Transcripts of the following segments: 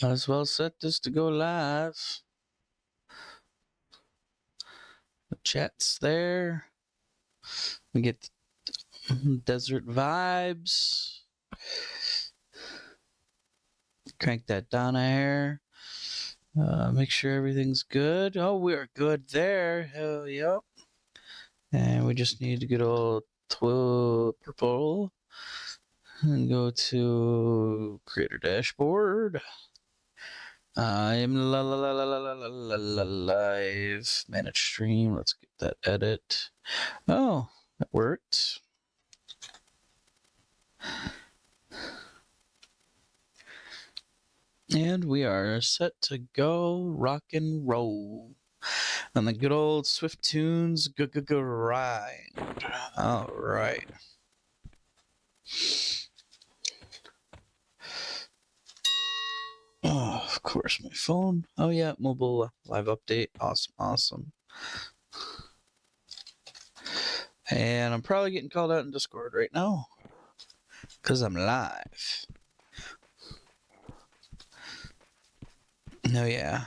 Might as well set this to go live. The chat's there. We get desert vibes. Crank that down a hair. Make sure everything's good. Oh, we're good there. Hell yep. And we just need to get old purple and go to creator dashboard. I'm live. Manage stream. Let's get that edit. Oh, that worked. And we are set to go rock and roll on the good old Swifttoons Grind. All right. Oh, of course, my phone. Oh, yeah, mobile live update. Awesome, awesome. And I'm probably getting called out in Discord right now because I'm live. No, yeah.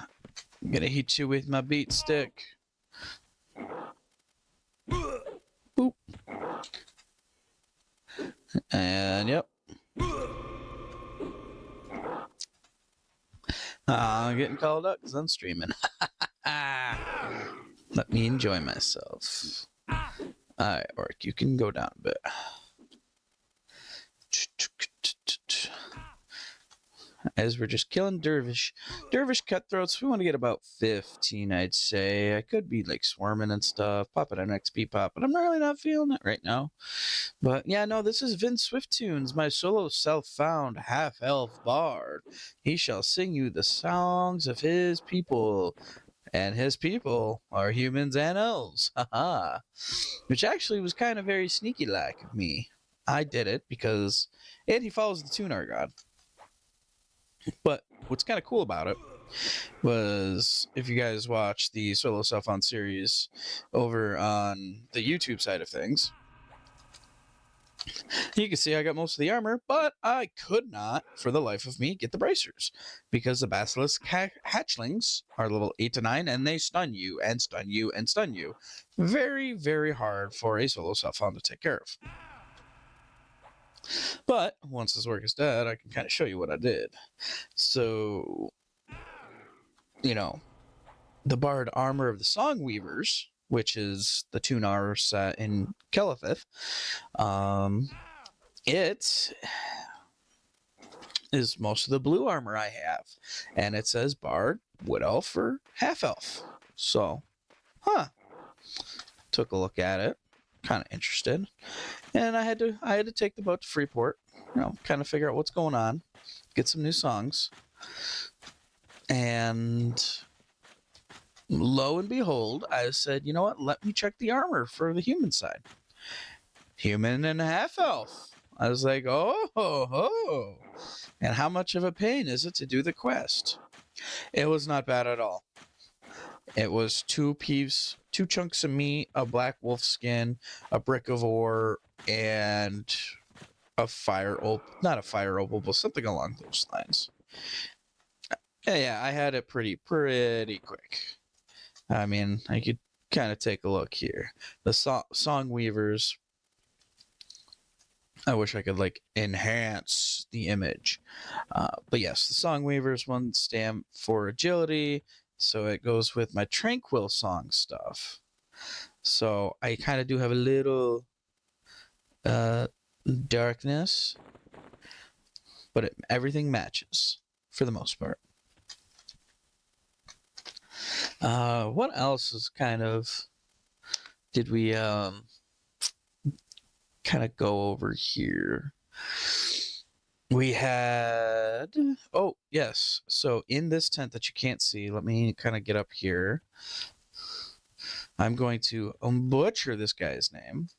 I'm gonna hit you with my beat stick. Boop. And yep. I'm getting called out because I'm streaming. Let me enjoy myself. Alright, Orc, you can go down a bit. As we're just killing dervish cutthroats, we want to get about 15, I'd say. I could be like swarming and stuff, popping an XP pop, but I'm really not feeling it right now. But yeah, no, this is Vindswifttoons, my solo self-found half-elf bard. He shall sing you the songs of his people, and his people are humans and elves. Haha. Which actually was kind of very sneaky-like of me. I did it because, and he follows the Tunar god. But what's kind of cool about it was, if you guys watch the solo self-found series over on the YouTube side of things, you can see I got most of the armor, but I could not, for the life of me, get the bracers because the basilisk hatchlings are level 8 to 9, and they stun you and stun you and stun you. Very, very hard for a solo self-found to take care of. But once this work is dead, I can kind of show you what I did. So, you know, the Bard Armor of the Songweavers, which is the Tunar set in Kelithith, it is most of the blue armor I have. And it says Bard, Wood Elf, or Half Elf. So, took a look at it. Kind of interested. And I had to take the boat to Freeport, kind of figure out what's going on, get some new songs. And lo and behold, I said, you know what? Let me check the armor for the human side. Human and half elf. I was like, oh. And how much of a pain is it to do the quest? It was not bad at all. It was 2 chunks of meat, a black wolf skin, a brick of ore, and a fire opal. Not a fire opal, but something along those lines. Yeah, I had it pretty quick. I mean, I could kind of take a look here. The song weavers. I wish I could like enhance the image. But yes, the song weavers one stamp for agility. So it goes with my tranquil song stuff. So I kind of do have a little darkness, but everything matches for the most part. What else is did we kind of go over here? We had, oh yes, so in this tent that you can't see, let me kind of get up here. I'm going to butcher this guy's name,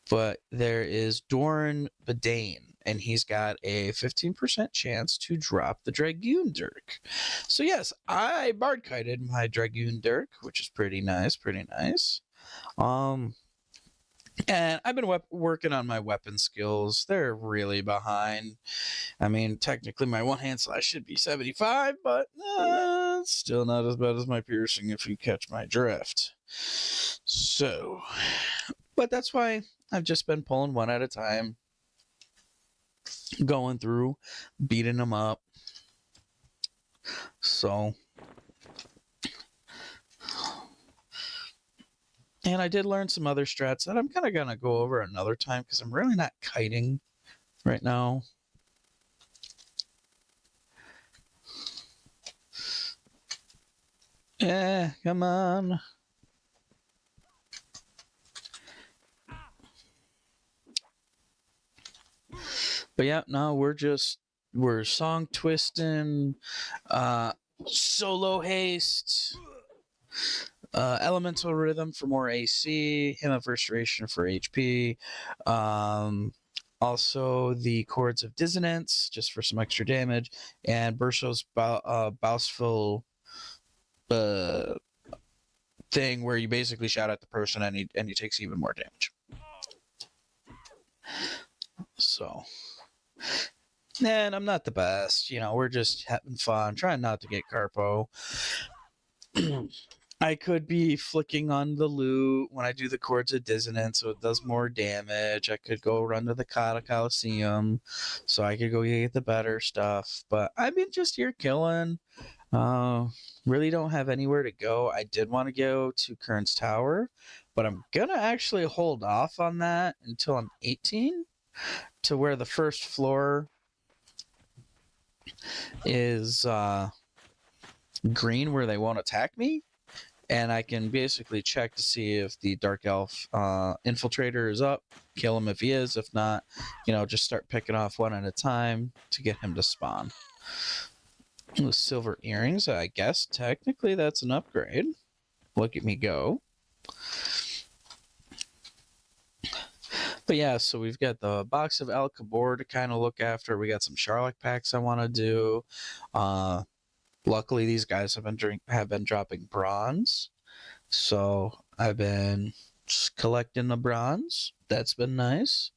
but there is Doran Bedane, and he's got a 15% chance to drop the Dragoon Dirk. So yes, I bard kited my Dragoon Dirk, which is pretty nice. And I've been working on my weapon skills. They're really behind. I mean, technically, my one hand slash should be 75, but it's still not as bad as my piercing if you catch my drift. So, but that's why I've just been pulling one at a time, going through, beating them up. So, and I did learn some other strats that I'm kind of going to go over another time because I'm really not kiting right now. Come on. But yeah, no, we're song twisting, solo haste, elemental rhythm for more AC, hymn of restoration for HP, also the chords of dissonance just for some extra damage, and Burso's boastful thing where you basically shout at the person and he takes even more damage. So, and I'm not the best, we're just having fun, trying not to get Carpo. I could be flicking on the lute when I do the chords of dissonance so it does more damage. I could go run to the Coliseum so I could go get the better stuff. But I've been just here killing. Really don't have anywhere to go. I did want to go to Kern's Tower, but I'm going to actually hold off on that until I'm 18 to where the first floor is green where they won't attack me. And I can basically check to see if the Dark Elf infiltrator is up, kill him if he is. If not, just start picking off one at a time to get him to spawn. With silver earrings, I guess technically that's an upgrade. Look at me go. But yeah, so we've got the box of El Cabor to kind of look after. We got some Charlock packs I want to do. Luckily, these guys have been dropping bronze, so I've been just collecting the bronze. That's been nice.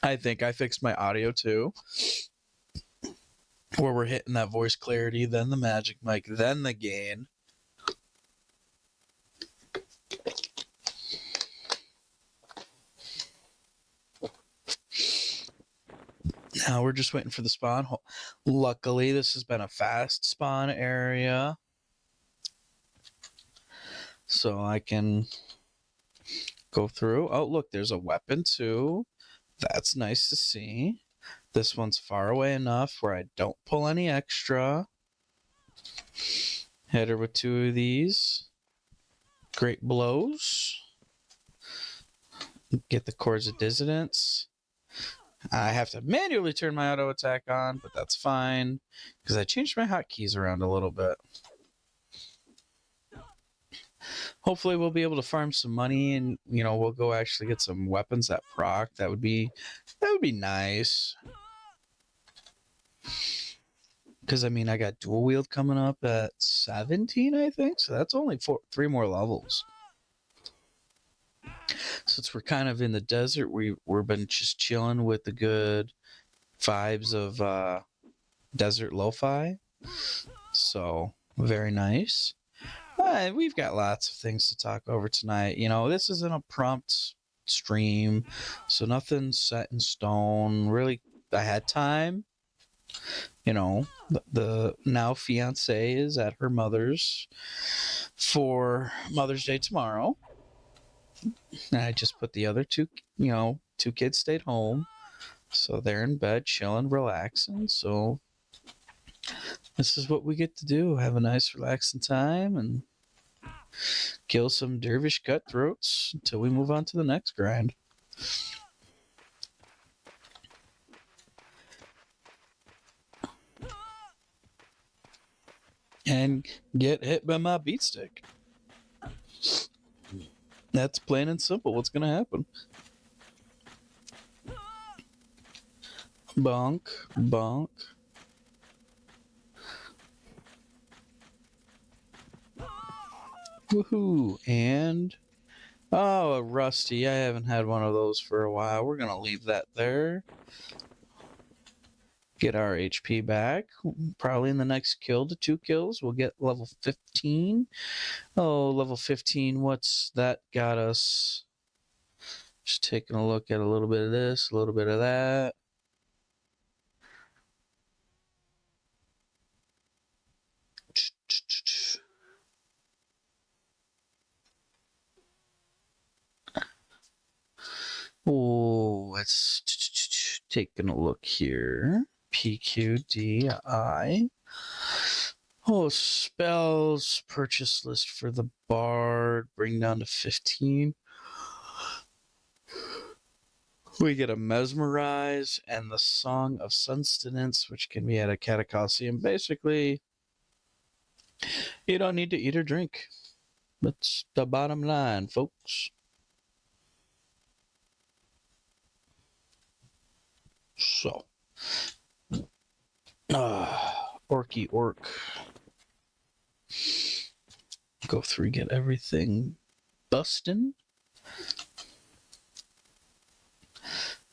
I think I fixed my audio too, where we're hitting that voice clarity, then the magic mic, then the gain. Now we're just waiting for the spawn. Luckily, this has been a fast spawn area, so I can go through. Oh, look, there's a weapon too. That's nice to see. This one's far away enough where I don't pull any extra. Hit her with 2 of these. Great blows. Get the chords of dissonance. I have to manually turn my auto attack on, but that's fine because I changed my hotkeys around a little bit. Hopefully we'll be able to farm some money and we'll go actually get some weapons that proc. That would be nice. Because I mean I got dual wield coming up at 17, I think. So that's only 3 more levels. Since we're kind of in the desert, we've been just chilling with the good vibes of desert lo-fi. So very nice. We've got lots of things to talk over tonight. This isn't a prompt stream, so nothing's set in stone. Really, I had time. The now fiance is at her mother's for Mother's Day tomorrow. And I just put the other 2 kids stayed home. So they're in bed, chilling, relaxing. So this is what we get to do. Have a nice, relaxing time and kill some dervish cutthroats until we move on to the next grind. And get hit by my beat stick. That's plain and simple what's going to happen. Bonk, bonk. Woohoo! And oh, a rusty. I haven't had one of those for a while. We're gonna leave that there. Get our HP back. Probably in the next kill to 2 kills, we'll get level 15. Oh, level 15. What's that got us? Just taking a look at a little bit of this, a little bit of that. Oh, let's taking a look here. PQDI. Oh, spells, purchase list for the bard, bring down to 15. We get a mesmerize and the song of sustenance, which can be at a catacauseum. Basically, you don't need to eat or drink. That's the bottom line, folks. So, orky orc. Go through, get everything bustin'.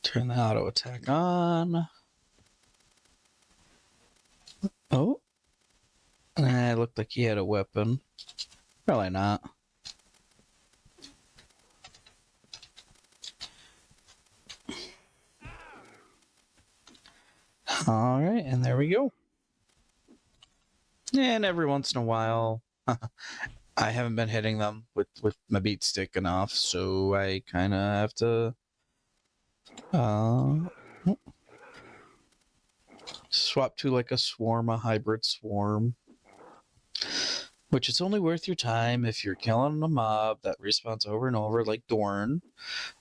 Turn the auto attack on. Oh. It looked like he had a weapon. Probably not. Alright, and there we go. And every once in a while, I haven't been hitting them with my beat stick enough, so I kind of have to swap to like a swarm, a hybrid swarm, which it's only worth your time if you're killing a mob that respawns over and over like Dorn,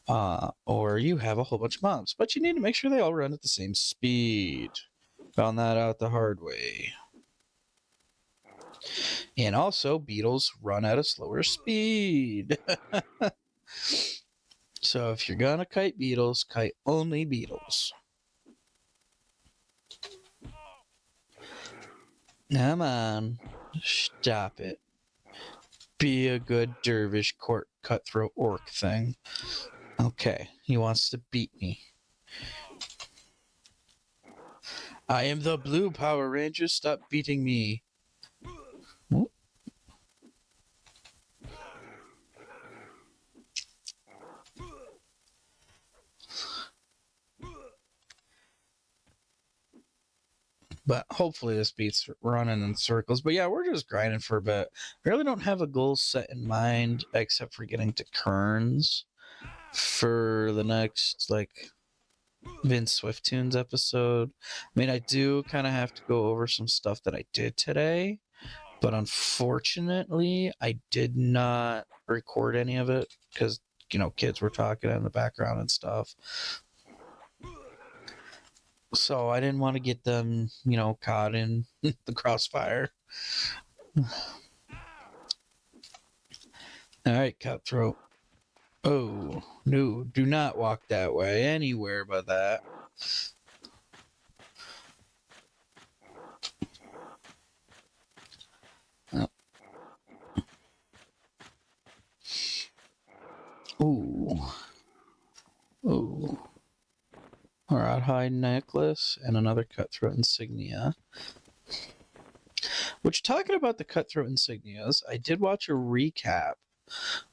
or you have a whole bunch of mobs, but you need to make sure they all run at the same speed. Found that out the hard way. And also, beetles run at a slower speed. So if you're gonna kite beetles, kite only beetles. Come on. Stop it. Be a good dervish court cutthroat orc thing. Okay, he wants to beat me. I am the blue Power Ranger. Stop beating me. But hopefully this beats running in circles. But yeah, we're just grinding for a bit. I really don't have a goal set in mind except for getting to Kearns for the next like Vindswifttoons episode. I mean, I do kind of have to go over some stuff that I did today, but unfortunately, I did not record any of it because, you know, kids were talking in the background and stuff. So I didn't want to get them, you know, caught in the crossfire. All right, cutthroat. Oh, no, do not walk that way anywhere but that. Oh. Ooh. Ooh. A rawhide necklace and another cutthroat insignia. Which, talking about the cutthroat insignias, I did watch a recap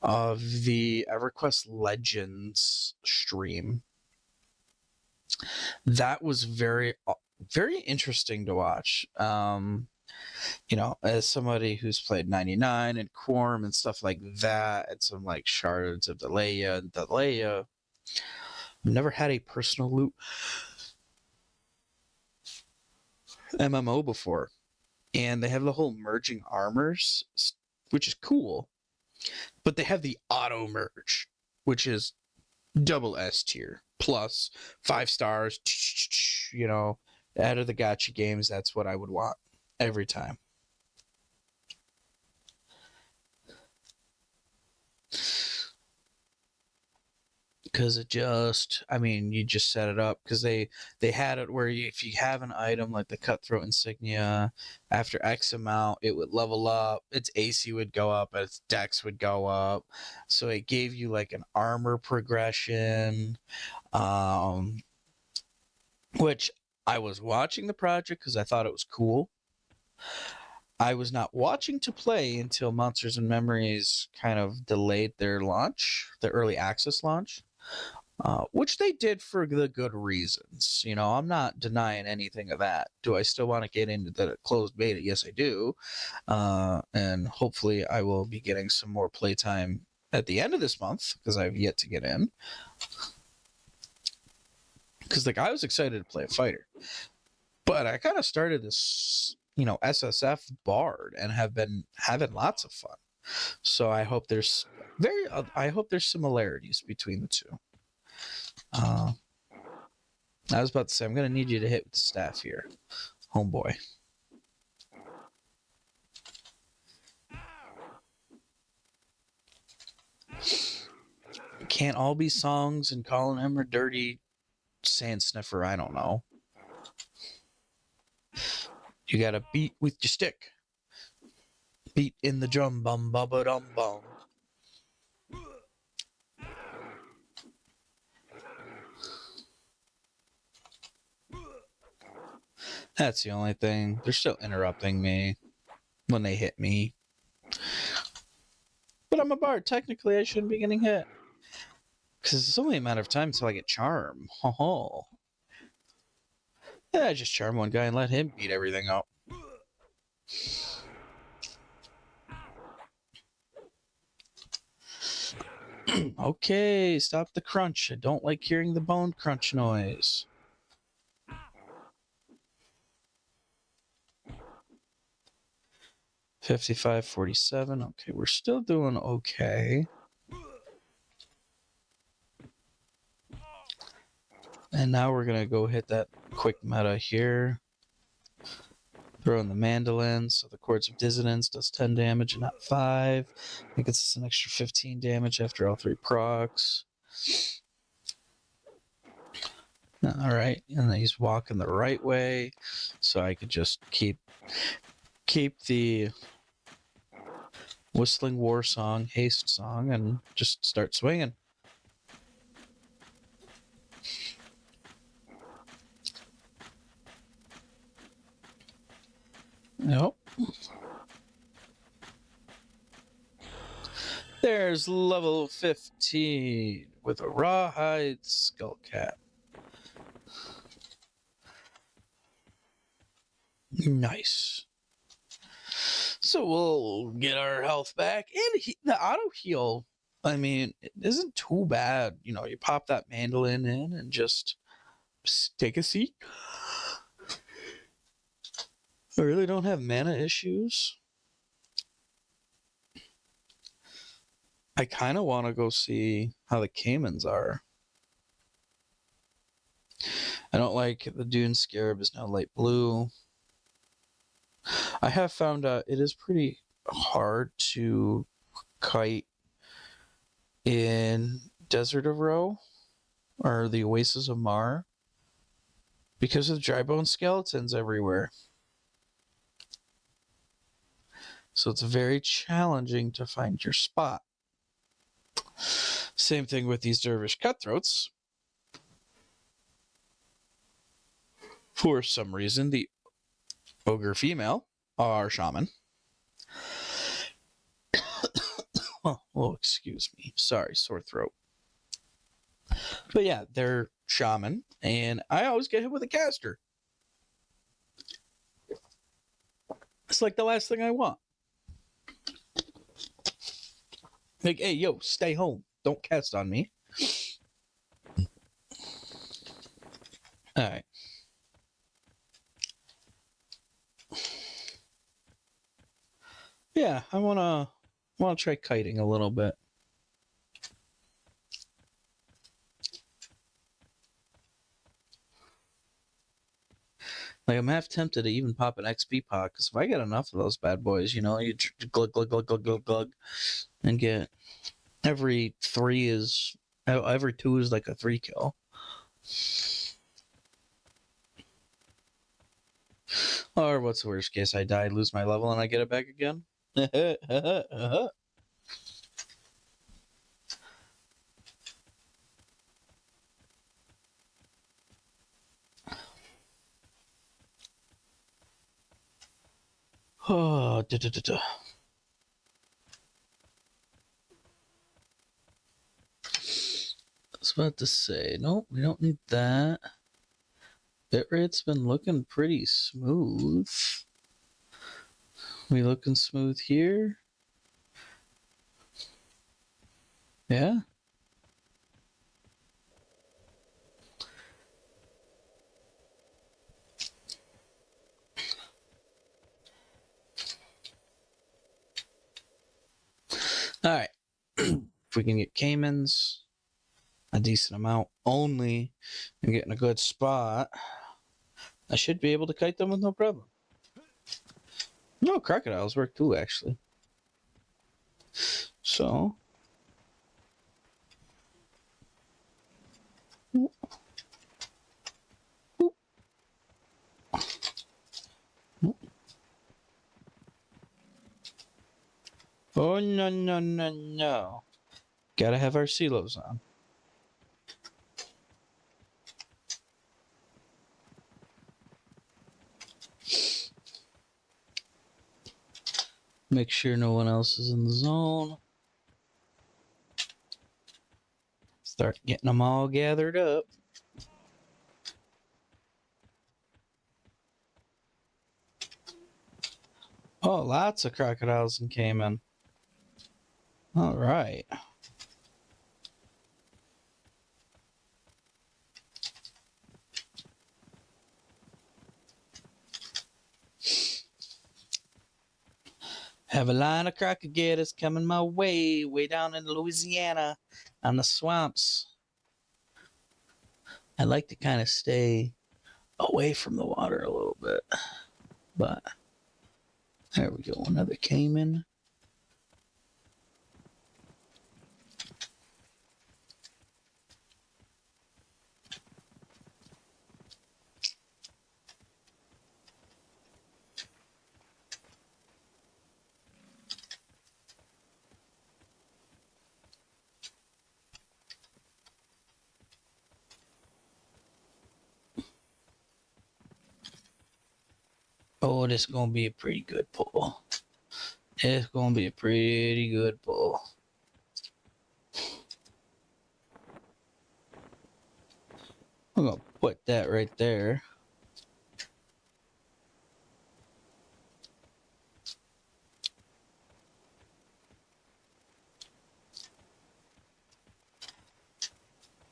of the EverQuest Legends stream. That was very, very interesting to watch. You know, as somebody who's played 99 and Quorum and stuff like that, and some like Shards of Deleia and Deleia, I've never had a personal loot MMO before. And they have the whole merging armors, which is cool. But they have the auto merge, which is double S tier plus 5 stars. You know, out of the gacha games, that's what I would want every time. because it just, I mean, you just set it up because they had it where if you have an item like the cutthroat insignia, after X amount it would level up, its AC would go up, its dex would go up, so it gave you like an armor progression, um which I was watching the project because I thought it was cool. I was not watching to play until Monsters and Memories kind of delayed their launch, the early access launch. Which they did for the good reasons. You know, I'm not denying anything of that. Do I still want to get into the closed beta? Yes, I do. And hopefully I will be getting some more playtime at the end of this month because I've yet to get in. Because, like, I was excited to play a fighter. But I kind of started this, SSF Bard and have been having lots of fun. So I hope there's similarities between the two. I was about to say, I'm going to need you to hit with the staff here, homeboy. Can't all be songs and calling him a dirty sand sniffer. I don't know. You got to beat with your stick. Beat in the drum, bum, bubba, dum, bum. That's the only thing. They're still interrupting me when they hit me. But I'm a bard. Technically, I shouldn't be getting hit. Because it's only a matter of time until I get charm. Ho. Yeah, I just charm one guy and let him beat everything up. Okay, stop the crunch. I don't like hearing the bone crunch noise. $55.47. Okay, we're still doing okay. And now we're going to go hit that quick meta here. Throw in the mandolin, so the Chords of Dissonance does 10 damage and not 5. It gets us an extra 15 damage after all 3 procs. Alright, and then he's walking the right way, so I could just keep the Whistling War Song, Haste Song, and just start swinging. Nope. There's level 15 with a rawhide skull cap. Nice. So we'll get our health back. And the auto heal, I mean, it isn't too bad. You pop that mandolin in and just take a seat. I really don't have mana issues. I kind of want to go see how the Caimans are. I don't like the Dune Scarab is now light blue. I have found out it is pretty hard to kite in Desert of Ro or the Oasis of Mar because of dry bone skeletons everywhere. So it's very challenging to find your spot. Same thing with these dervish cutthroats. For some reason, the ogre female, our shaman. Oh, excuse me. Sorry, sore throat. But yeah, they're shaman, and I always get hit with a caster. It's like the last thing I want. Like, hey, yo, stay home. Don't cast on me. All right. Yeah, I wanna try kiting a little bit. Like, I'm half tempted to even pop an XP pot, because if I get enough of those bad boys, you glug, glug, glug, glug, glug, glug, and get every 3 is Every 2 is like a 3 kill. Or what's the worst case? I die, lose my level, and I get it back again? Oh, I was about to say, nope, we don't need that. Bitrate's been looking pretty smooth. We looking smooth here? Yeah. All right. If we can get Caimans, a decent amount only, and get in a good spot, I should be able to kite them with no problem. No, crocodiles work too, actually. So. Oh, no, no, no, no. Gotta have our silos on. Make sure no one else is in the zone. Start getting them all gathered up. Oh, lots of crocodiles and caiman. All right. Have a line of crocodiles coming my way down in Louisiana on the swamps. I like to kind of stay away from the water a little bit, but there we go. Another caiman. Oh, this is going to be a pretty good pull. It's going to be a pretty good pull. I'm going to put that right there.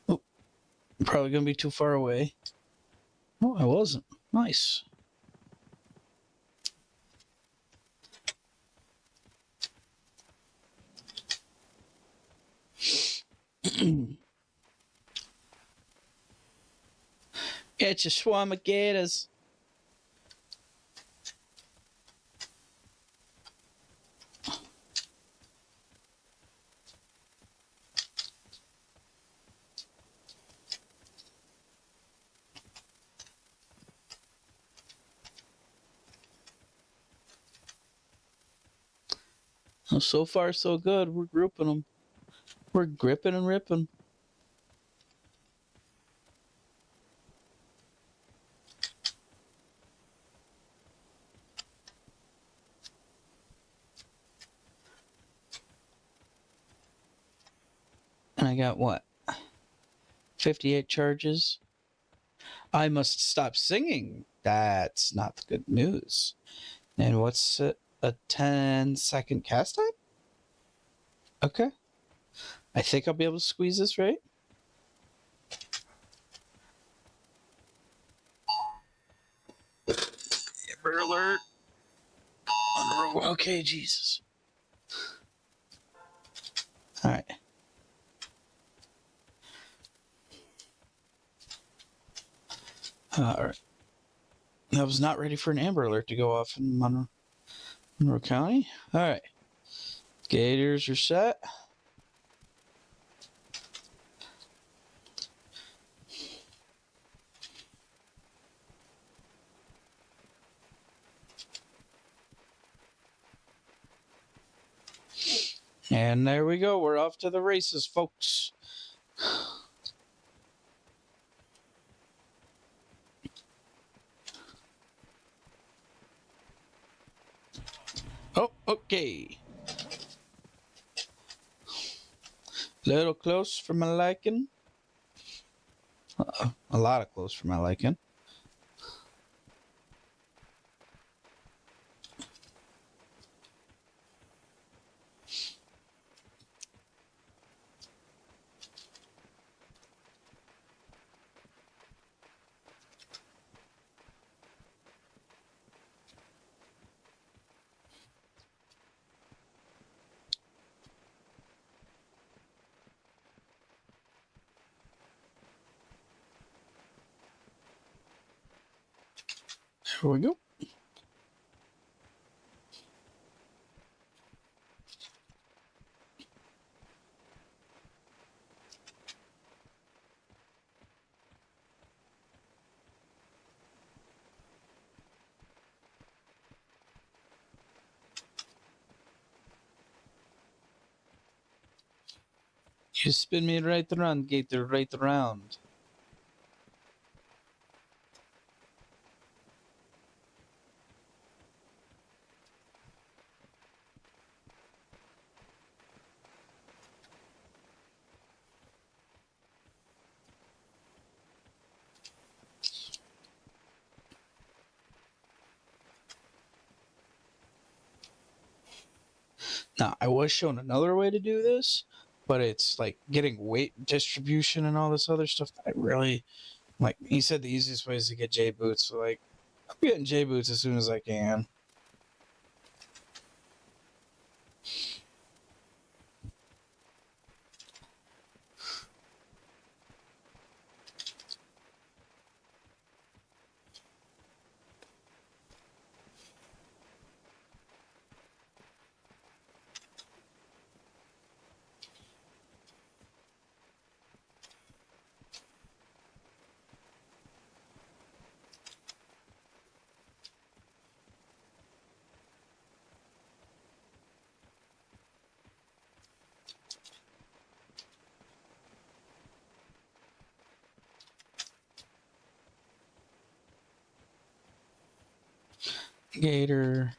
Oh, I'm probably going to be too far away. Oh, I wasn't. Nice. Get your swarm of gators. Oh, so far, so good. We're grouping them. We're gripping and ripping. And I got what? 58 charges. I must stop singing. That's not the good news. And what's it? A 10-second cast time? Okay. I think I'll be able to squeeze this, right? Amber alert. Okay, Jesus. All right. All right. I was not ready for an Amber Alert to go off in Monroe County. All right. Gators are set. And there we go. We're off to the races, folks. Oh, okay. Little close for my liking. A lot of close for my liking. Here we go. You spin me right around, Gator, right around. Now, I was shown another way to do this, but it's like getting weight distribution and all this other stuff that I really like. He said the easiest way is to get J boots. So, like, I'm getting J boots as soon as I can. Gator.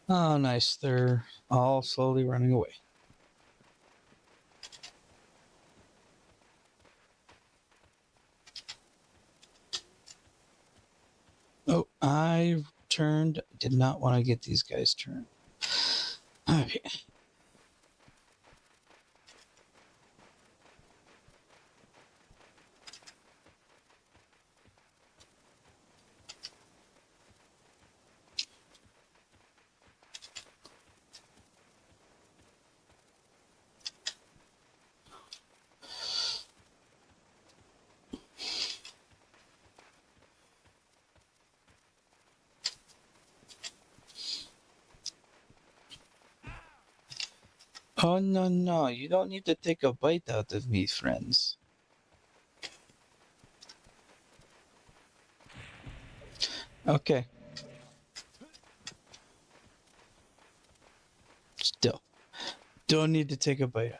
Oh, nice. They're all slowly running away. Oh, I turned. Did not want to get these guys turned. Okay. Oh, no, no. You don't need to take a bite out of me, friends. Okay. Still. Don't need to take a bite.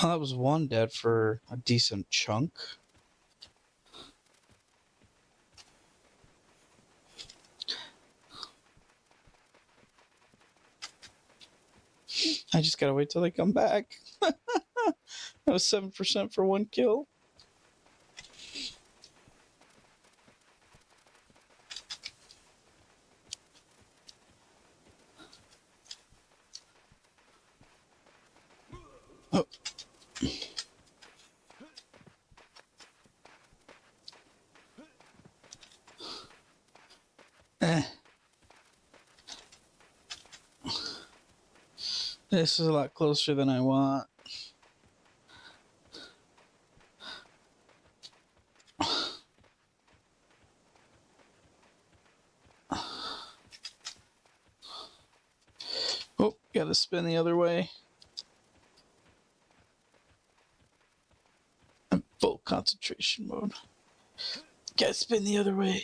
Well, that was one dead for a decent chunk. I just gotta wait till they come back. That was 7% for one kill. Oh. This is a lot closer than I want. Oh, gotta spin the other way. I'm full concentration mode. Gotta spin the other way.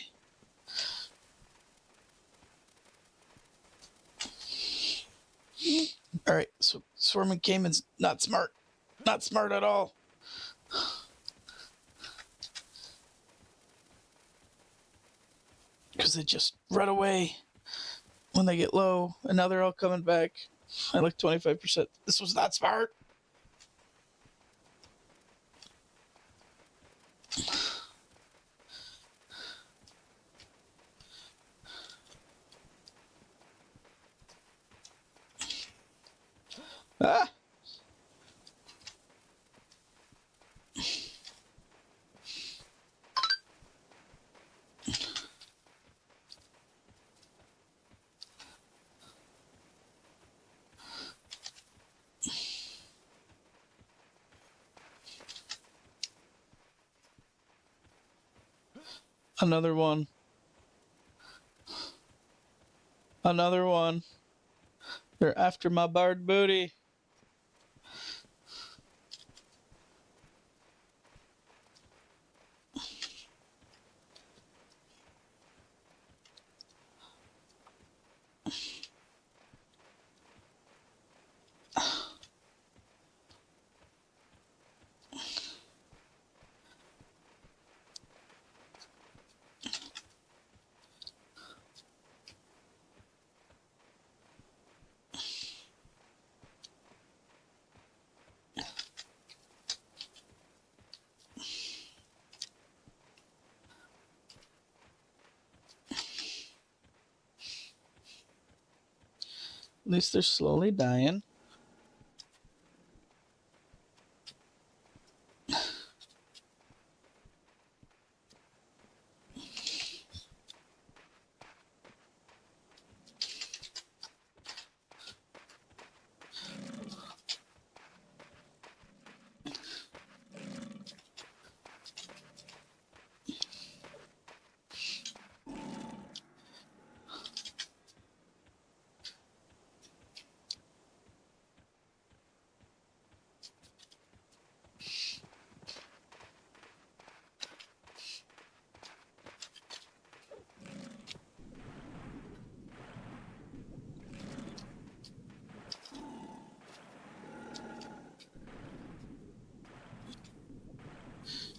Alright, so swarming Cayman's not smart. Not smart at all. Because they just run away when they get low, and now they're all coming back. I like 25%. This was not smart. Ah! Another one. Another one. They're after my barred booty. At least they're slowly dying.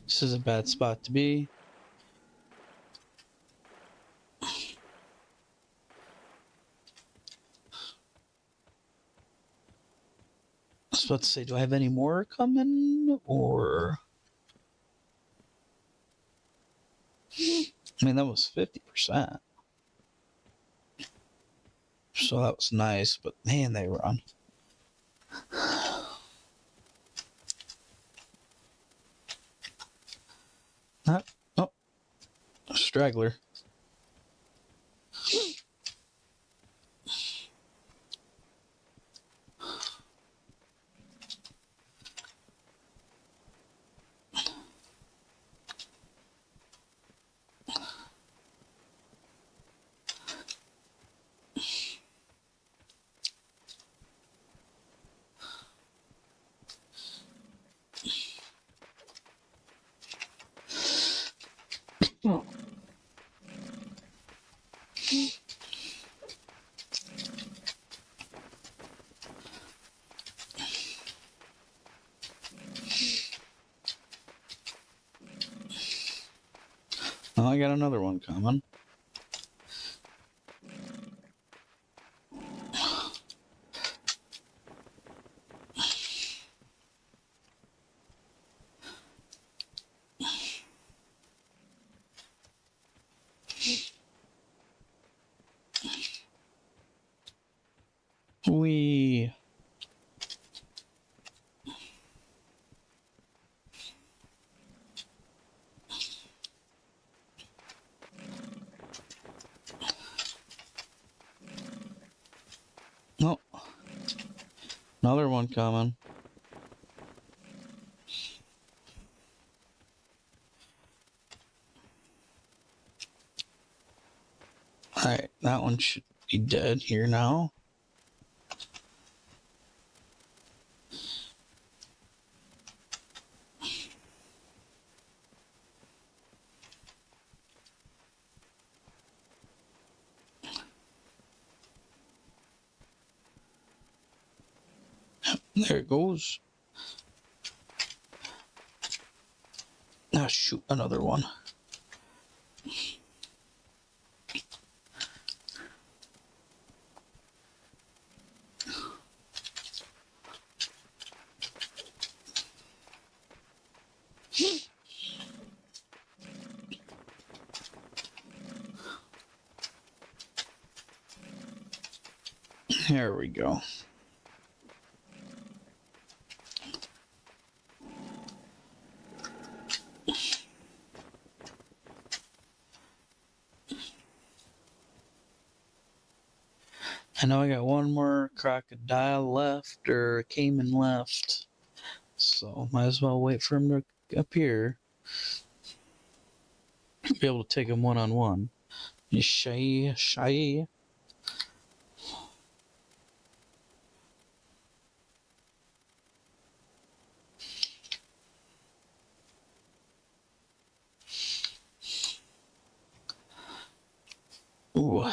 This is a bad spot to be. I was about to say, do I have any more coming? Or. I mean, that was 50%. So that was nice, but man, they run. Not, oh, a straggler. Oh, I got another one coming. We. Oh, another one coming. Alright, that one should be dead here now. There it goes. Ah, shoot, another one. There we go. I know I got one more crocodile left, or caiman left. So might as well wait for him to appear. Be able to take him one-on-one. You shy. Ooh.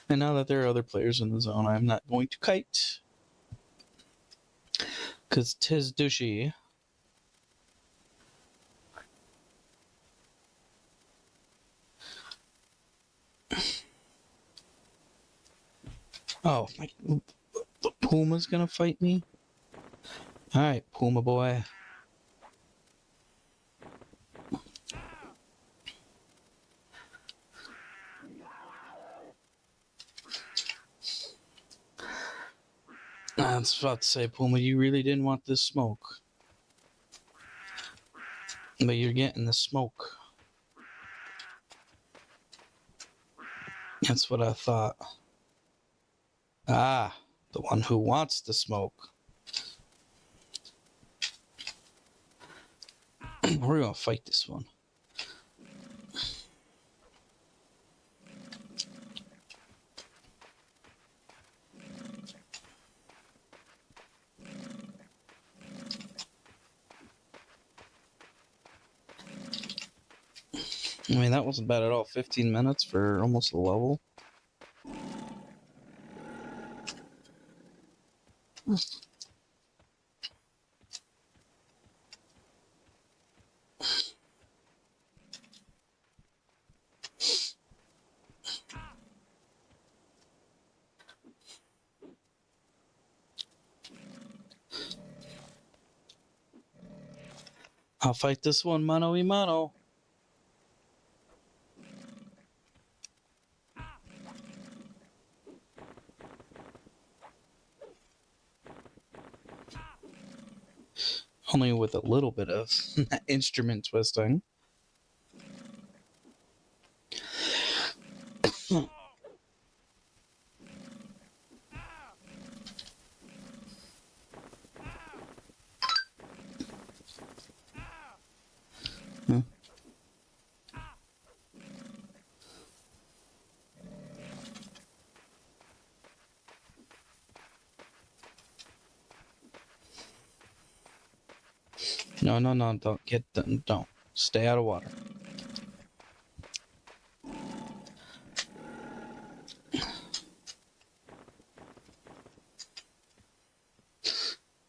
And now that there are other players in the zone, I'm not going to kite. Because 'tis douchey. Oh, the Puma's gonna fight me? Alright, Puma boy. I was about to say, Puma, you really didn't want this smoke. But you're getting the smoke. That's what I thought. Ah, the one who wants the smoke. We're gonna fight this one. I mean, that wasn't bad at all. 15 minutes for almost a level. I'll fight this one mano-y-mano. Only with a little bit of instrument twisting. No, don't. Stay out of water.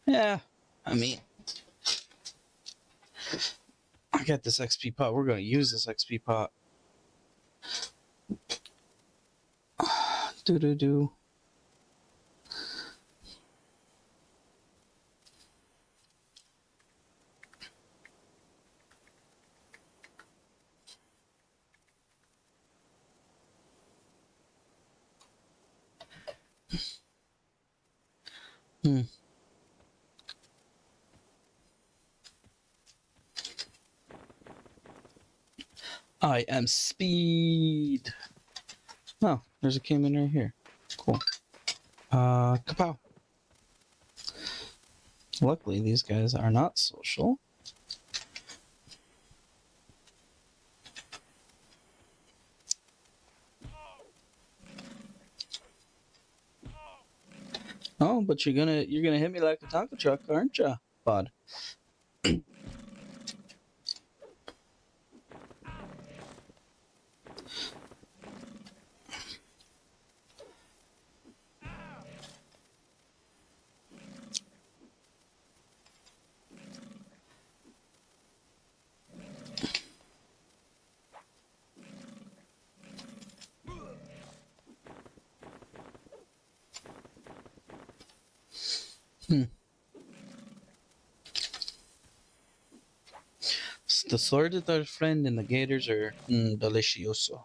Yeah, I mean, I got this XP pot. We're going to use this XP pot. Do. I am speed. Oh, there's a came in right here. Cool. Kapow. Luckily, these guys are not social. Oh, but you're gonna hit me like a taco truck, aren't ya, bud? The sword is our friend, and the gators are delicioso.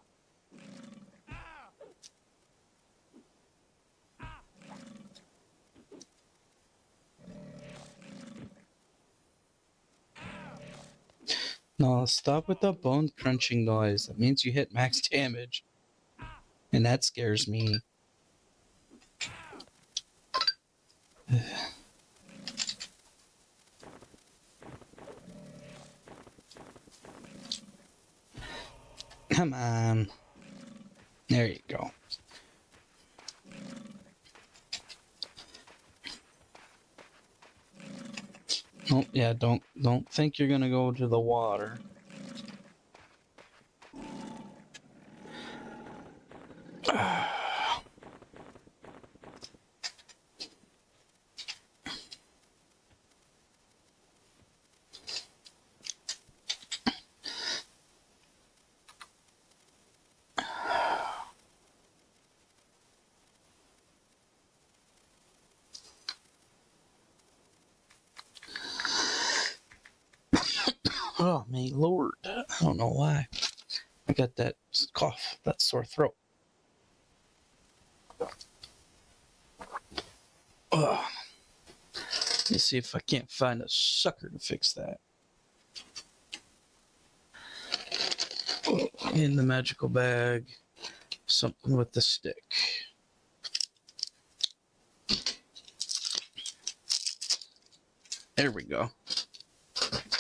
No, stop with the bone crunching noise. That means you hit max damage. And that scares me. Come on. There you go. Oh, yeah, don't think you're gonna go to the water. Oh, my lord. I don't know why. I got that cough, that sore throat. Ugh. Let's see if I can't find a sucker to fix that. In the magical bag, something with the stick. There we go.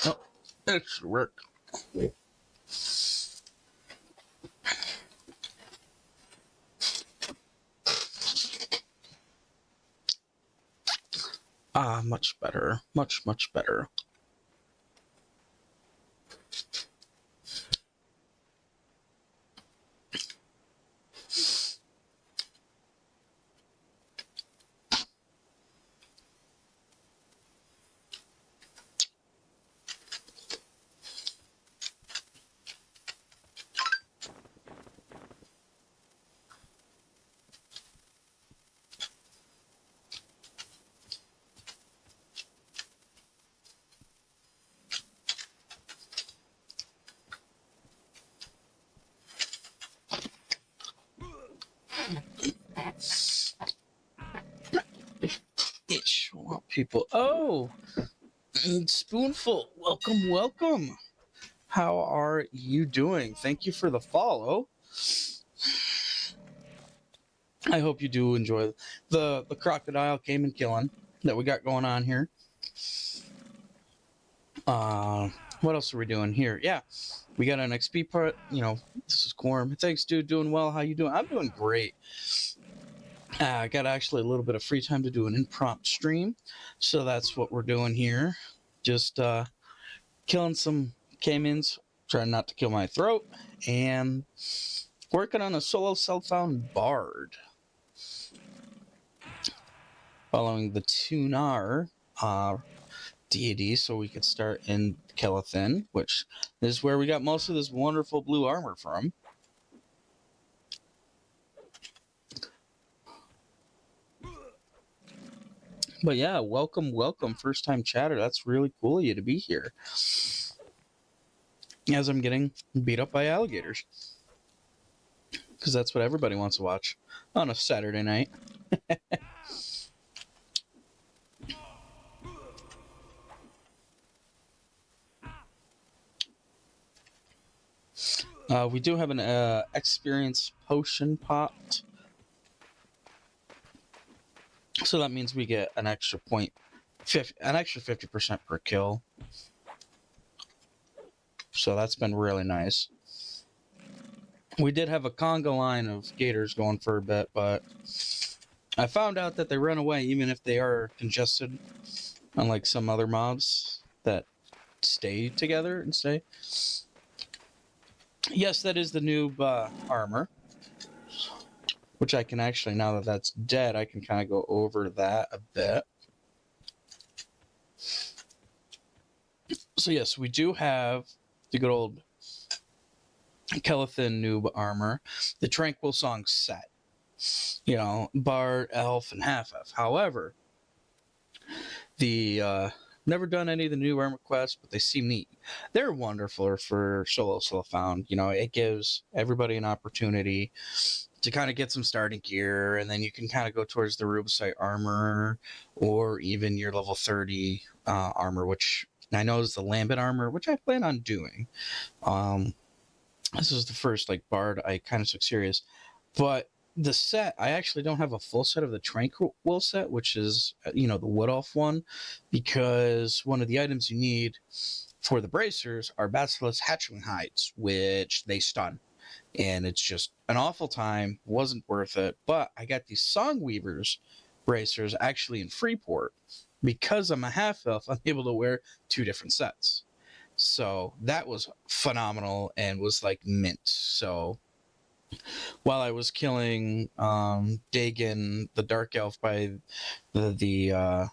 Oh, that should work. Ah, much better. Much, much better. People. Oh, Spoonful. Welcome, welcome. How are you doing? Thank you for the follow. I hope you do enjoy the crocodile came and killing that we got going on here. What else are we doing here? Yeah, we got an XP part. You know, this is Corm. Thanks, dude. Doing well. How you doing? I'm doing great. I got actually a little bit of free time to do an impromptu stream, so that's what we're doing here. Just killing some Caimans, trying not to kill my throat, and working on a solo self-found bard. Following the tuner deity so we could start in Kelethin, which is where we got most of this wonderful blue armor from. But yeah, welcome, first time chatter. That's really cool of you to be here. As I'm getting beat up by alligators. Because that's what everybody wants to watch on a Saturday night. We do have an experience potion pot. So that means we get an extra an extra 50% per kill. So that's been really nice. We did have a conga line of gators going for a bit, but I found out that they run away even if they are congested, unlike some other mobs that stay together and stay. Yes, that is the noob armor, which I can actually, now that that's dead, I can kind of go over that a bit. So yes, we do have the good old Kelethin noob armor, the Tranquil Song set. You know, Bard, Elf, and Half-Elf. However, the never done any of the new armor quests, but they seem neat. They're wonderful for solo found. You know, it gives everybody an opportunity to kind of get some starting gear, and then you can kind of go towards the Rubicite armor or even your level 30 armor, which I know is the Lambent armor, which I plan on doing. This is the first like Bard I kind of took serious, but the set, I actually don't have a full set of the Tranquil set, which is, you know, the Wood Elf one, because one of the items you need for the bracers are Basilisk hatchling hides, which they stun. And it's just an awful time, wasn't worth it. But I got these Songweavers bracers actually in Freeport. Because I'm a half-elf, I'm able to wear 2 different sets. So that was phenomenal and was like mint. So while I was killing Dagon, the Dark Elf, by the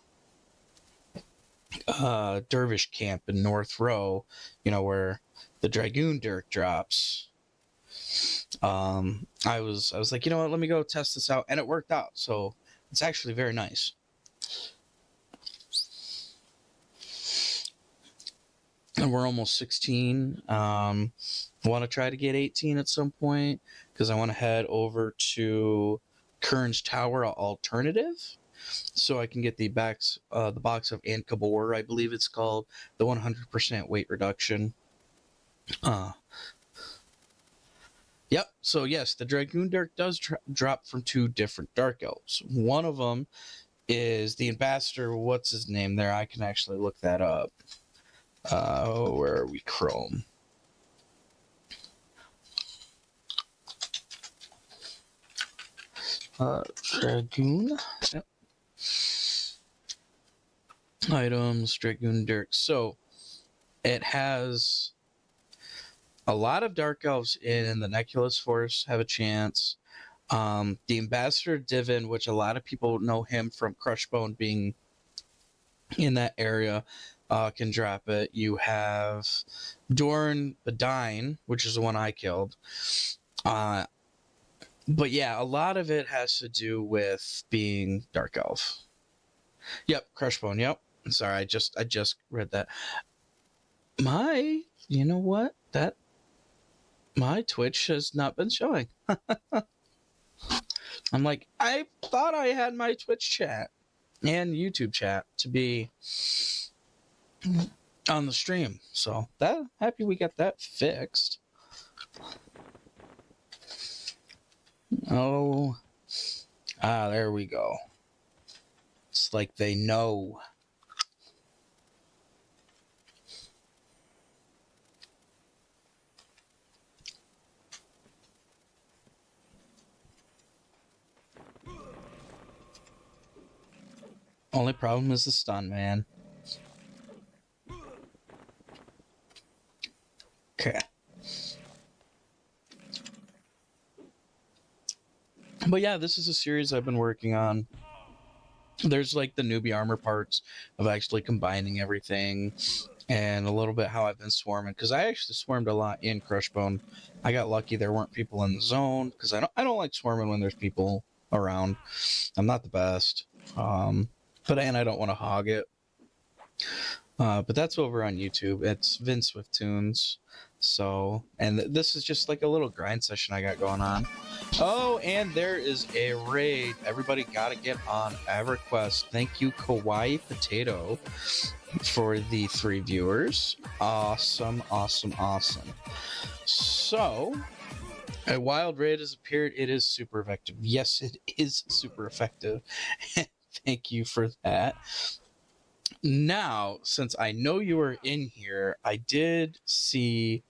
Dervish camp in North Row, you know, where the Dragoon Dirk drops, I was like, you know what, let me go test this out, and it worked out. So it's actually very nice. And we're almost 16. Want to try to get 18 at some point, because I want to head over to Kern's Tower Alternative, so I can get the box of Ankabor, I believe it's called, the 100% weight reduction. Yep. So yes, the Dragoon Dirk does drop from 2 different Dark Elves. One of them is the Ambassador. What's his name there? I can actually look that up. Where are we? Chrome. Dragoon. Yep. Items, Dragoon Dirk. So it has a lot of Dark Elves in the Neculus Force have a chance. The Ambassador Divin, which a lot of people know him from Crushbone being in that area, can drop it. You have Dorn Badine, which is the one I killed. But yeah, a lot of it has to do with being Dark Elf. Yep, Crushbone. Yep. Sorry, I just read that. You know what? My Twitch has not been showing. I'm like, I thought I had my Twitch chat and YouTube chat to be on the stream. So happy we got that fixed. Oh, there we go. It's like they know. Only problem is the stun, man. Okay. But yeah, this is a series I've been working on There's like the newbie armor parts of actually combining everything, and a little bit how I've been swarming, because I actually swarmed a lot in Crushbone. I got lucky there weren't people in the zone, because I don't like swarming when there's people around. I'm not the best, and I don't want to hog it. But that's over on YouTube. It's Vindswifttoons. So, and this is just like a little grind session I got going on. Oh, and there is a raid. Everybody got to get on EverQuest. Thank you, Kawaii Potato, for the 3 viewers. Awesome, awesome, awesome. So, a wild raid has appeared. It is super effective. Yes, it is super effective. Thank you for that. Now, since I know you are in here, I did see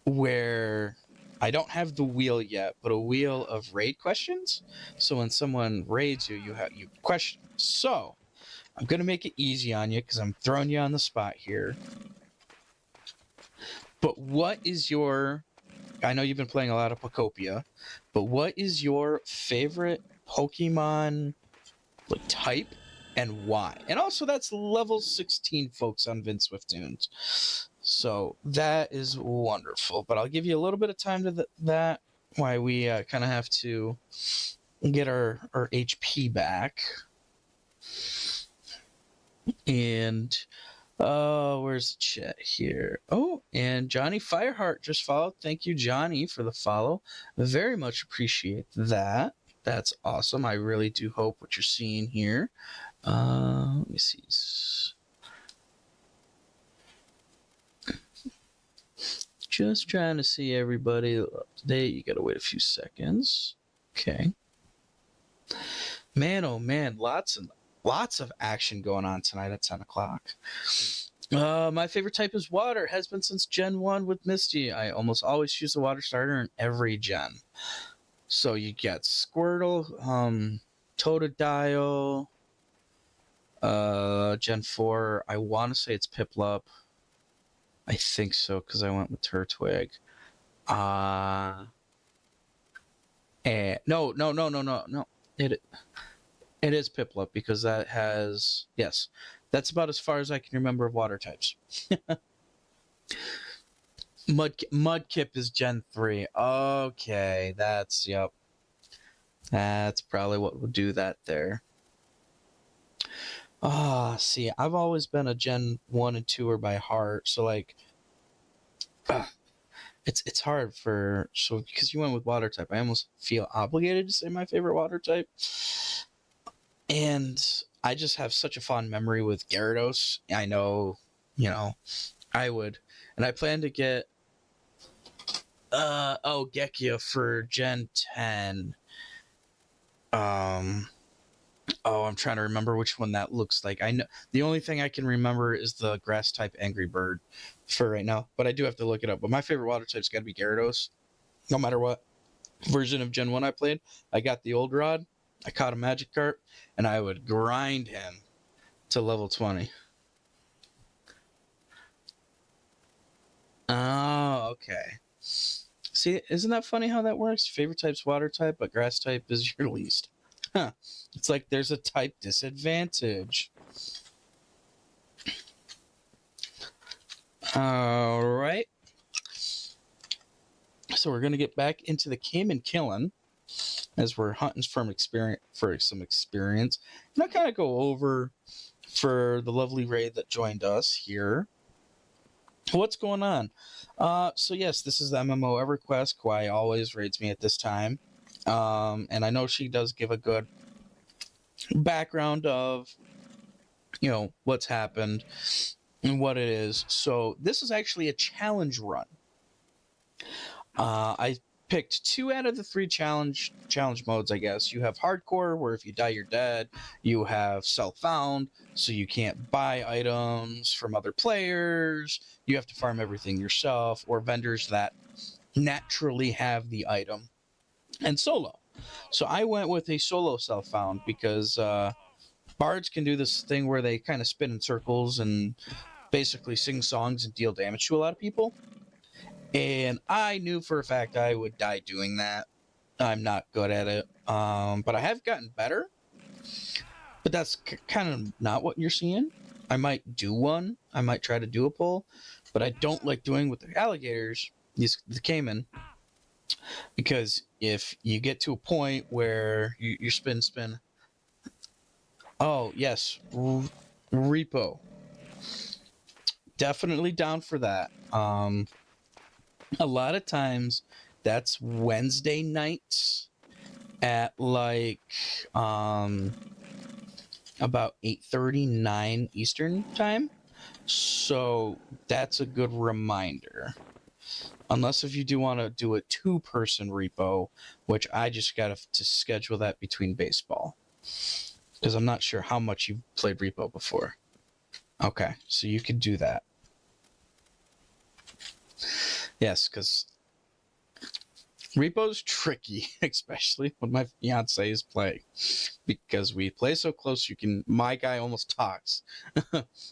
where I don't have the wheel yet, but a wheel of raid questions. So when someone raids you, you question. So I'm gonna make it easy on you because I'm throwing you on the spot here. But what is your? I know you've been playing a lot of Pokopia, but what is your favorite Pokemon like type and why? And also, that's level 16, folks, on Vindswifttoons. So that is wonderful. But I'll give you a little bit of time to that. Why we kind of have to get our HP back. And where's the chat here? Oh, and Johnny Fireheart just followed. Thank you, Johnny, for the follow. Very much appreciate that. That's awesome. I really do hope what you're seeing here. Let me see. Just trying to see everybody up to date. You gotta wait a few seconds. Okay. Man, oh man, lots of action going on tonight at 10 o'clock. My favorite type is water. Has been since Gen 1 with Misty. I almost always choose a water starter in every gen. So you get Squirtle, Totodile, Gen 4. I want to say it's Piplup. I think so, because I went with Turtwig. And no. It is Piplup, because that has, yes, that's about as far as I can remember of water types. Mudkip is Gen 3. Okay, yep. That's probably what would do that there. See, I've always been a Gen 1 and 2er by heart, so like, it's hard because you went with water type. I almost feel obligated to say my favorite water type. And I just have such a fond memory with Gyarados. I know, I would. And I plan to get Gekia for Gen 10. I'm trying to remember which one that looks like. I know the only thing I can remember is the grass type Angry Bird for right now, but I do have to look it up. But my favorite water type's got to be Gyarados, no matter what version of Gen 1 I played. I got the old rod, I caught a Magikarp, and I would grind him to level 20. Oh, okay. See, isn't that funny how that works? Favorite type's water type, but grass type is your least. Huh. It's like there's a type disadvantage. All right. So we're going to get back into the Cayman killing as we're hunting for some experience. And I'll kind of go over for the lovely raid that joined us here. What's going on? So yes, this is the MMO EverQuest. Kawaii always raids me at this time. And I know she does give a good background of, what's happened and what it is. So this is actually a challenge run. I picked 2 out of the 3 challenge modes, I guess. You have hardcore, where if you die, you're dead. You have self-found, so you can't buy items from other players. You have to farm everything yourself, or vendors that naturally have the item. And solo. So I went with a solo self-found because bards can do this thing where they kind of spin in circles and basically sing songs and deal damage to a lot of people. And I knew for a fact I would die doing that. I'm not good at it. But I have gotten better. But that's kind of not what you're seeing. I might do one. I might try to do a pull, but I don't like doing with the alligators, the caiman, because if you get to a point where you spin. Oh yes, repo. Definitely down for that. A lot of times that's Wednesday nights at like about 8:39 Eastern time. So that's a good reminder. Unless if you do want to do a two-person repo, which I just got to schedule that between baseball. Because I'm not sure how much you've played repo before. Okay, so you could do that. Yes, because repo's tricky, especially when my fiance is playing. Because we play so close, my guy almost talks.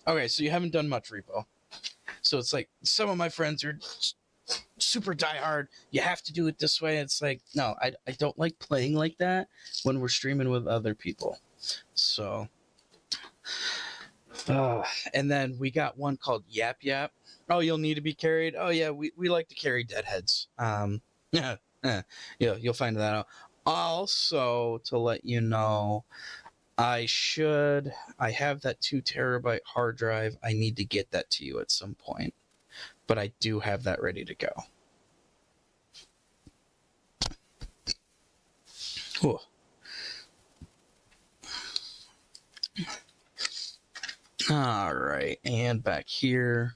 Okay, so you haven't done much repo. So it's like some of my friends are super diehard. You have to do it this way. It's like, no, I don't like playing like that when we're streaming with other people. So, and then we got one called Yap Yap. Oh, you'll need to be carried. Oh yeah, we like to carry deadheads. Yeah, you'll find that out. Also, to let you know, I have that 2 terabyte hard drive. I need to get that to you at some point, but I do have that ready to go. Ooh. All right, and back here.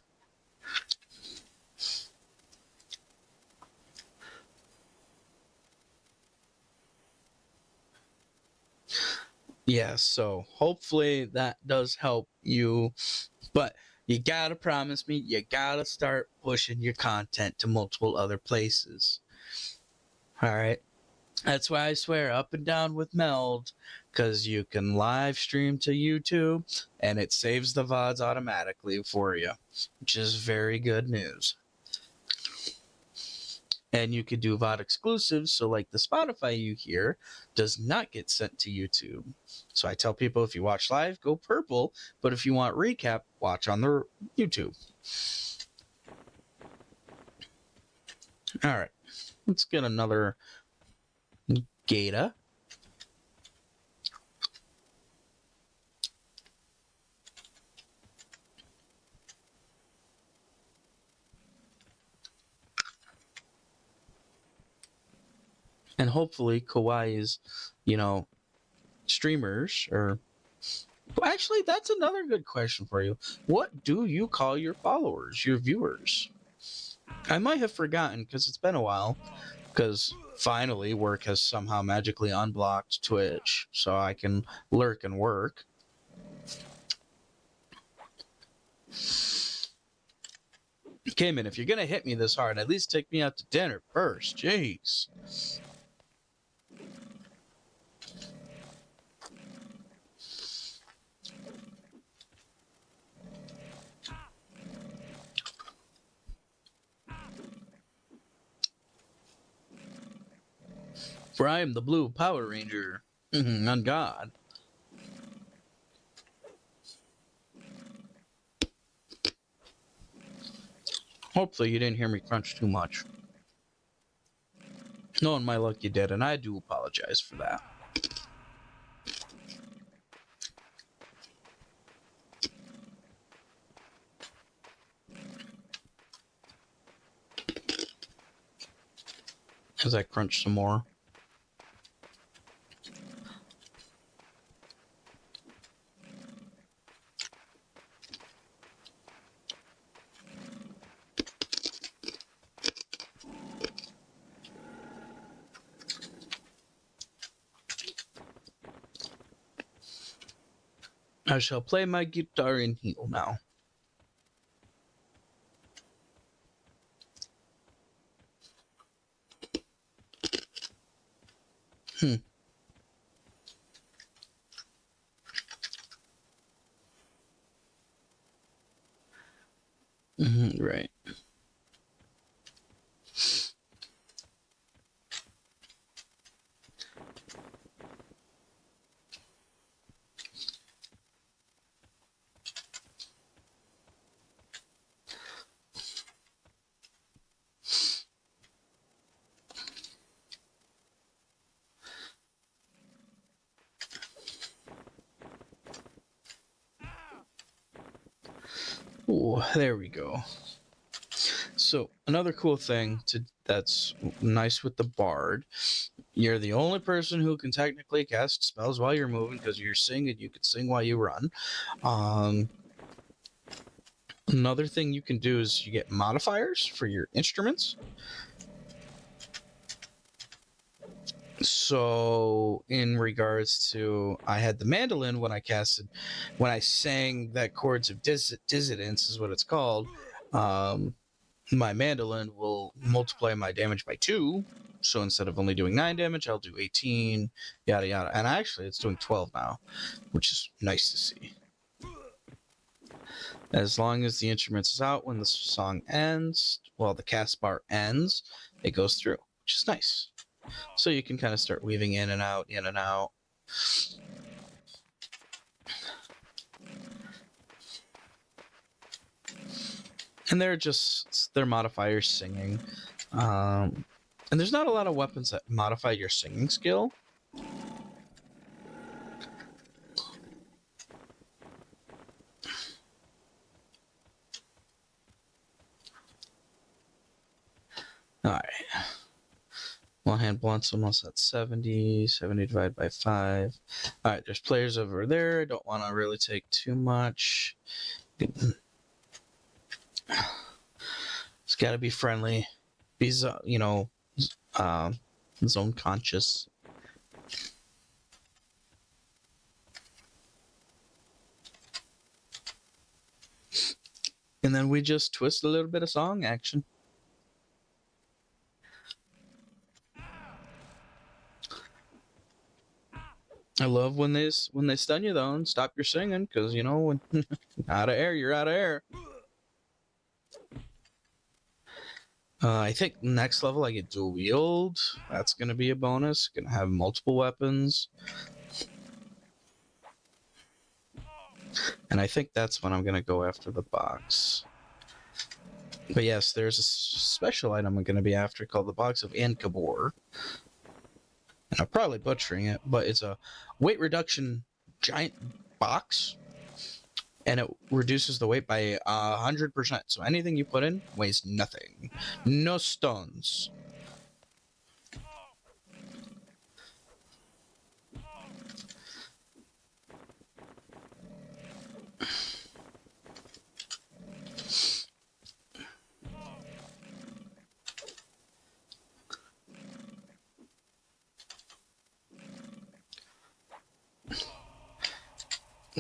Yeah, so hopefully that does help you, but you gotta promise me you gotta start pushing your content to multiple other places. All right. That's why I swear up and down with Meld, because you can live stream to YouTube and it saves the VODs automatically for you, which is very good news. And you could do VOD exclusives, so like the Spotify you hear does not get sent to YouTube. So I tell people if you watch live, go purple, but if you want recap, watch on the YouTube. All right, let's get another Gata. And hopefully Kawaii's, streamers or actually that's another good question for you. What do you call your followers, your viewers? I might have forgotten because it's been a while, because finally work has somehow magically unblocked Twitch so I can lurk and work. Cayman, if you're gonna hit me this hard, at least take me out to dinner first. Jeez. For I am the blue Power Ranger. On God. Hopefully you didn't hear me crunch too much. Knowing my luck you did, and I do apologize for that. As I crunch some more. I shall play my guitar and heal now. Right. Ooh, there we go. So another cool thing that's nice with the bard, you're the only person who can technically cast spells while you're moving because you're singing. You can sing while you run. Another thing you can do is you get modifiers for your instruments. So in regards to, I had the mandolin when I sang that chords of dissonance is what it's called. My mandolin will multiply my damage by 2. So instead of only doing 9 damage, I'll do 18, yada yada. And actually, it's doing 12 now, which is nice to see. As long as the instruments is out when the song ends, well, the cast bar ends, it goes through, which is nice. So you can kind of start weaving in and out, in and out. And they're modifiers singing. And there's not a lot of weapons that modify your singing skill. Alright. One hand blunts almost at 70. 70 divided by 5. Alright, there's players over there. I don't want to really take too much. It's got to be friendly. Be, zone conscious. And then we just twist a little bit of song action. I love when they stun you though and stop your singing, because when out of air, you're out of air. I think next level I get dual wield. That's gonna be a bonus. Gonna have multiple weapons. And I think that's when I'm gonna go after the box. But yes, there's a special item I'm gonna be after called the Box of Ankabor. And I'm probably butchering it, but it's a weight reduction giant box, and it reduces the weight by 100%. So anything you put in weighs nothing. No stones.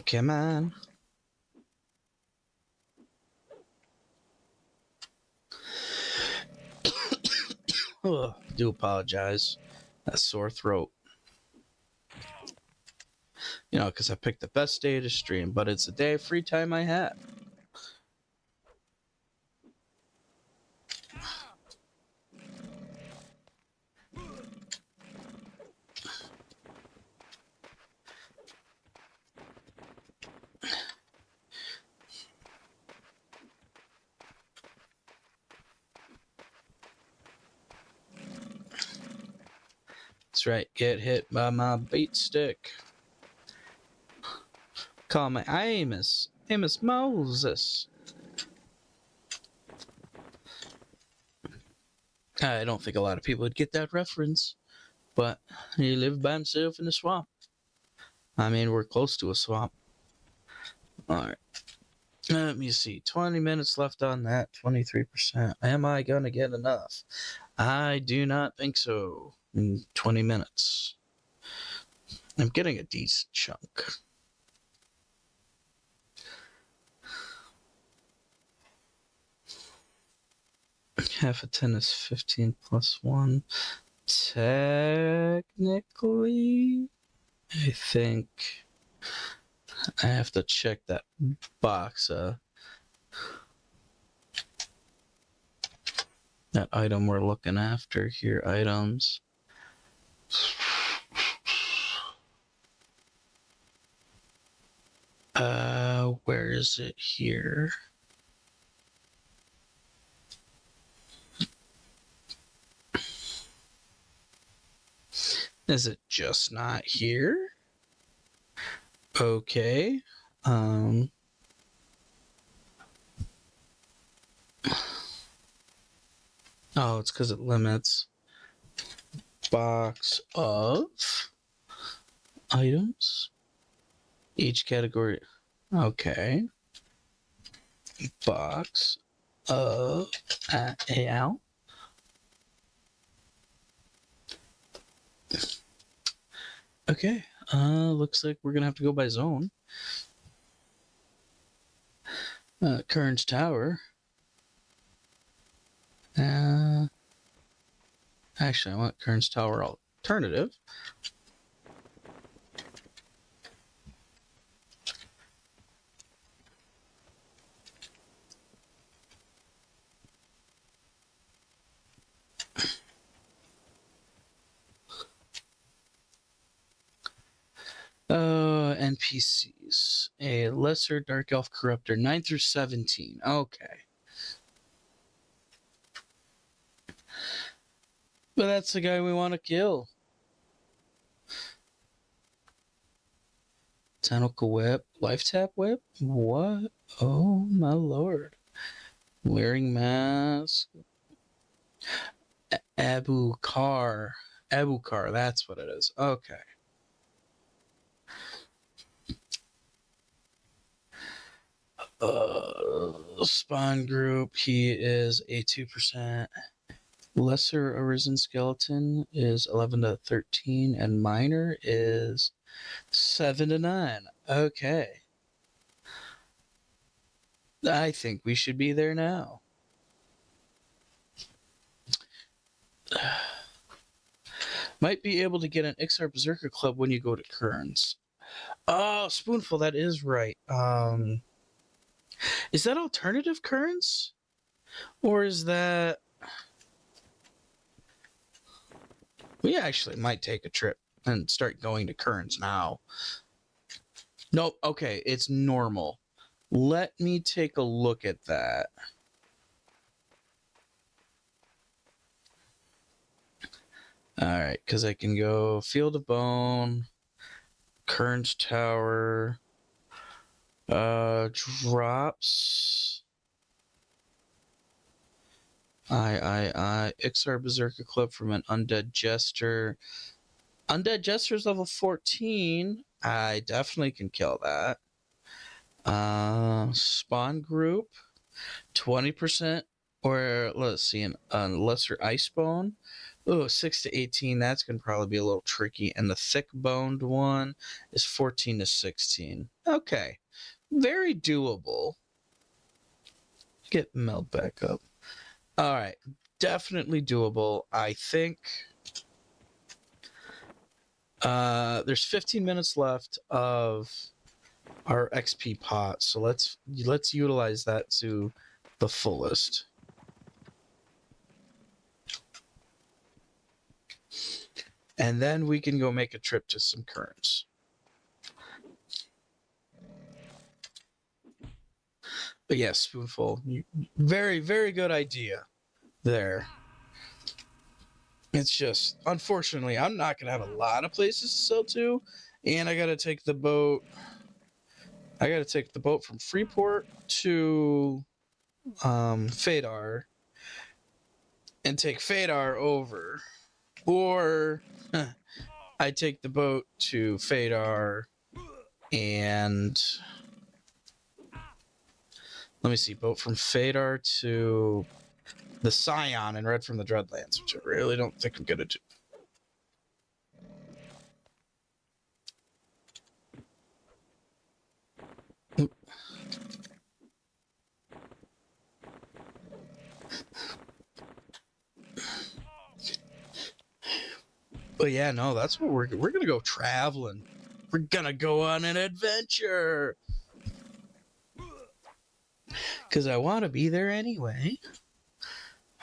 Come on. Do apologize. That sore throat. Because I picked the best day to stream, but it's a day of free time I have. That's right, get hit by my beat stick. Call me Amos Moses. I don't think a lot of people would get that reference, but he lived by himself in the swamp. I mean, we're close to a swamp. Alright. Let me see. 20 minutes left on that. 23%. Am I going to get enough? I do not think so. In 20 minutes. I'm getting a decent chunk. Half a 10 is 15 plus 1. Technically, I think I have to check that box. That item we're looking after here. Items. Where is it here? Is it just not here? Okay. Oh, it's because it limits. Box of items. Each category. Okay. Box of AL. Okay. Looks like we're gonna have to go by zone. Kern's Tower. Actually, I want Kern's Tower alternative. NPCs. A lesser Dark Elf Corruptor, 9 through 17. Okay. But that's the guy we want to kill. Tentacle Whip. Life Tap Whip? What? Oh, my lord. Wearing mask. Abu Kar, that's what it is. Okay. Spawn group, he is a 2%. Lesser Arisen Skeleton is 11 to 13, and Minor is 7 to 9. Okay. I think we should be there now. Might be able to get an XR Berserker Club when you go to Kern's. Oh, Spoonful, that is right. Is that alternative Kern's? Or is that... We actually might take a trip and start going to Kern's now. Nope, okay, it's normal. Let me take a look at that. Alright, because I can go Field of Bone, Kern's Tower, drops. XR Berserker Club from an Undead Jester. Undead Jester's level 14. I definitely can kill that. Spawn group, 20%. Or let's see, a lesser ice bone. Oh, 6 to 18. That's going to probably be a little tricky. And the thick boned one is 14 to 16. Okay. Very doable. Get Meld back up. All right. Definitely doable. I think there's 15 minutes left of our XP pot. So let's utilize that to the fullest. And then we can go make a trip to some Kern's. But yes, Spoonful, very, very good idea there. It's just, unfortunately, I'm not going to have a lot of places to sell to. And I got to take the boat. I got to take the boat from Freeport to Fadar. And take Fadar over. Or I take the boat to Fadar and... Let me see, boat from Fadar to the Scion and Red from the Dreadlands, which I really don't think I'm going to do. But yeah, no, that's what we're going to go traveling. We're going to go on an adventure. Because I want to be there anyway.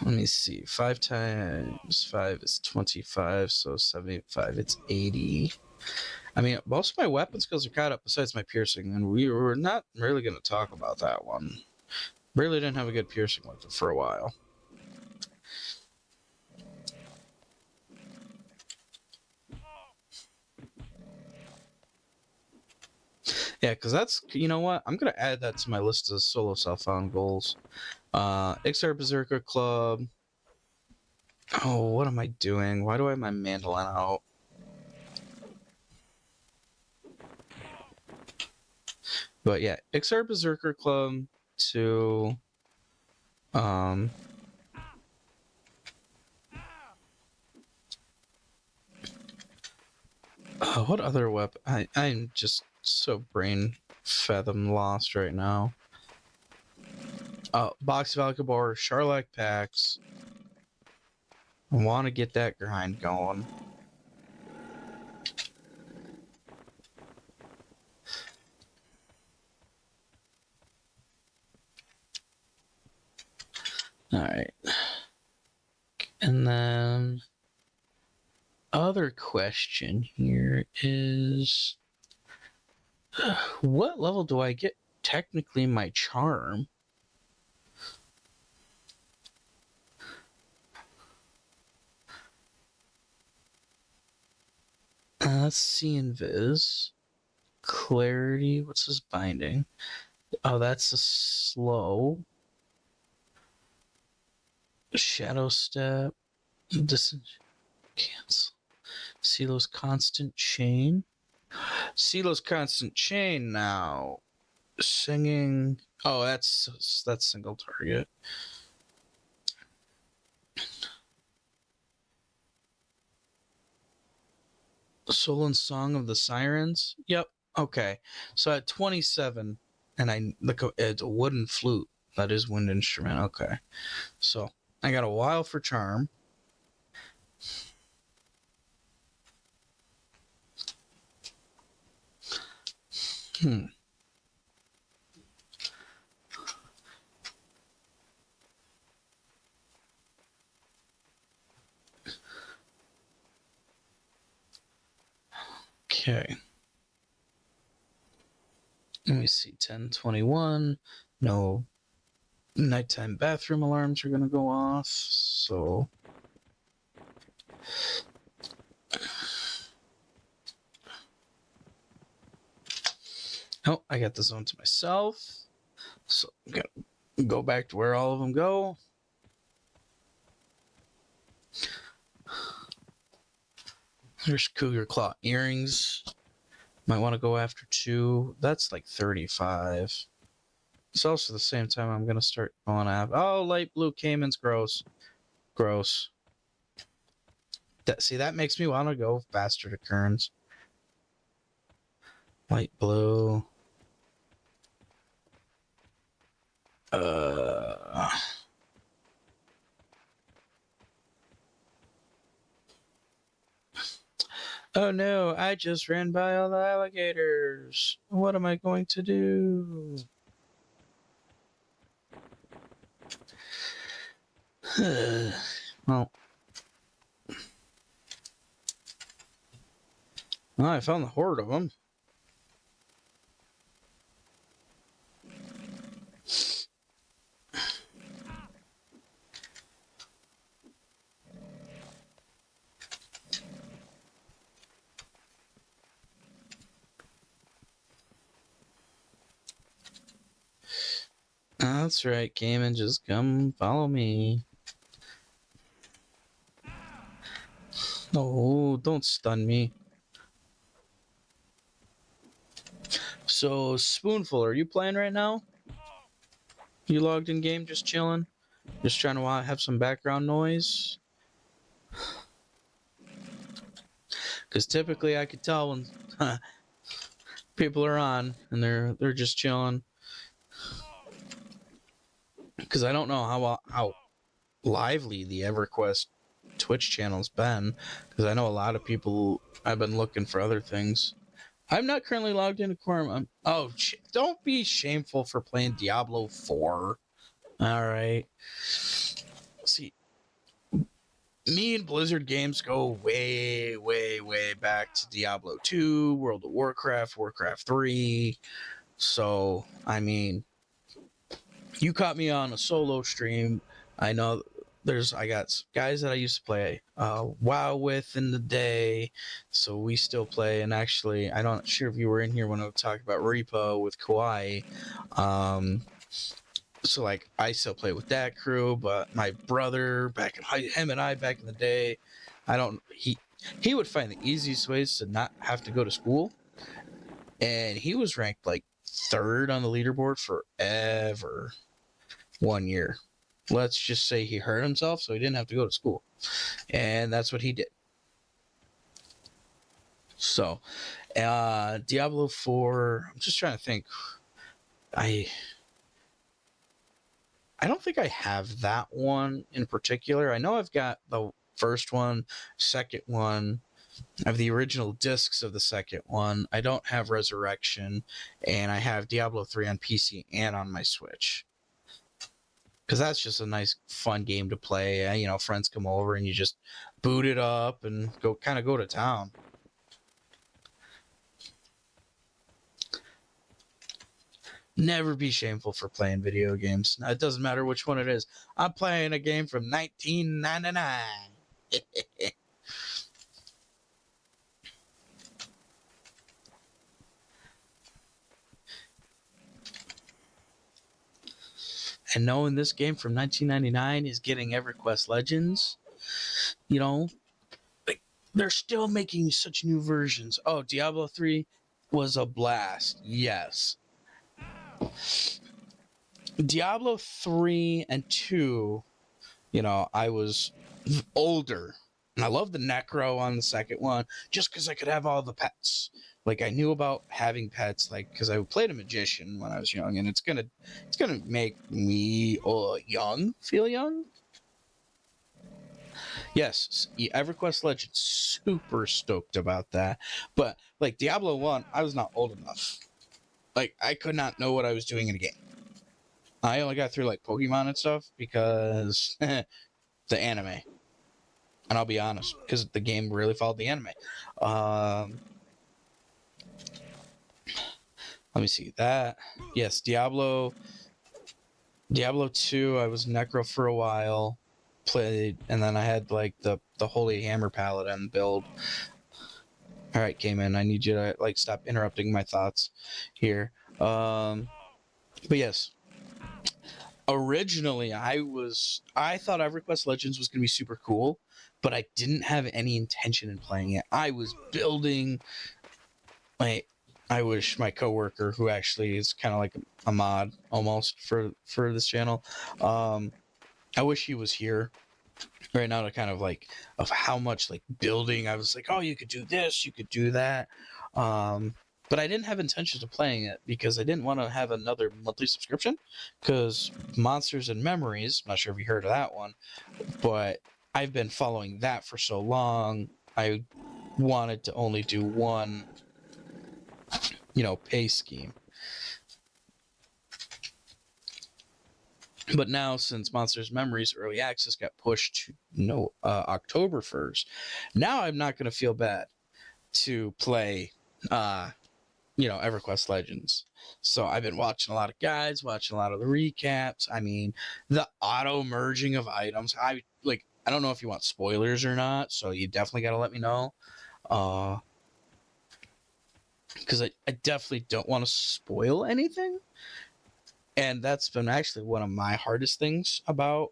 Let me see. 5 times 5 is 25, so 75, it's 80. I mean, most of my weapon skills are caught up besides my piercing, and we were not really going to talk about that one. Really didn't have a good piercing with it for a while. Yeah, because that's, you know what? I'm going to add that to my list of solo self-found goals. XR Berserker Club. Oh, what am I doing? Why do I have my mandolin out? But yeah, XR Berserker Club to what other weapon? I'm just so brain fathom lost right now. Box Valkabor, Charlock packs. I want to get that grind going. All right. And then other question here is what level do I get technically my charm? Let's see Invis. Clarity. What's this binding? Oh, that's a slow. Shadow Step. Cancel. Silo's Constant Chain. Silo's Constant Chain now. Singing. Oh, that's single target. Soul and Song of the Sirens. Yep. Okay. So at 27, and it's a wooden flute. That is wind instrument. Okay. So I got a while for charm. Okay. Let me see. 10:21. No nighttime bathroom alarms are going to go off. So. Oh, I got the zone to myself. So I'm going to go back to where all of them go. There's Cougar Claw earrings. Might want to go after 2. That's like 35. It's also the same time I'm going to start going after. Oh, light blue Cayman's gross. Gross. See, that makes me want to go Bastard Occurrence. Light blue. Oh no, I just ran by all the alligators. What am I going to do? Well, I found the horde of them. That's right, Cayman, just come follow me. No, don't stun me. So, Spoonful, are you playing right now? You logged in game, just chilling? Just trying to have some background noise? Because typically I could tell when people are on and they're just chilling. Because I don't know how lively the EverQuest Twitch channel's been. Because I know a lot of people have been looking for other things. I'm not currently logged into Quorum. Don't be shameful for playing Diablo 4. All right. See, me and Blizzard games go way, way, way back to Diablo 2, World of Warcraft, Warcraft 3. So, I mean, you caught me on a solo stream. I know I got guys that I used to play WoW with in the day, so we still play. And actually, I'm not sure if you were in here when I was talking about Repo with Kawaii. So like I still play with that crew, but my brother him and I back in the day, I don't he would find the easiest ways to not have to go to school, and he was ranked like third on the leaderboard forever. 1 year. Let's just say he hurt himself, so he didn't have to go to school, and that's what he did. So, Diablo 4. I'm just trying to think. I don't think I have that one in particular. I know I've got the first one, second one. I have the original discs of the second one. I don't have Resurrection, and I have Diablo 3 on PC and on my Switch. Because that's just a nice, fun game to play. You know, friends come over and you just boot it up and go to town. Never be shameful for playing video games. It doesn't matter which one it is. I'm playing a game from 1999. And knowing this game from 1999 is getting EverQuest Legends, you know, like, they're still making such new versions. Oh, Diablo 3 was a blast. Yes. Diablo 3 and 2, you know, I was older. And I love the Necro on the second one just because I could have all the pets. Like, I knew about having pets, like, because I played a magician when I was young, and it's gonna make me feel young. Yes, EverQuest Legends, super stoked about that. But like Diablo 1, I was not old enough. Like, I could not know what I was doing in a game. I only got through like Pokemon and stuff because the anime. And I'll be honest, because the game really followed the anime. Let me see that. Yes, Diablo 2, I was Necro for a while. Played, and then I had like the Holy Hammer Paladin build. All right, Cayman, I need you to like stop interrupting my thoughts here. But yes, originally I thought EverQuest Legends was gonna be super cool, but I didn't have any intention in playing it. I was building. I wish my coworker, who actually is kind of like a mod almost for this channel, I wish he was here right now to kind of like of how much like building I was like, oh, you could do this, you could do that. But I didn't have intentions of playing it because I didn't want to have another monthly subscription, because Monsters and Memories, I'm not sure if you heard of that one, but I've been following that for so long. I wanted to only do one, pay scheme. But now, since Monsters Memories Early Access got pushed to October 1st, now I'm not going to feel bad to play, EverQuest Legends. So I've been watching a lot of guides, watching a lot of the recaps. I mean, the auto merging of items. I don't know if you want spoilers or not, so you definitely got to let me know. Because I definitely don't want to spoil anything. And that's been actually one of my hardest things about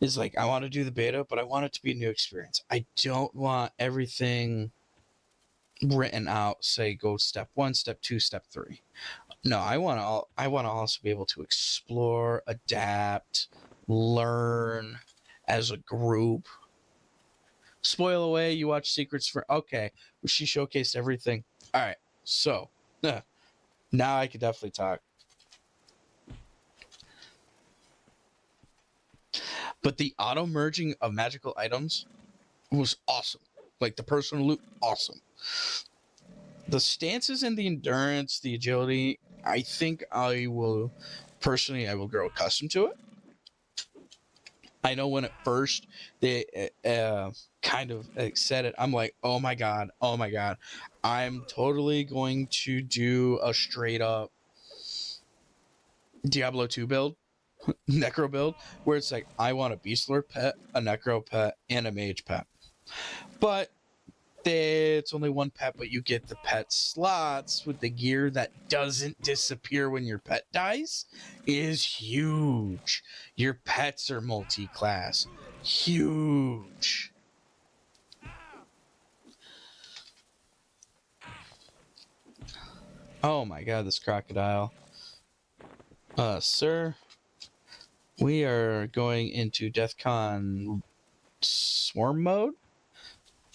is like, I want to do the beta, but I want it to be a new experience. I don't want everything written out, say go step 1, step 2, step 3. No, I want to also be able to explore, adapt, learn as a group. Spoil away, you watch Secrets for okay, she showcased everything. All right, so now I could definitely talk. But the auto merging of magical items was awesome. Like the personal loot, awesome. The stances and the endurance, the agility, I think I will grow accustomed to it. I know when at first they kind of said it, I'm like, oh my god, I'm totally going to do a straight up Diablo 2 build. Necro build where it's like I want a Beast Lord pet, a Necro pet, and a Mage pet. But It's only one pet, but you get the pet slots with the gear that doesn't disappear when your pet dies is huge. Your pets are multi-class. Huge. Oh my god, this crocodile. Sir, we are going into DEFCON swarm mode.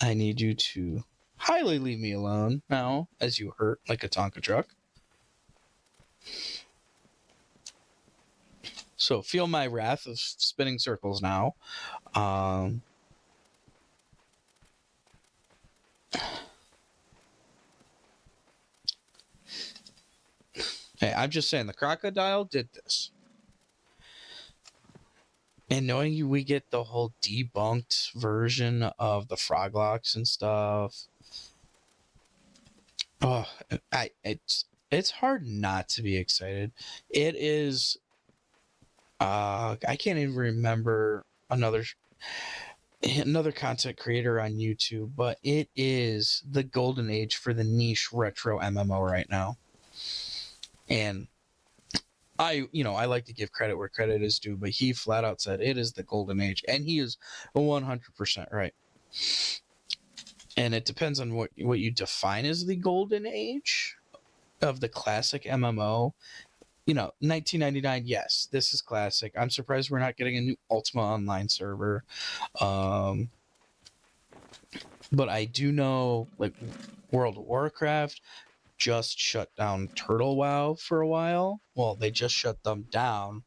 I need you to highly leave me alone now, as you hurt like a Tonka truck. So feel my wrath of spinning circles now. Hey, I'm just saying the crocodile did this. And knowing you, we get the whole debunked version of the froglocks and stuff. Oh, it's hard not to be excited. It is. I can't even remember another content creator on YouTube, but it is the golden age for the niche retro MMO right now. And I like to give credit where credit is due, but he flat out said it is the golden age, and he is 100% right. And it depends on what you define as the golden age of the classic MMO. 1999, yes, this is classic. I'm surprised we're not getting a new Ultima Online server. But I do know, like, World of Warcraft just shut down Turtle WoW for a while. Well, they just shut them down.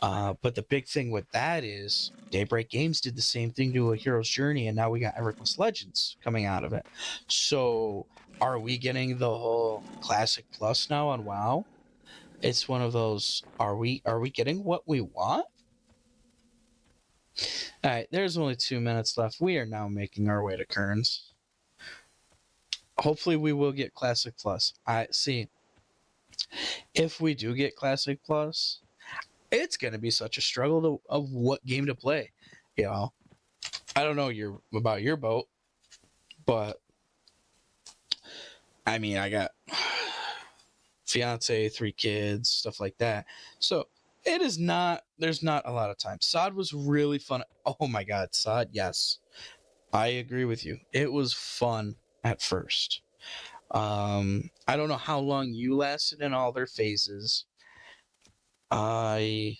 But the big thing with that is Daybreak Games did the same thing to A Hero's Journey, and now we got EverQuest Legends coming out of it. So are we getting the whole Classic Plus now on WoW? It's one of those, are we getting what we want? All right, there's only 2 minutes left. We are now making our way to Kearns. Hopefully we will get Classic Plus. If we do get Classic Plus, it's going to be such a struggle of what game to play. I don't know about your boat, but I mean, I got fiance, 3 kids, stuff like that. So there's not a lot of time. SOD was really fun. Oh my god, SOD, yes. I agree with you. It was fun at first. I don't know how long you lasted in all their phases. SOD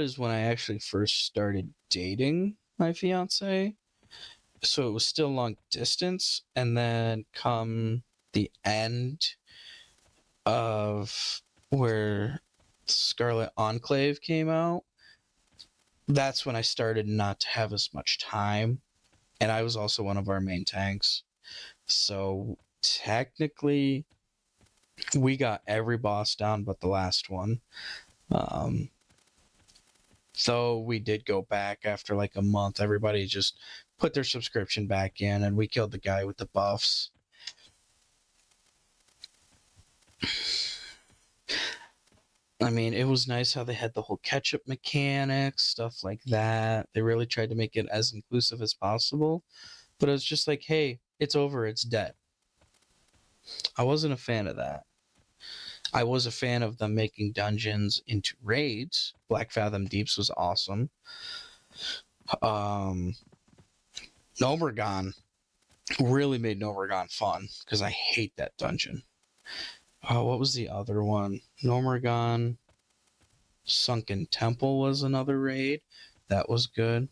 is when I actually first started dating my fiance. So it was still long distance, and then come the end of where Scarlet Enclave came out, that's when I started not to have as much time, and I was also one of our main tanks. So technically, we got every boss down but the last one. So we did go back after like a month. Everybody just put their subscription back in, and we killed the guy with the buffs. I mean, it was nice how they had the whole catch-up mechanics, stuff like that. They really tried to make it as inclusive as possible. But it was just like, hey, it's over, it's dead. I wasn't a fan of that. I was a fan of them making dungeons into raids. Black Fathom Deeps was awesome. Nomergon really made Nomergon fun, because I hate that dungeon. What was the other one? Nomergon Sunken Temple was another raid. That was good.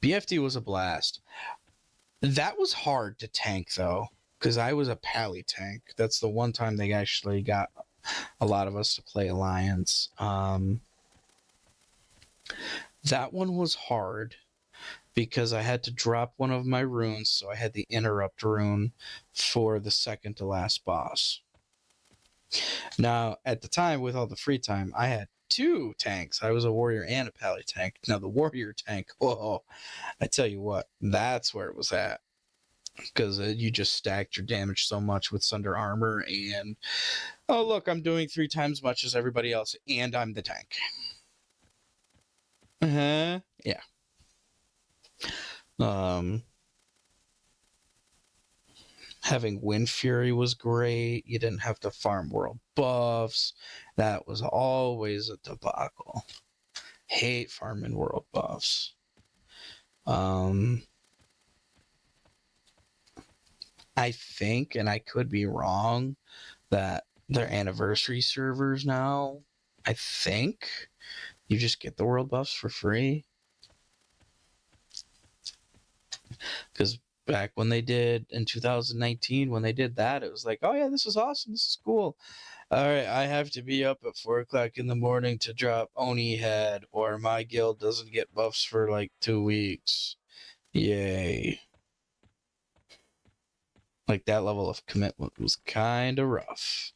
BFD was a blast. That was hard to tank, though, because I was a pally tank. That's the one time they actually got a lot of us to play Alliance. That one was hard because I had to drop one of my runes, so I had the interrupt rune for the second to last boss. Now, at the time, with all the free time, I had 2 tanks. I was a warrior and a pally tank. Now, the warrior tank, oh, I tell you what, that's where it was at. Because you just stacked your damage so much with Sunder Armor, and oh, look, I'm doing 3 times as much as everybody else, and I'm the tank. Yeah. Um, having Wind Fury was great. You didn't have to farm world buffs. That was always a debacle. Hate farming world buffs. I think, and I could be wrong, that their anniversary servers now, I think you just get the world buffs for free. Because back when they did in 2019, when they did that, it was like, oh yeah, this is awesome. This is cool. All right, I have to be up at 4:00 in the morning to drop Oni head, or my guild doesn't get buffs for like 2 weeks. Yay. Like that level of commitment was kind of rough.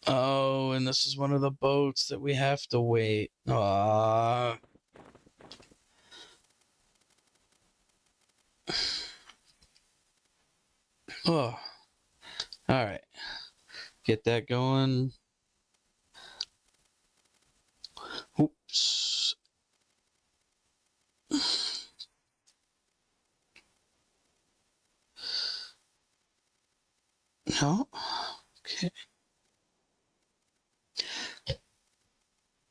Oh, and this is one of the boats that we have to wait. Ah. Oh. All right. Get that going. Oops. No. Okay.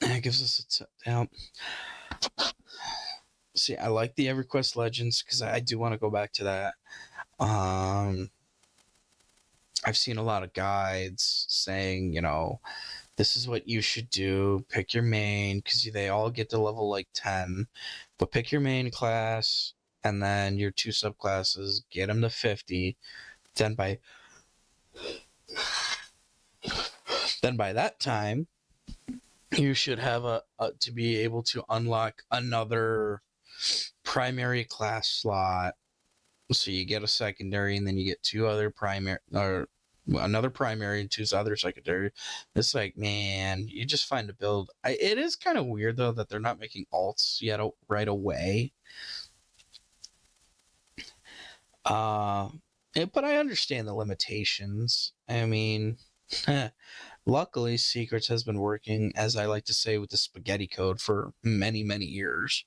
That gives us a down. See, I like the EverQuest Legends because I do want to go back to that. I've seen a lot of guides saying, this is what you should do. Pick your main because they all get to level like 10, but pick your main class and then your 2 subclasses, get them to 50. Then by that time, you should have to be able to unlock another primary class slot. So you get a secondary, and then you get 2 other primary, or another primary and 2 other secondary. It's like, man, you just find a build. It is kind of weird though that they're not making alts yet right away. But I understand the limitations. I mean, luckily, Secrets has been working, as I like to say, with the spaghetti code for many, many years.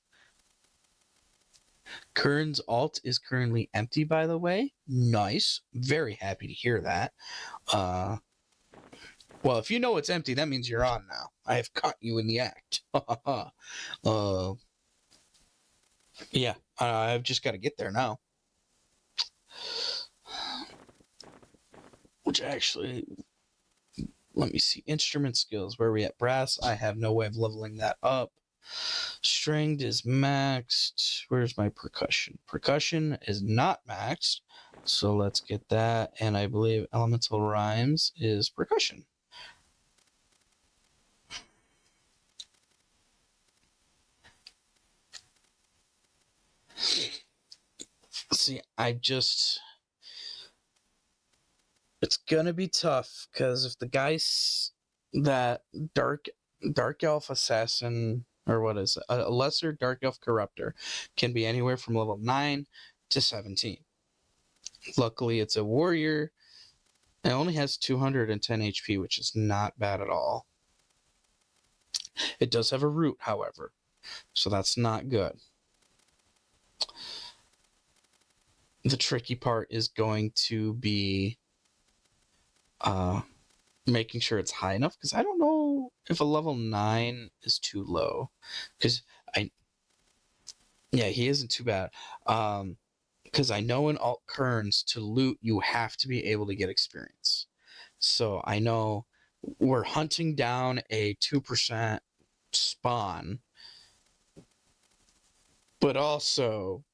Kern's alt is currently empty, by the way. Nice. Very happy to hear that. Well, if you know it's empty, that means you're on now. I have caught you in the act. Yeah, I've just got to get there now. Which actually, let me see. Instrument skills. Where are we at? Brass. I have no way of leveling that up. Stringed is maxed. Where's my percussion? Percussion is not maxed. So let's get that. And I believe elemental rhymes is percussion. See, it's gonna be tough because if the guys that dark elf assassin, or what is it, a lesser dark elf corruptor, can be anywhere from level 9 to 17. Luckily, it's a warrior. It only has 210 HP, which is not bad at all. It does have a root, however, so that's not good. The tricky part is going to be making sure it's high enough, because I don't know if a level 9 is too low, because he isn't too bad. Because I know in alt kerns to loot you have to be able to get experience, so I know we're hunting down a 2% spawn, but also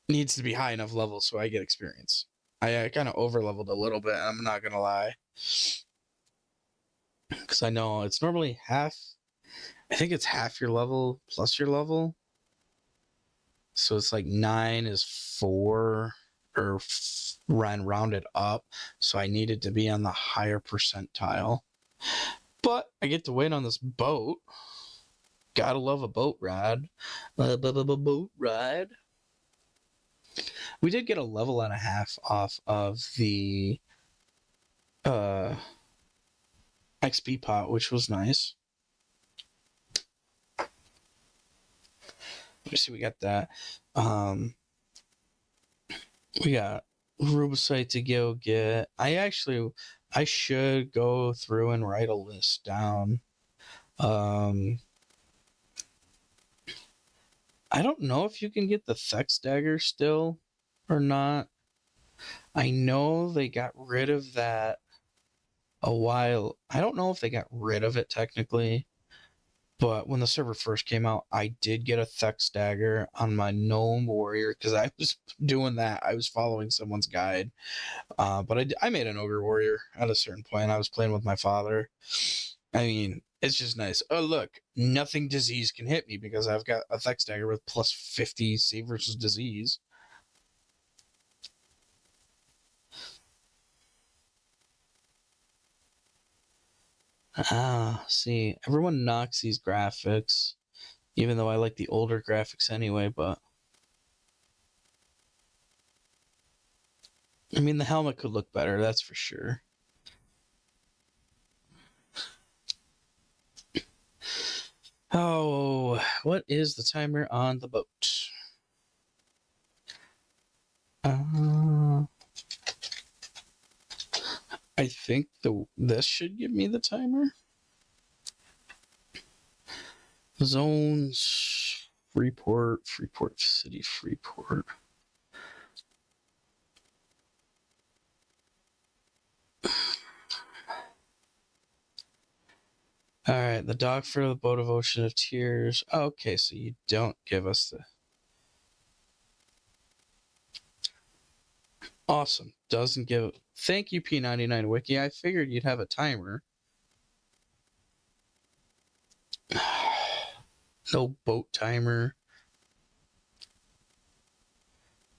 needs to be high enough level so I get experience. I kind of over leveled a little bit, I'm not gonna lie, because I know it's normally half. I think it's half your level plus your level, so it's like 9 is 4, or rounded up. So I needed to be on the higher percentile, but I get to wait on this boat. Gotta love a boat ride. Boat ride. We did get a level and a half off of the XP pot, which was nice. Let me see, we got that. We got Rubicite to go get. I should go through and write a list down. I don't know if you can get the Thex dagger still or not. I know they got rid of that a while. I don't know if they got rid of it technically, but when the server first came out, I did get a Thex dagger on my gnome warrior because I was doing that. I was following someone's guide, but I made an ogre warrior at a certain point. I was playing with my father. I mean, it's just nice. Oh, look, nothing disease can hit me because I've got a Thex dagger with plus 50 save versus disease. See, everyone knocks these graphics, even though I like the older graphics anyway, but I mean, the helmet could look better, that's for sure. Oh, what is the timer on the boat? I think this should give me the timer. Zones, Freeport City, Freeport. All right, the dock for the boat of Ocean of Tears. Okay, so you don't give us the... Awesome. Doesn't give... Thank you, P99 Wiki. I figured you'd have a timer. No boat timer.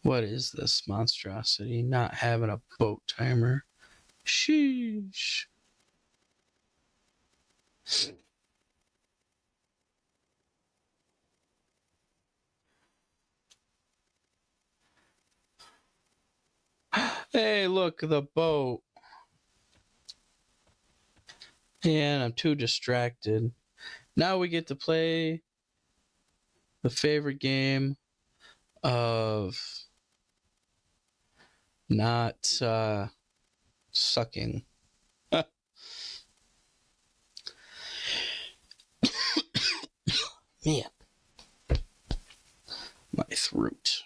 What is this monstrosity? Not having a boat timer. Sheesh. Hey, look, the boat. And I'm too distracted. Now we get to play the favorite game of not sucking. Man. My throat.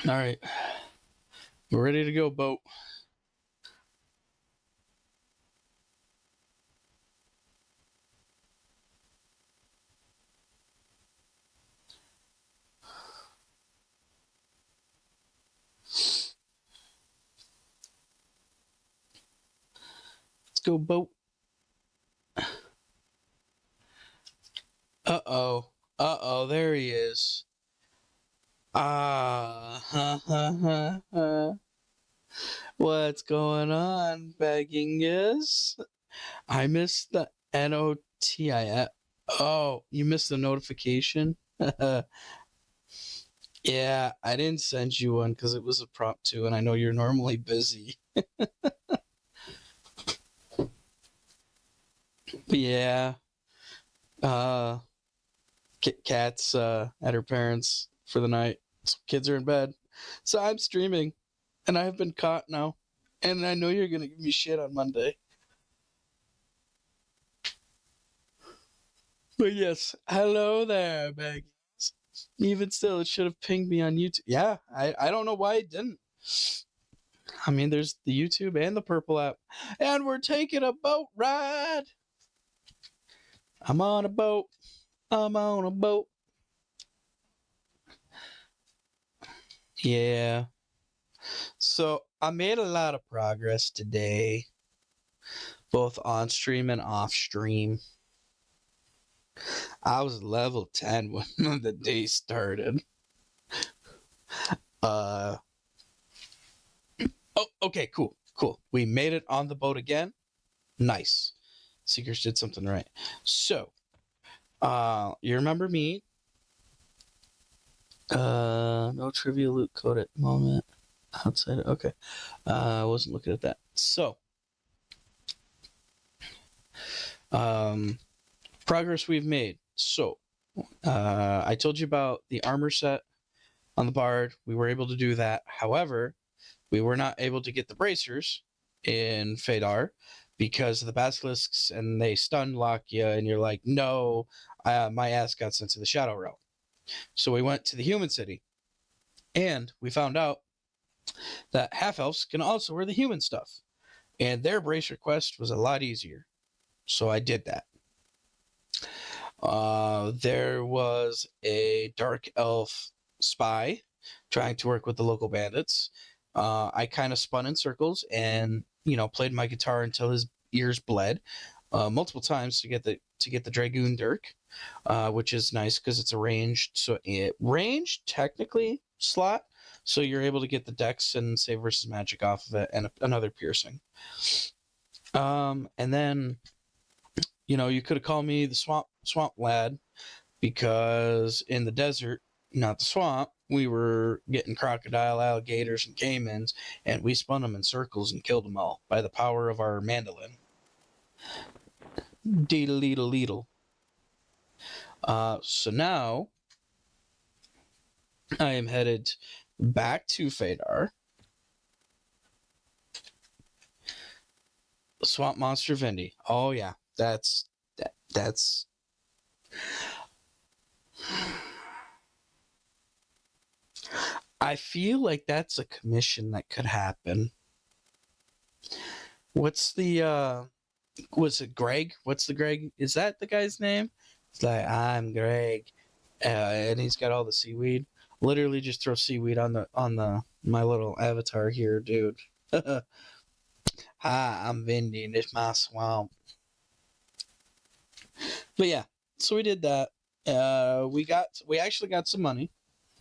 All right. We're ready to go, boat. Let's go, boat. Uh-oh. Uh-oh, there he is. What's going on, Baggingus? I missed the NOTI. Oh, you missed the notification? Yeah, I didn't send you one because it was a prompt too, and I know you're normally busy. But yeah. Cat's at her parents' for the night. So kids are in bed. So I'm streaming, and I have been caught now. And I know you're going to give me shit on Monday. But yes, hello there, Baggies. Even still, it should have pinged me on YouTube. Yeah, I don't know why it didn't. I mean, there's the YouTube and the Purple app. And we're taking a boat ride. I'm on a boat. I'm on a boat. Yeah. So I made a lot of progress today, both on stream and off stream. I was level 10 when the day started. Oh, okay, cool. We made it on the boat again. Nice. Seekers did something right. So, you remember me? No trivia loot code at the moment. Outside. Okay. I wasn't looking at that. So, progress we've made. So, I told you about the armor set on the Bard. We were able to do that. However, we were not able to get the bracers in Fadar because of the basilisks, and they stun lock you, and you're like, no, my ass got sent to the Shadow Realm. So we went to the human city, and we found out that half-elves can also wear the human stuff, and their bracer quest was a lot easier. So I did that. There was a dark elf spy trying to work with the local bandits. I kind of spun in circles and played my guitar until his ears bled multiple times to get the Dragoon Dirk, which is nice because it's a ranged technically slot, so you're able to get the dex and save versus magic off of it, and another piercing. And then you could have called me the swamp lad, because in the desert, not the swamp, we were getting crocodile, alligators, and caimans, and we spun them in circles and killed them all by the power of our mandolin. Deedle-leedle-leedle. So now I am headed back to Fadar. Swamp monster Vindy. Oh yeah, that's. I feel like that's a commission that could happen. What's the was it Greg? What's the Greg? Is that the guy's name? It's like, I'm Greg, and he's got all the seaweed. Literally, just throw seaweed on my little avatar here, dude. Hi, I'm Vindy, and it's my swamp. But yeah, so we did that. We actually got some money.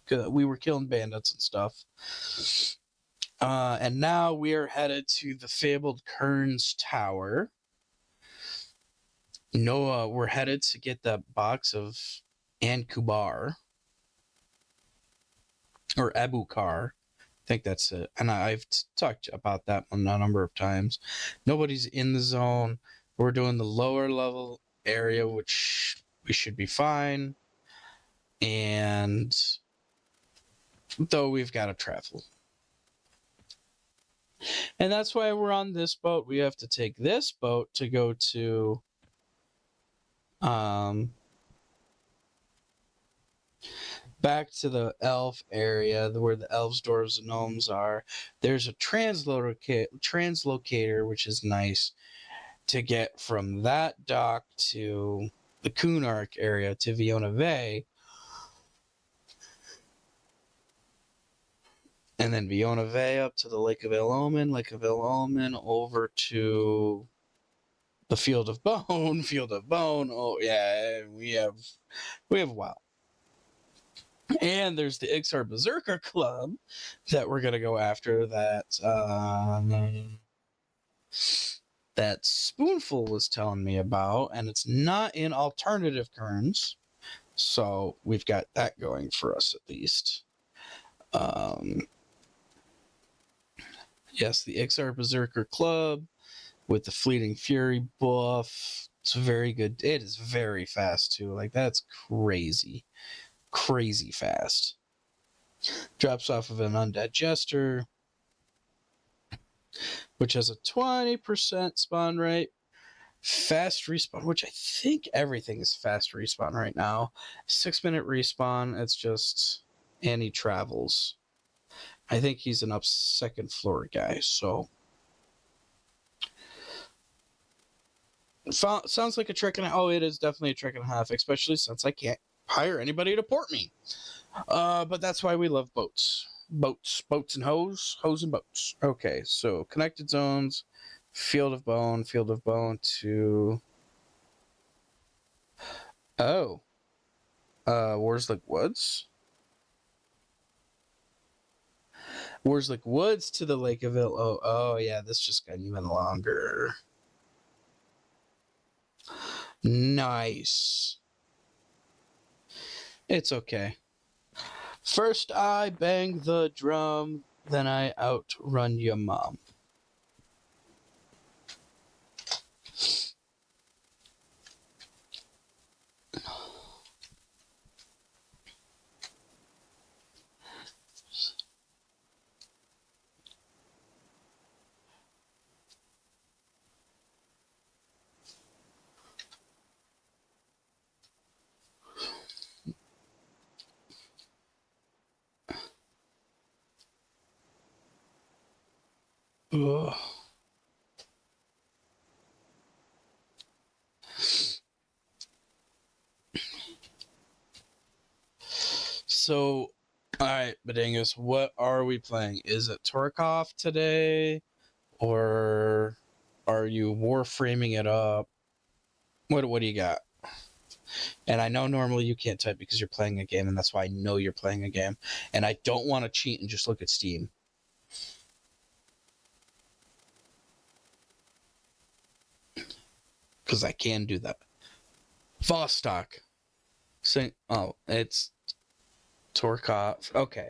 We were killing bandits and stuff. And now we are headed to the fabled Kern's Tower. We're headed to get the box of Ankubar. Or Abukar. I think that's it. And I've talked about that one a number of times. Nobody's in the zone. We're doing the lower level area, which we should be fine. And though we've got to travel. And that's why we're on this boat. We have to take this boat to go to back to the elf area where the elves, dwarves, and gnomes are. There's a translocator, which is nice to get from that dock to the Kunark area to Viona Bay. And then Viona Bay up to the Lake of Elomen, over to the Field of Bone, Oh yeah, we have a while. And there's the Ixar Berserker Club that we're gonna go after. That Spoonful was telling me about, and it's not in alternative Kerns, so we've got that going for us at least. Yes, the Ixar Berserker Club with the Fleeting Fury buff. It's very good. It is very fast too. Like, that's crazy. Crazy fast. Drops off of an Undead Jester, which has a 20% spawn rate. Fast respawn, which I think everything is fast respawn right now. 6-minute respawn. It's just, and he travels. I think he's an up second floor guy, so sounds like a trick and a half. Oh, it is definitely a trick and a half, especially since I can't hire anybody to port me. But that's why we love boats. Boats and hose and boats. Okay, so connected zones, Field of Bone to Warslick Woods. Warslick Woods to the Lake of Oh yeah, this just got even longer. Nice. It's okay. First I bang the drum, then I outrun your mom. Ugh. So, alright, Badingus, what are we playing? Is it Torkov today? Or are you warframing it up? What do you got? And I know normally you can't type because you're playing a game, and that's why I know you're playing a game. And I don't want to cheat and just look at Steam. Because I can do that. Vostok. It's Torkov. Okay.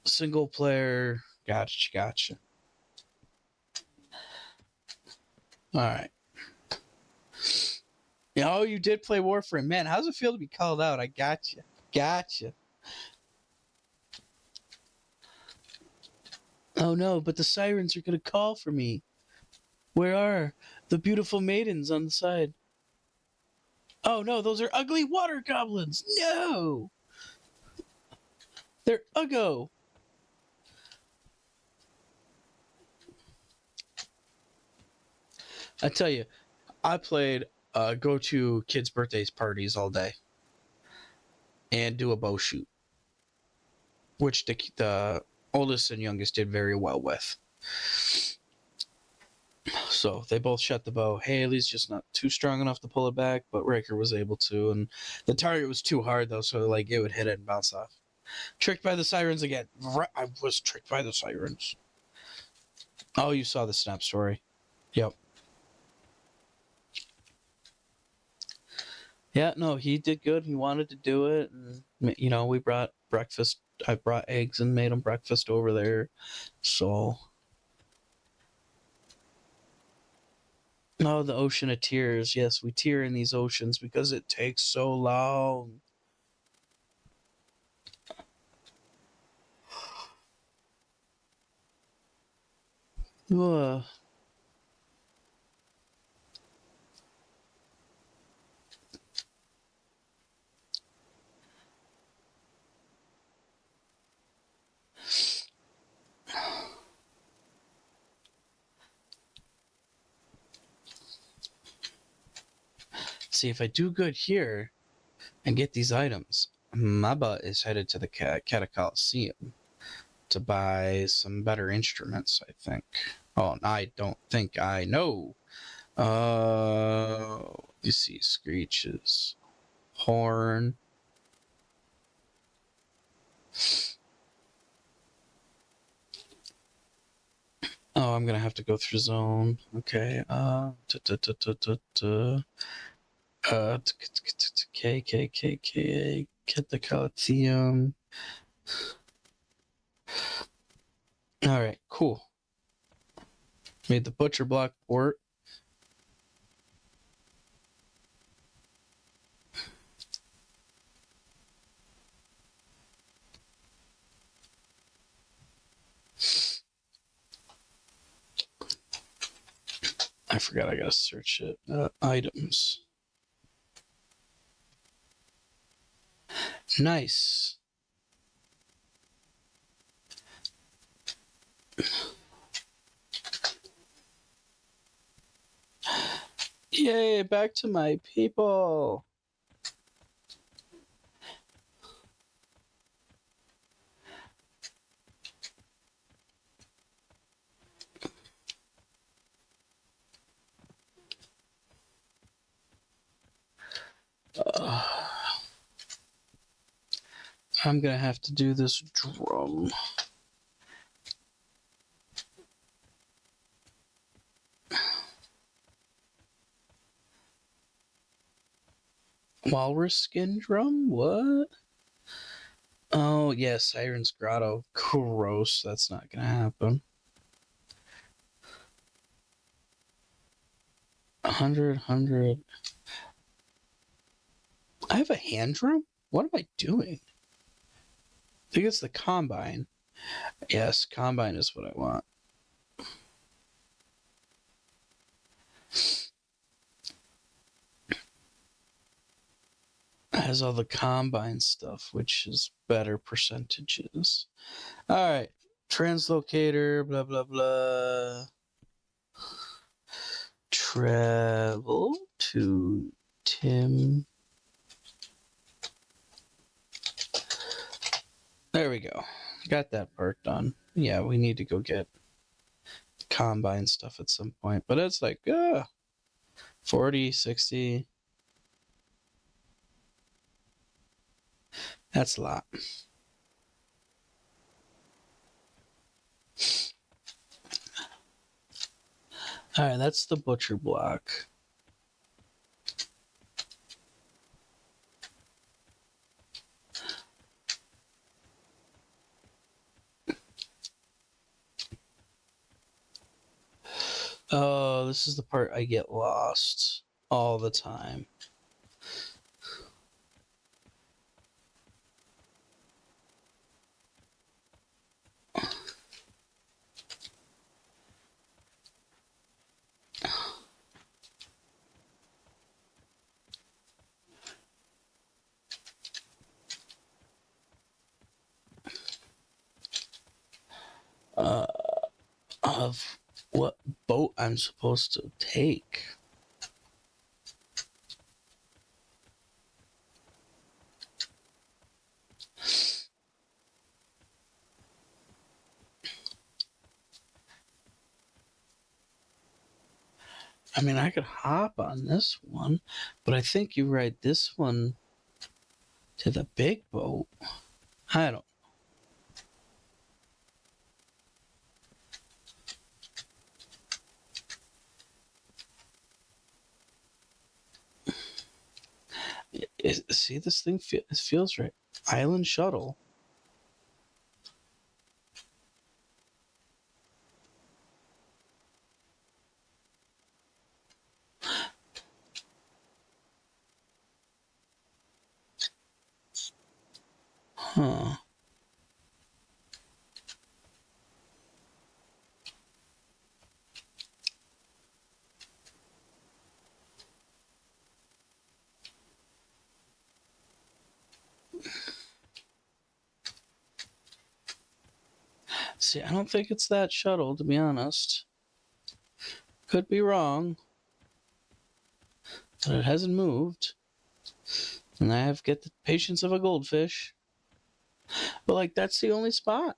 Single player. Gotcha. Alright. Oh, you did play Warframe. Man, how's it feel to be called out? I gotcha. Oh no, but the sirens are gonna call for me. Where are the beautiful maidens on the side? Oh no, those are ugly water goblins! No! They're uggo! I tell you, I played go to kids' birthdays parties all day and do a bow shoot, which the oldest and youngest did very well with. So they both shot the bow. Haley's just not too strong enough to pull it back, but Raker was able to, and the target was too hard though, so like it would hit it and bounce off. Tricked by the sirens again. I was tricked by the sirens. Oh, you saw the snap story. Yep. Yeah, no, he did good. He wanted to do it. And, you know, we brought breakfast. I brought eggs and made him breakfast over there. So. Oh, the ocean of tears. Yes, we tear in these oceans because it takes so long. Ugh. See, if I do good here and get these items, my butt is headed to the Cata Coliseum to buy some better instruments, I think. Oh, I don't think I know. You see screeches. Horn. Oh, I'm gonna have to go through zone. Okay. K. Get the Coliseum. All right, cool. Made the butcher block port. I forgot I gotta search it. Items. Nice. Yay, back to my people. I'm gonna have to do this drum. Walrus skin drum? What? Oh, yeah, Siren's Grotto. Gross. That's not gonna happen. 100. I have a hand drum? What am I doing? I think it's the Combine. Yes, Combine is what I want. It has all the Combine stuff, which is better percentages. All right. Translocator, blah, blah, blah. Travel to Tim. There we go. Got that part done. Yeah, we need to go get Combine stuff at some point. But it's like, 40, 60. That's a lot. All right, that's the butcher block. Oh, this is the part I get lost all the time. Of what boat I'm supposed to take. I mean, I could hop on this one, but I think you ride this one to the big boat. I don't. See, this thing feels right. Island shuttle. Huh. See, I don't think it's that shuttle, to be honest. Could be wrong. But it hasn't moved. And I have get the patience of a goldfish. But, like, that's the only spot.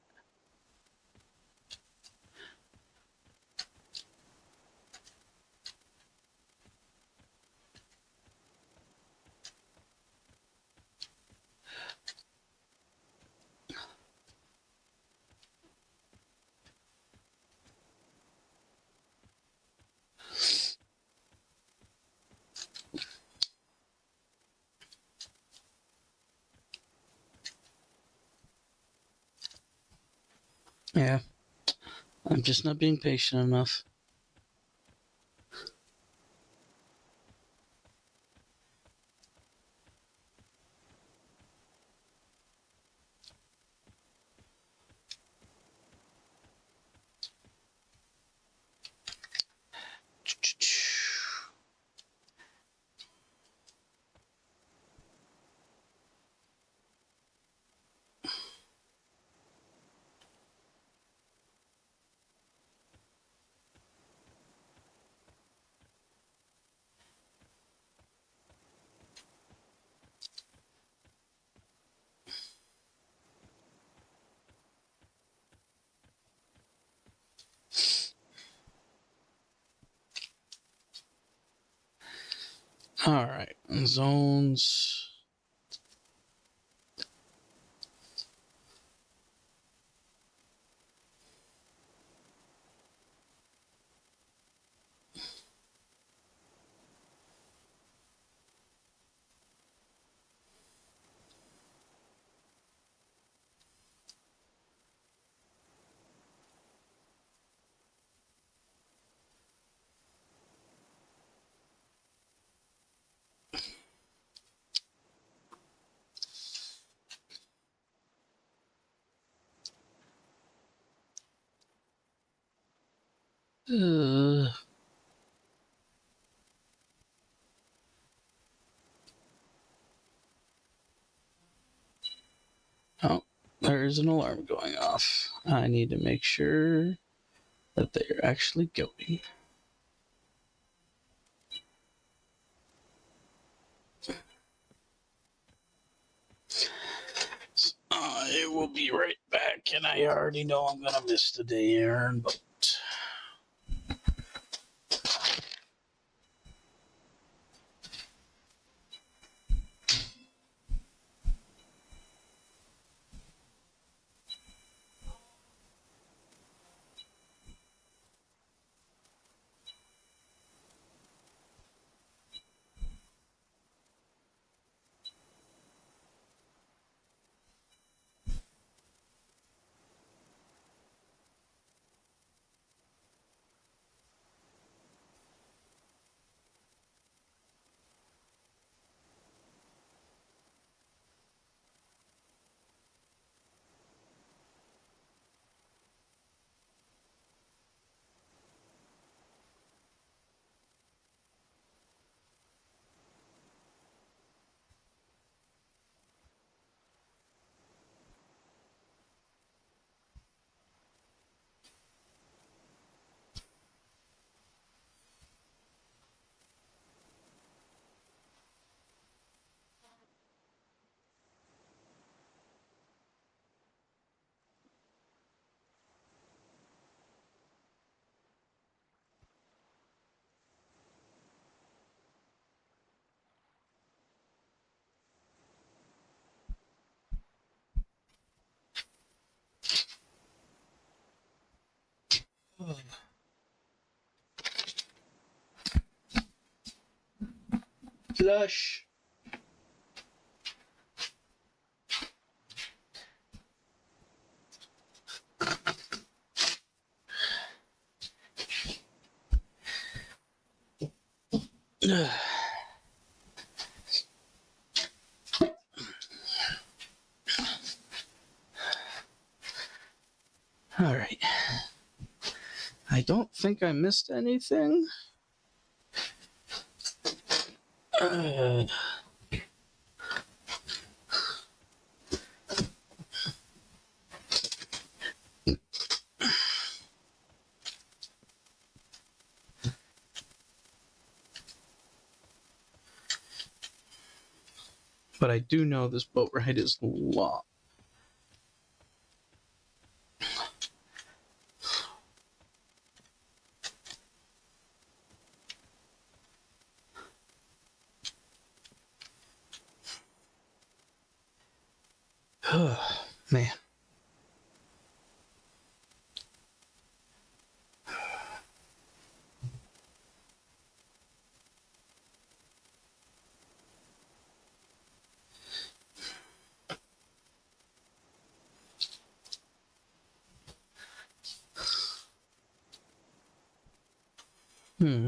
Yeah. I'm just not being patient enough. All right, zones. Uh, oh, there's an alarm going off. I need to make sure that they are actually going. I will be right back, and I already know I'm gonna miss the day, Aaron, but flush. All right. I don't think I missed anything. But I do know this boat ride is long. Man. Hmm.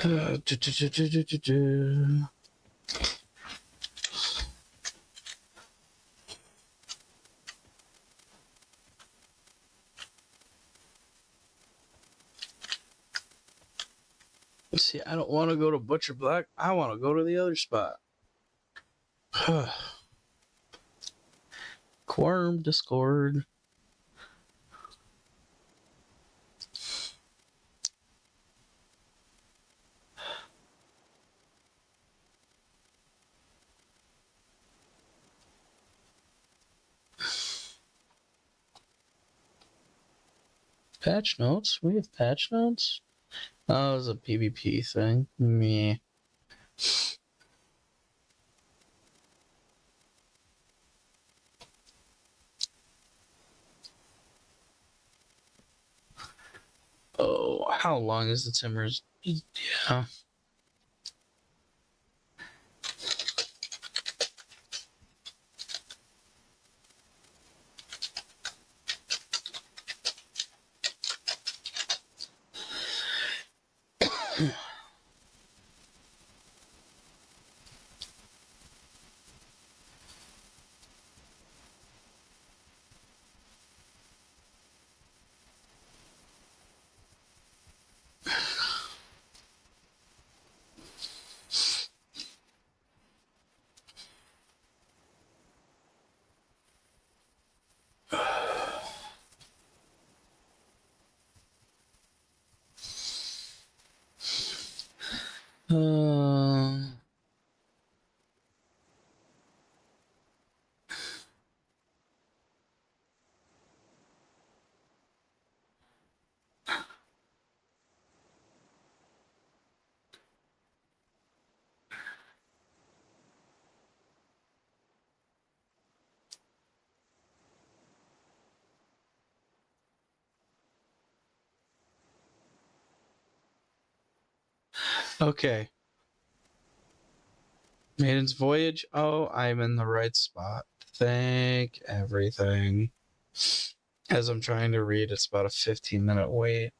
Do, do, do, do, do, do, do. Let's see, I don't want to go to Butcher Black. I want to go to the other spot. Quorum Discord. Patch notes? We have patch notes? Oh, it was a PvP thing. Meh. Oh, how long is the Timbers? Yeah. Uh, okay. Maiden's Voyage. Oh, I'm in the right spot. Thank everything. As I'm trying to read, it's about a 15-minute wait.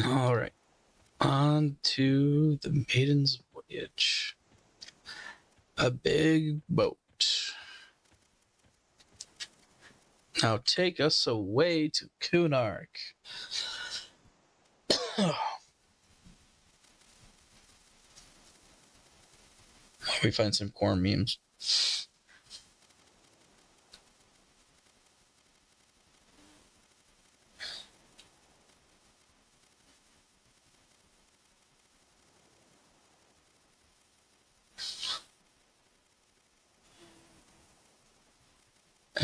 All right. On to the Maiden's Voyage. A big boat. Now take us away to Kunark. Let me find some corn memes.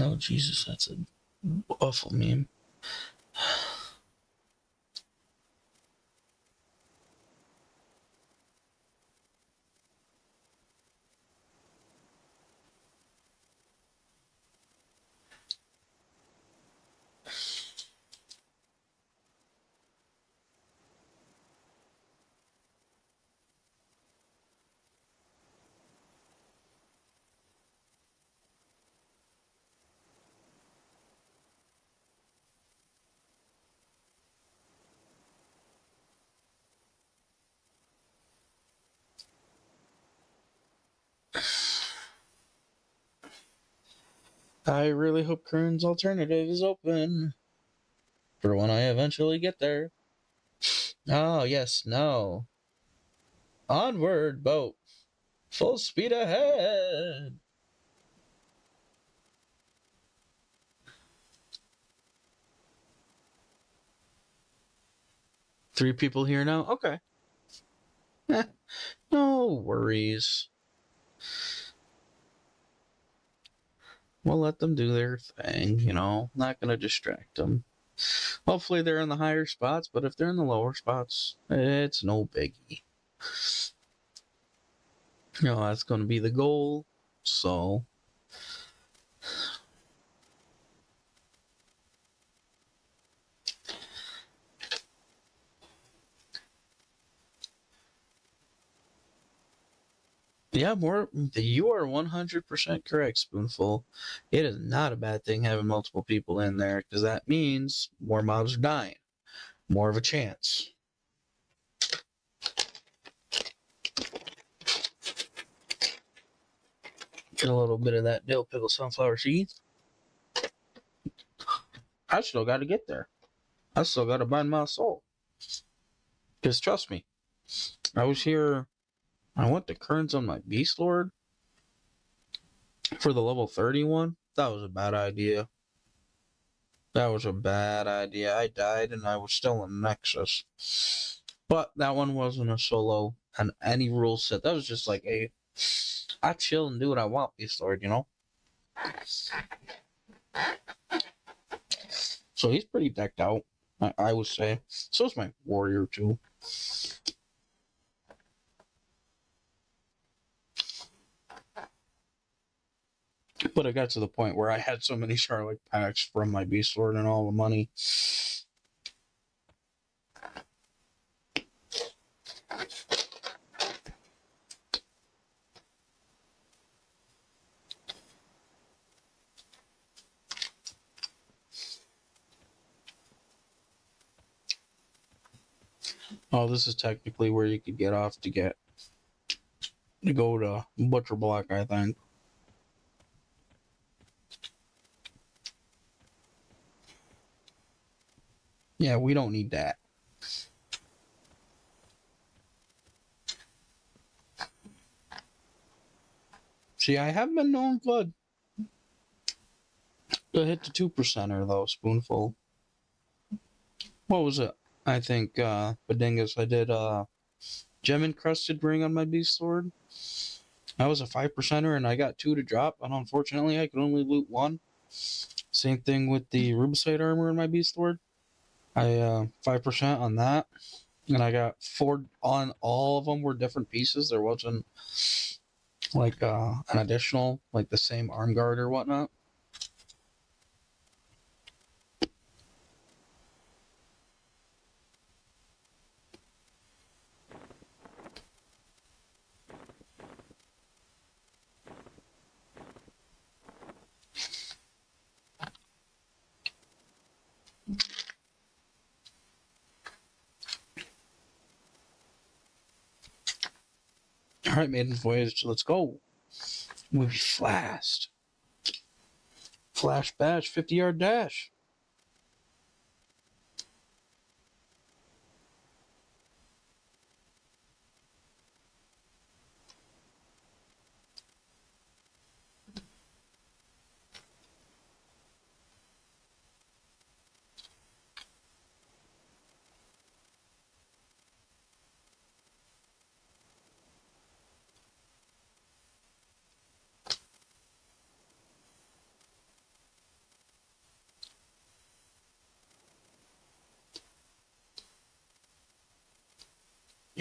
Oh, Jesus, that's an awful meme. I really hope Kern's Alternative is open for when I eventually get there. Oh, yes, no. Onward, boat. Full speed ahead. Three people here now? Okay. No worries. We'll let them do their thing, Not going to distract them. Hopefully they're in the higher spots, but if they're in the lower spots, it's no biggie. That's going to be the goal. So, yeah, you are 100% correct, Spoonful. It is not a bad thing having multiple people in there because that means more mobs are dying. More of a chance. Get a little bit of that dill pickle sunflower seed. I still got to get there. I still got to bind my soul. Because trust me, I was here. I went to Kern's on my Beast Lord for the level 31. That was a bad idea. I died and I was still in Nexus. But that one wasn't a solo on any rule set. That was just like I chill and do what I want, Beast Lord, So he's pretty decked out, I would say. So is my warrior too. But it got to the point where I had so many Charlotte packs from my Beast Lord and all the money. Oh, this is technically where you could get off to go to Butcher Block, I think. Yeah, we don't need that. See, I have been known good to hit the 2%er though, spoonful. What was it? I think Badingus, I did gem encrusted ring on my beast sword. That was a 5%er and I got 2 to drop, and unfortunately I could only loot 1. Same thing with the rubicide armor in my beast sword. I 5% on that. And I got 4 on all of them were different pieces. There wasn't like an additional, like the same arm guard or whatnot. All right, Maiden's Voyage, let's go. Movie Fast. Flash Bash, 50-yard dash.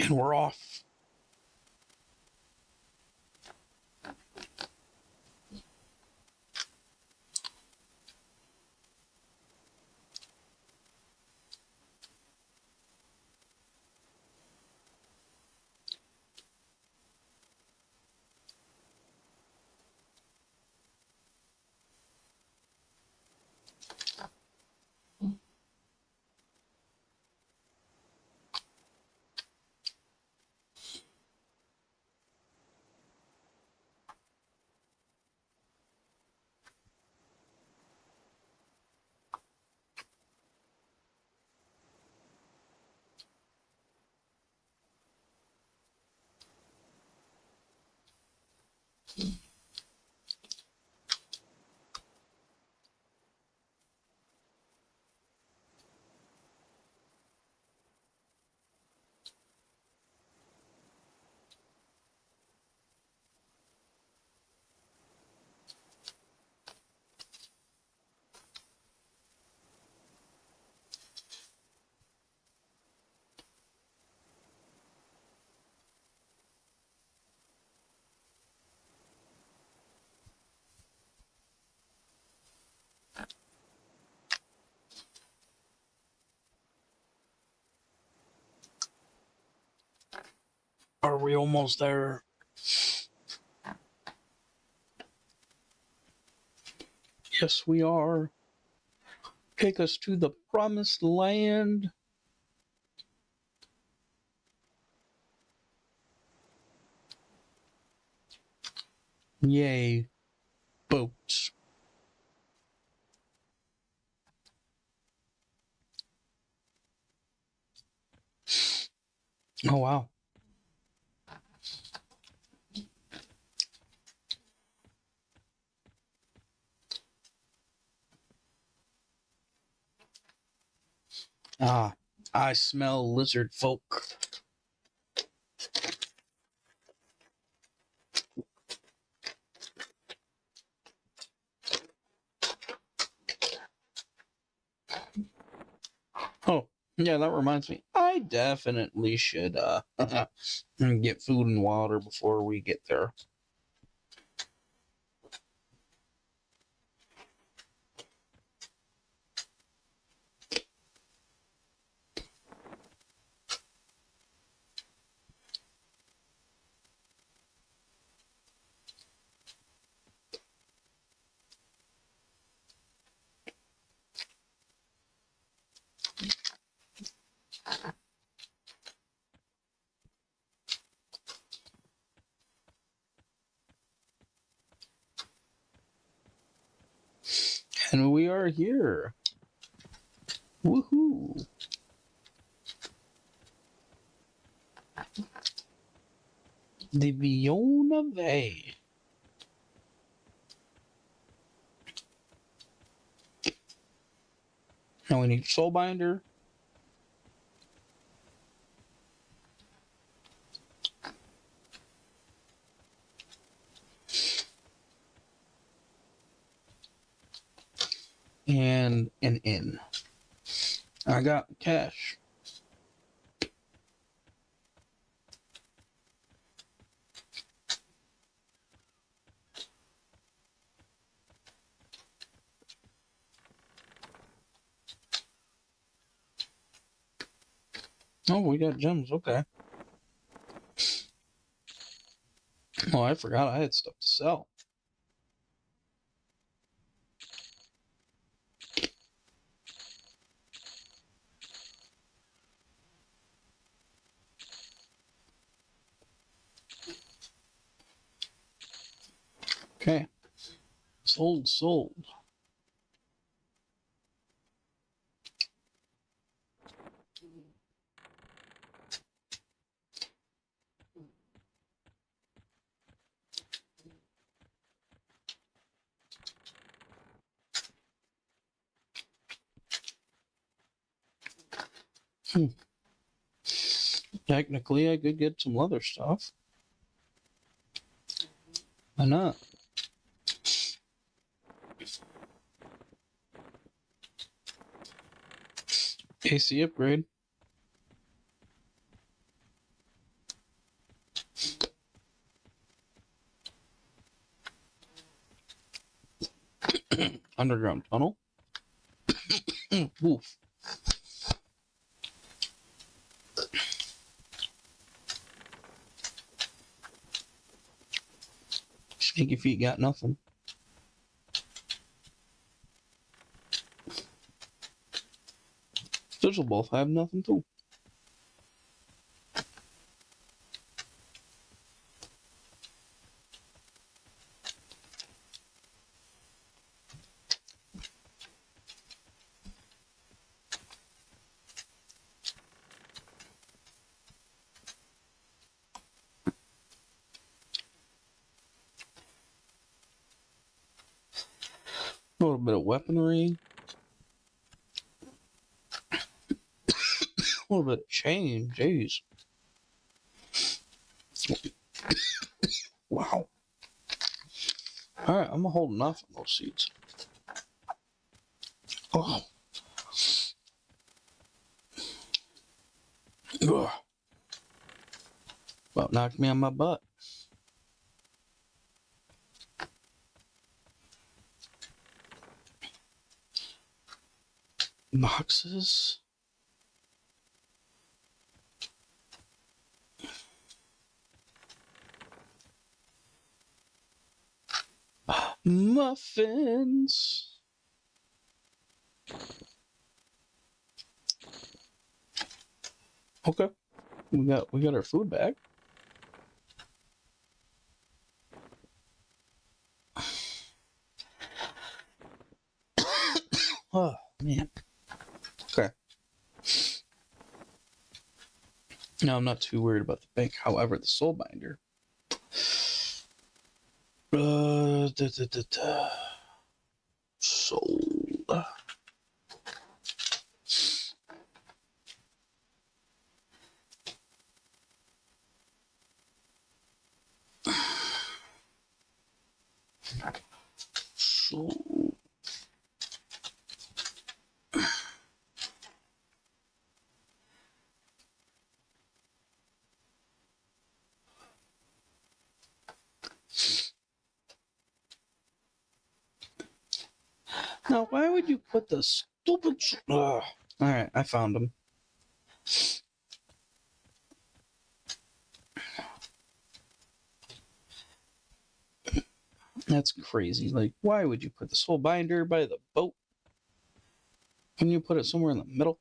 And we're off. Are we almost there? Yes, we are. Take us to the promised land. Yay. Boats. Oh, wow. Ah, I smell lizard folk. Oh, yeah, that reminds me. I definitely should get food and water before we get there. And we are here. Woohoo! The Viona Bay. Now we need Soulbinder. And an inn. I got cash. Oh, we got gems. Okay. Oh, I forgot I had stuff to sell. Okay. Sold. Technically, I could get some leather stuff. Why not? AC upgrade. Underground tunnel. Woof. Sneaky feet got nothing. Those will both have nothing too. A little bit of weaponry. A little bit of chain. Jeez. Wow. Alright, I'm holding off on those seeds. Oh. Ugh. Well, knocked me on my butt. Boxes. Muffins. Okay. We got our food back. Oh man. Okay. No, I'm not too worried about the bank. However, the soul binder. Sold. Sold. Now, why would you put the stupid... Alright, I found him. That's crazy. Like, why would you put the soul binder by the boat when you put it somewhere in the middle?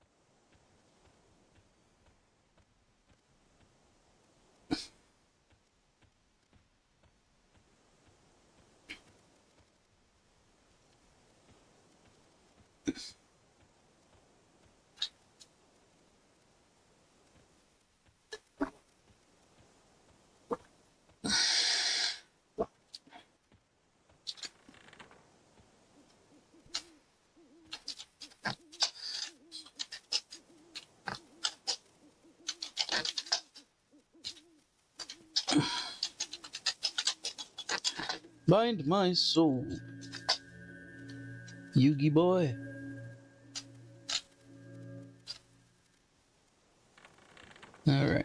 Bind my soul. Yugi boy. Alright.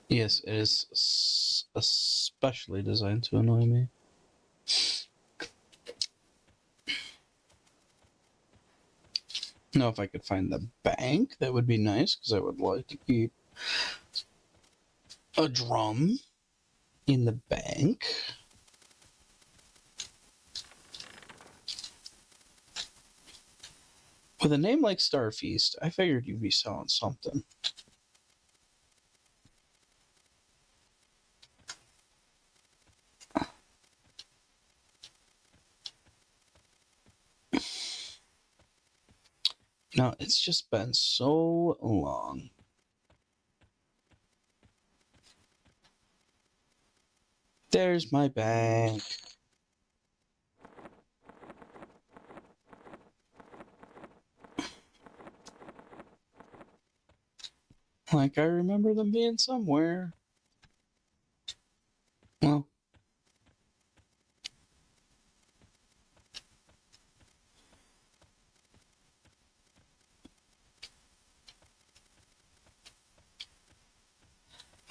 Yes, it is especially designed to annoy me. Now, if I could find the bank, that would be nice, because I would like to keep a drum in the bank. With a name like Starfeast, I figured you'd be selling something. No, it's just been so long. There's my bank. Like, I remember them being somewhere. Well,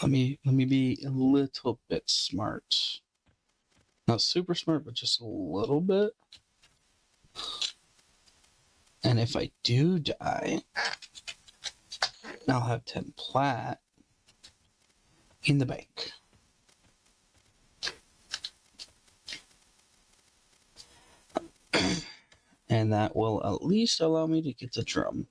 let me be a little bit smart. Not super smart, but just a little bit. And if I do die, I'll have 10 plat in the bank. And that will at least allow me to get the drum.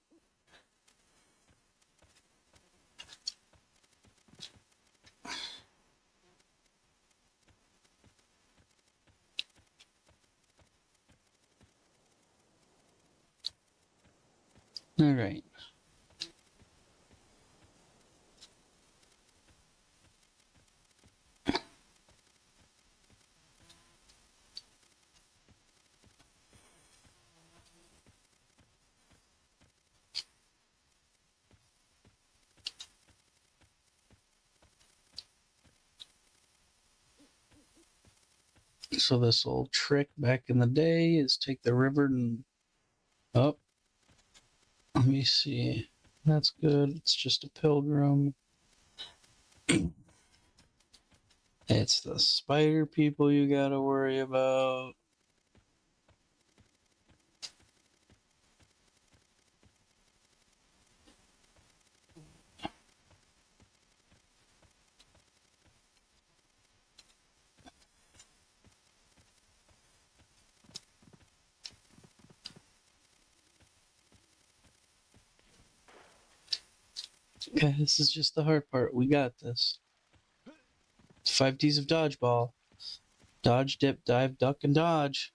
All right. So this old trick back in the day is take the river and... Oh. Let me see. That's good. It's just a pilgrim. It's the spider people you gotta worry about. Okay, this is just the hard part. We got this. 5 Ds of dodgeball. Dodge, dip, dive, duck, and dodge.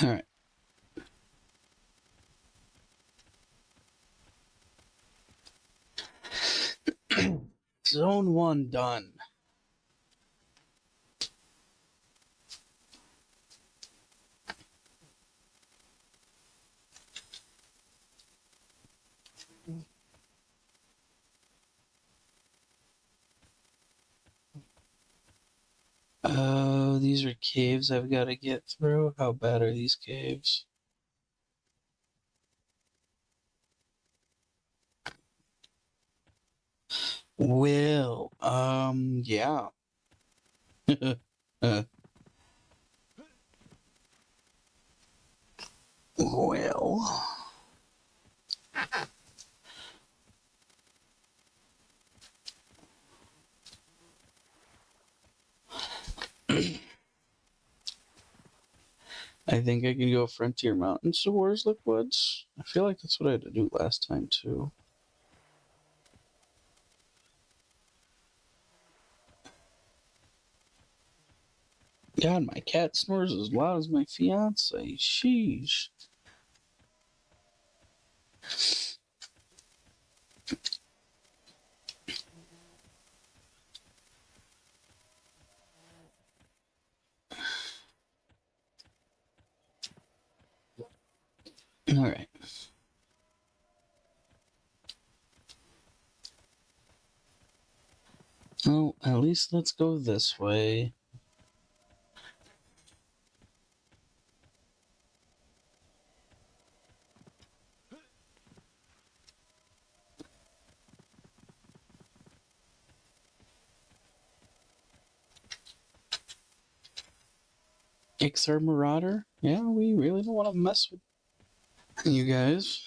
All right. Zone 1 done. Oh, these are caves I've got to get through. How bad are these caves? Well, yeah. Well. I think I can go Frontier Mountains to Warslick Woods. I feel like that's what I had to do last time, too. God, my cat snores as loud as my fiance. Sheesh. All right. Oh, at least let's go this way. XR Marauder? Yeah, we really don't want to mess with you guys.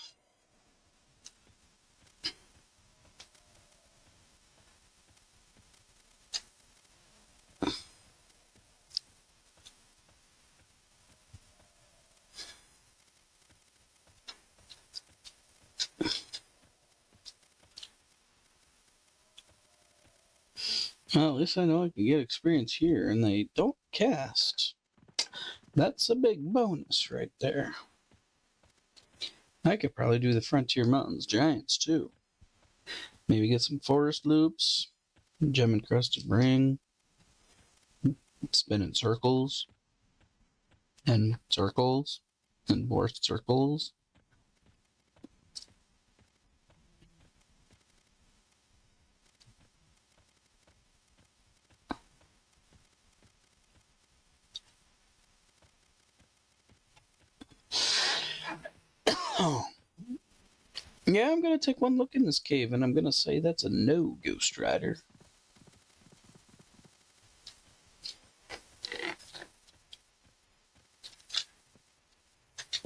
Well, at least I know I can get experience here, and they don't cast. That's a big bonus right there. I could probably do the Frontier Mountains Giants, too. Maybe get some forest loops, gem encrusted ring, spin in circles, and more circles. Oh. Yeah, I'm going to take one look in this cave, and I'm going to say that's a no, Ghost Rider.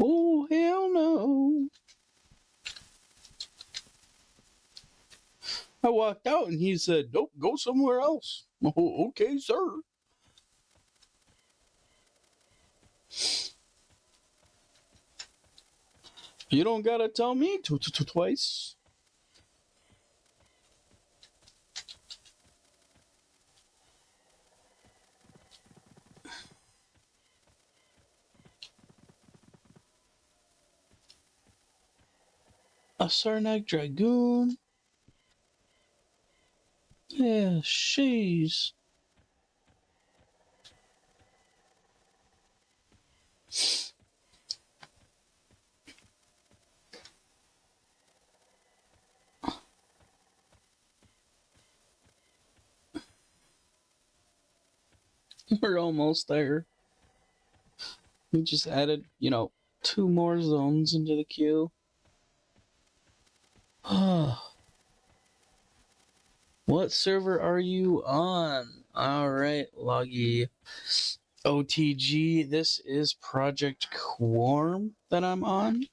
Oh, hell no. I walked out, and he said, nope, go somewhere else. Oh, okay, sir. You don't got to tell me twice. A Sarnak Dragoon. Yeah, sheesh. We're almost there. We just added, 2 more zones into the queue. What server are you on? Alright, Loggy. OTG, this is Project Quorm that I'm on.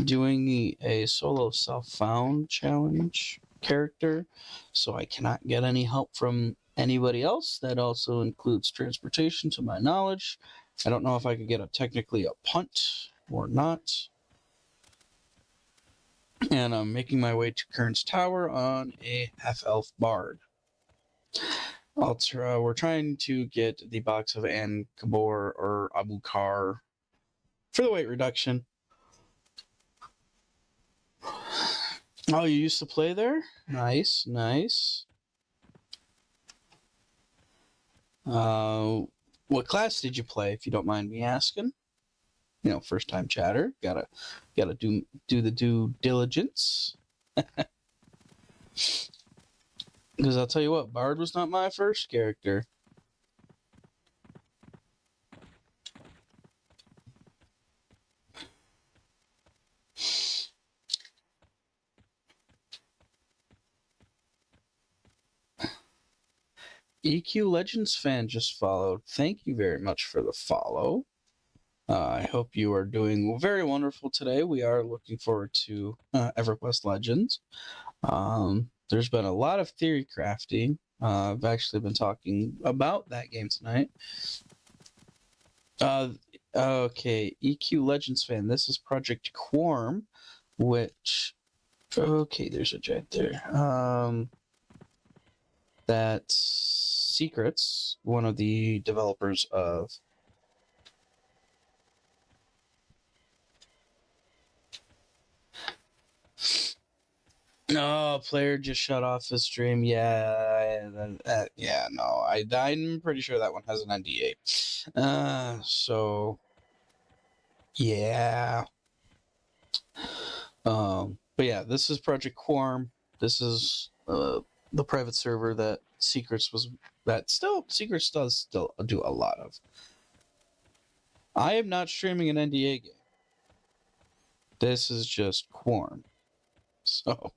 Doing a solo self-found challenge character, so I cannot get any help from anybody else. That also includes transportation, to my knowledge. I don't know if I could get technically a punt or not. And I'm making my way to Kern's Tower on a half-elf bard. We're trying to get the box of Ankabor or Abukar for the weight reduction. Oh, you used to play there? Nice, nice. What class did you play, if you don't mind me asking? First time chatter. Gotta do the due diligence. Because I'll tell you what, Bard was not my first character. EQ Legends fan just followed. Thank you very much for the follow. I hope you are doing very wonderful today. We are looking forward to EverQuest Legends. There's been a lot of theory crafting. I've actually been talking about that game tonight. Okay, EQ Legends fan. This is Project Quorm, which... Okay, there's a giant there. That's Secrets, one of the developers of no, player just shut off his stream. Yeah, yeah, no, I'm pretty sure that one has an NDA. So yeah. But yeah, this is Project Quorum. This is the private server that Secrets does still do a lot of. I am not streaming an NDA game. This is just Quorum. So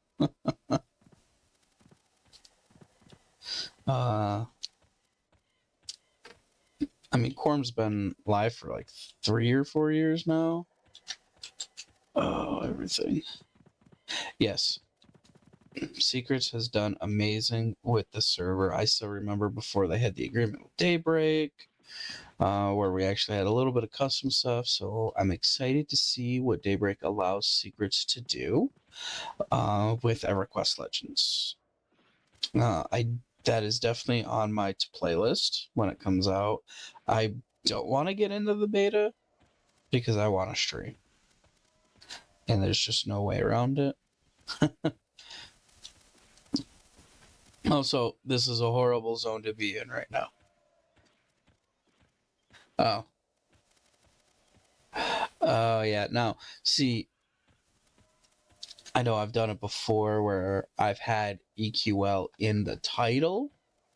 I mean, Quorum's been live for like 3 or 4 years now. Oh, everything. Yes. Secrets has done amazing with the server. I still remember before they had the agreement with Daybreak, where we actually had a little bit of custom stuff. So I'm excited to see what Daybreak allows Secrets to do with EverQuest Legends. That is definitely on my playlist when it comes out. I don't want to get into the beta because I want to stream. And there's just no way around it. Also, this is a horrible zone to be in right now. Oh, yeah. Now, see, I know I've done it before where I've had EQL in the title.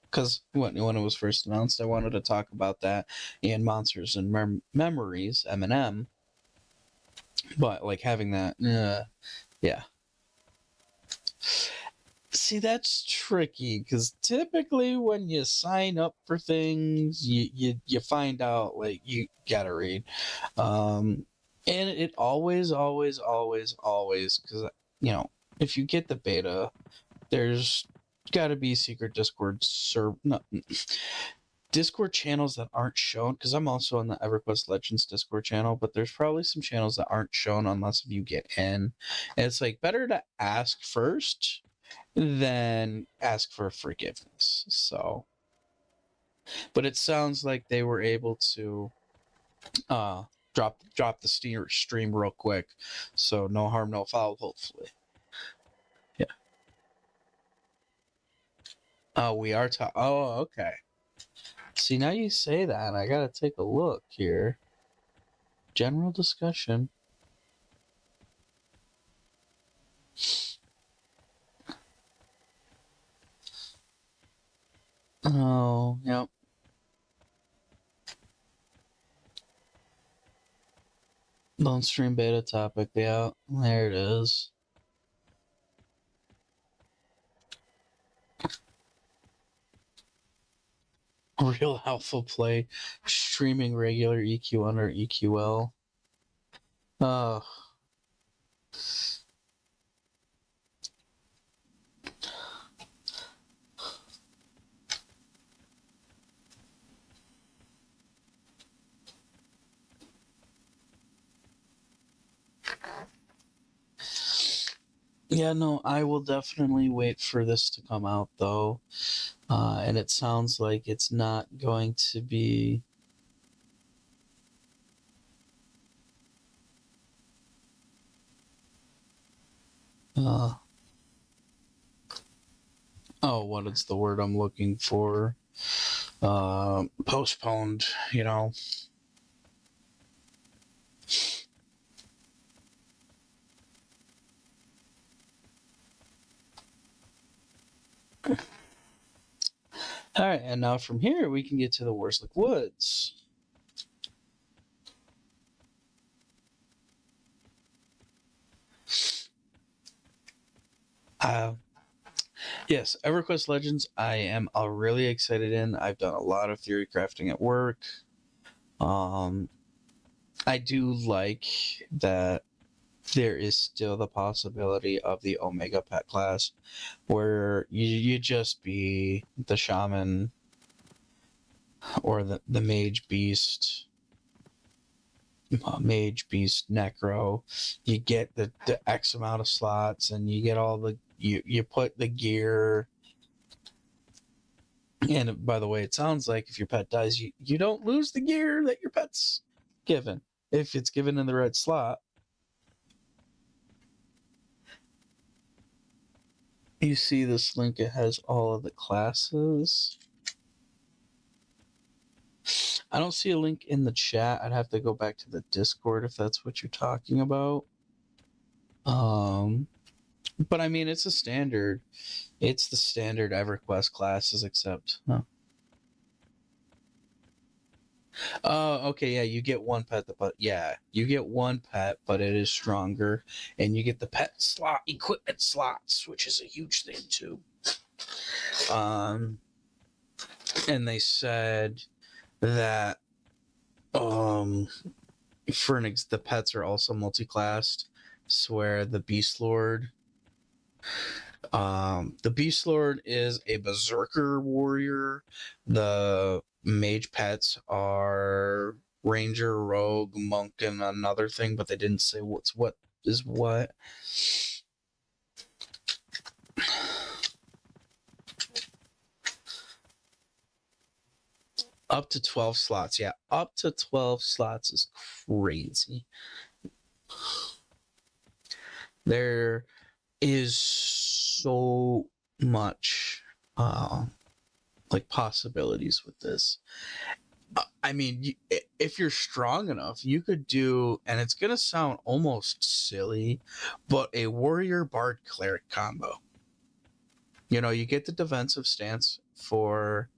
Because when it was first announced, I wanted to talk about that in Monsters and Memories, M&M. But, like, having that, yeah. See, that's tricky, because typically when you sign up for things, you find out, like, you gotta read. And it always, because, you know, if you get the beta, there's got to be secret Discord channels that aren't shown, because I'm also on the EverQuest Legends Discord channel, but there's probably some channels that aren't shown unless you get in. And it's like better to ask first than ask for forgiveness. So, but it sounds like they were able to drop the stream real quick, so no harm, no foul, hopefully. Yeah. Oh, we are oh, okay. See, now you say that, I gotta take a look here. General discussion. Oh, yep. Don't stream beta topic, yeah. There it is. Real alpha play. Streaming regular EQ under EQL. Oh. Yeah, no, I will definitely wait for this to come out, though. And it sounds like it's not going to be... oh, what is the word I'm looking for? Postponed, you know. All right, and now from here we can get to the Worslick Woods. Yes, EverQuest Legends, I am really excited in. I've done a lot of theory crafting at work. I do like that there is still the possibility of the Omega Pet class, where you just be the Shaman or the Mage Beast. Mage Beast Necro. You get the X amount of slots, and you get all the you put the gear. And by the way, it sounds like if your pet dies, you don't lose the gear that your pet's given. If it's given in the red slot, you see this link, it has all of the classes. I don't see a link in the chat. I'd have to go back to the Discord if that's what you're talking about. But I mean, it's a standard. It's the standard EverQuest classes, except. Okay, yeah, you get one pet, but yeah, you get one pet, but it is stronger, and you get the pet slot equipment slots, which is a huge thing too. And they said that the pets are also multi-classed. Swear the Beast Lord. The Beast Lord is a berserker warrior. The mage pets are ranger, rogue, monk, and another thing, but they didn't say what is what. Up to 12 slots. Yeah, up to 12 slots is crazy. There is so much like possibilities with this. I mean, if you're strong enough, you could do, and it's gonna sound almost silly, but a warrior bard cleric combo. You know, you get the defensive stance for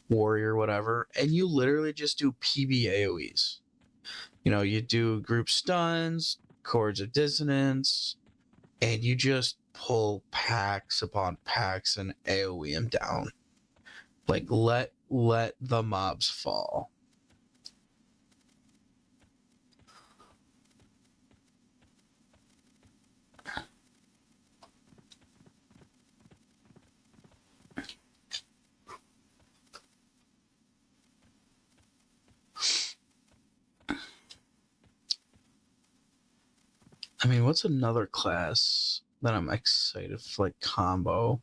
warrior, whatever, and you literally just do PB AoEs. You know, you do group stuns, chords of dissonance, and you just pull packs upon packs and AoE them down. Like, let the mobs fall. I mean, what's another class that I'm excited for, like, combo?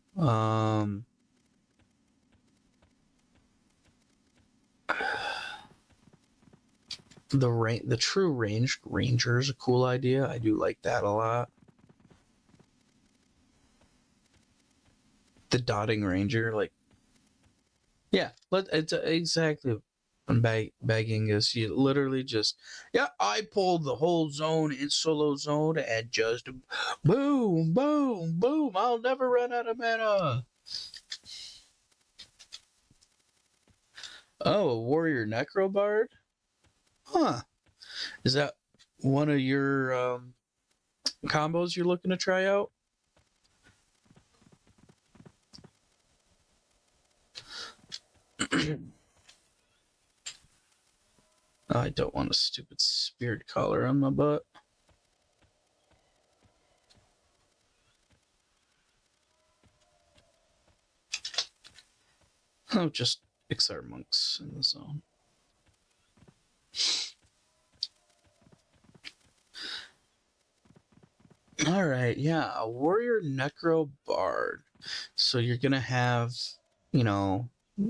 The true ranged ranger is a cool idea. I do like that a lot. The dotting ranger, like, yeah, it's exactly. I'm begging is you literally just, yeah, I pulled the whole zone in solo zone and just boom, boom, boom. I'll never run out of mana. Oh, a warrior necrobard? Huh. Is that one of your combos you're looking to try out? I don't want a stupid spirit collar on my butt. Oh, just Ixar monks in the zone. All right, yeah, a warrior necro bard. So you're gonna have, you know,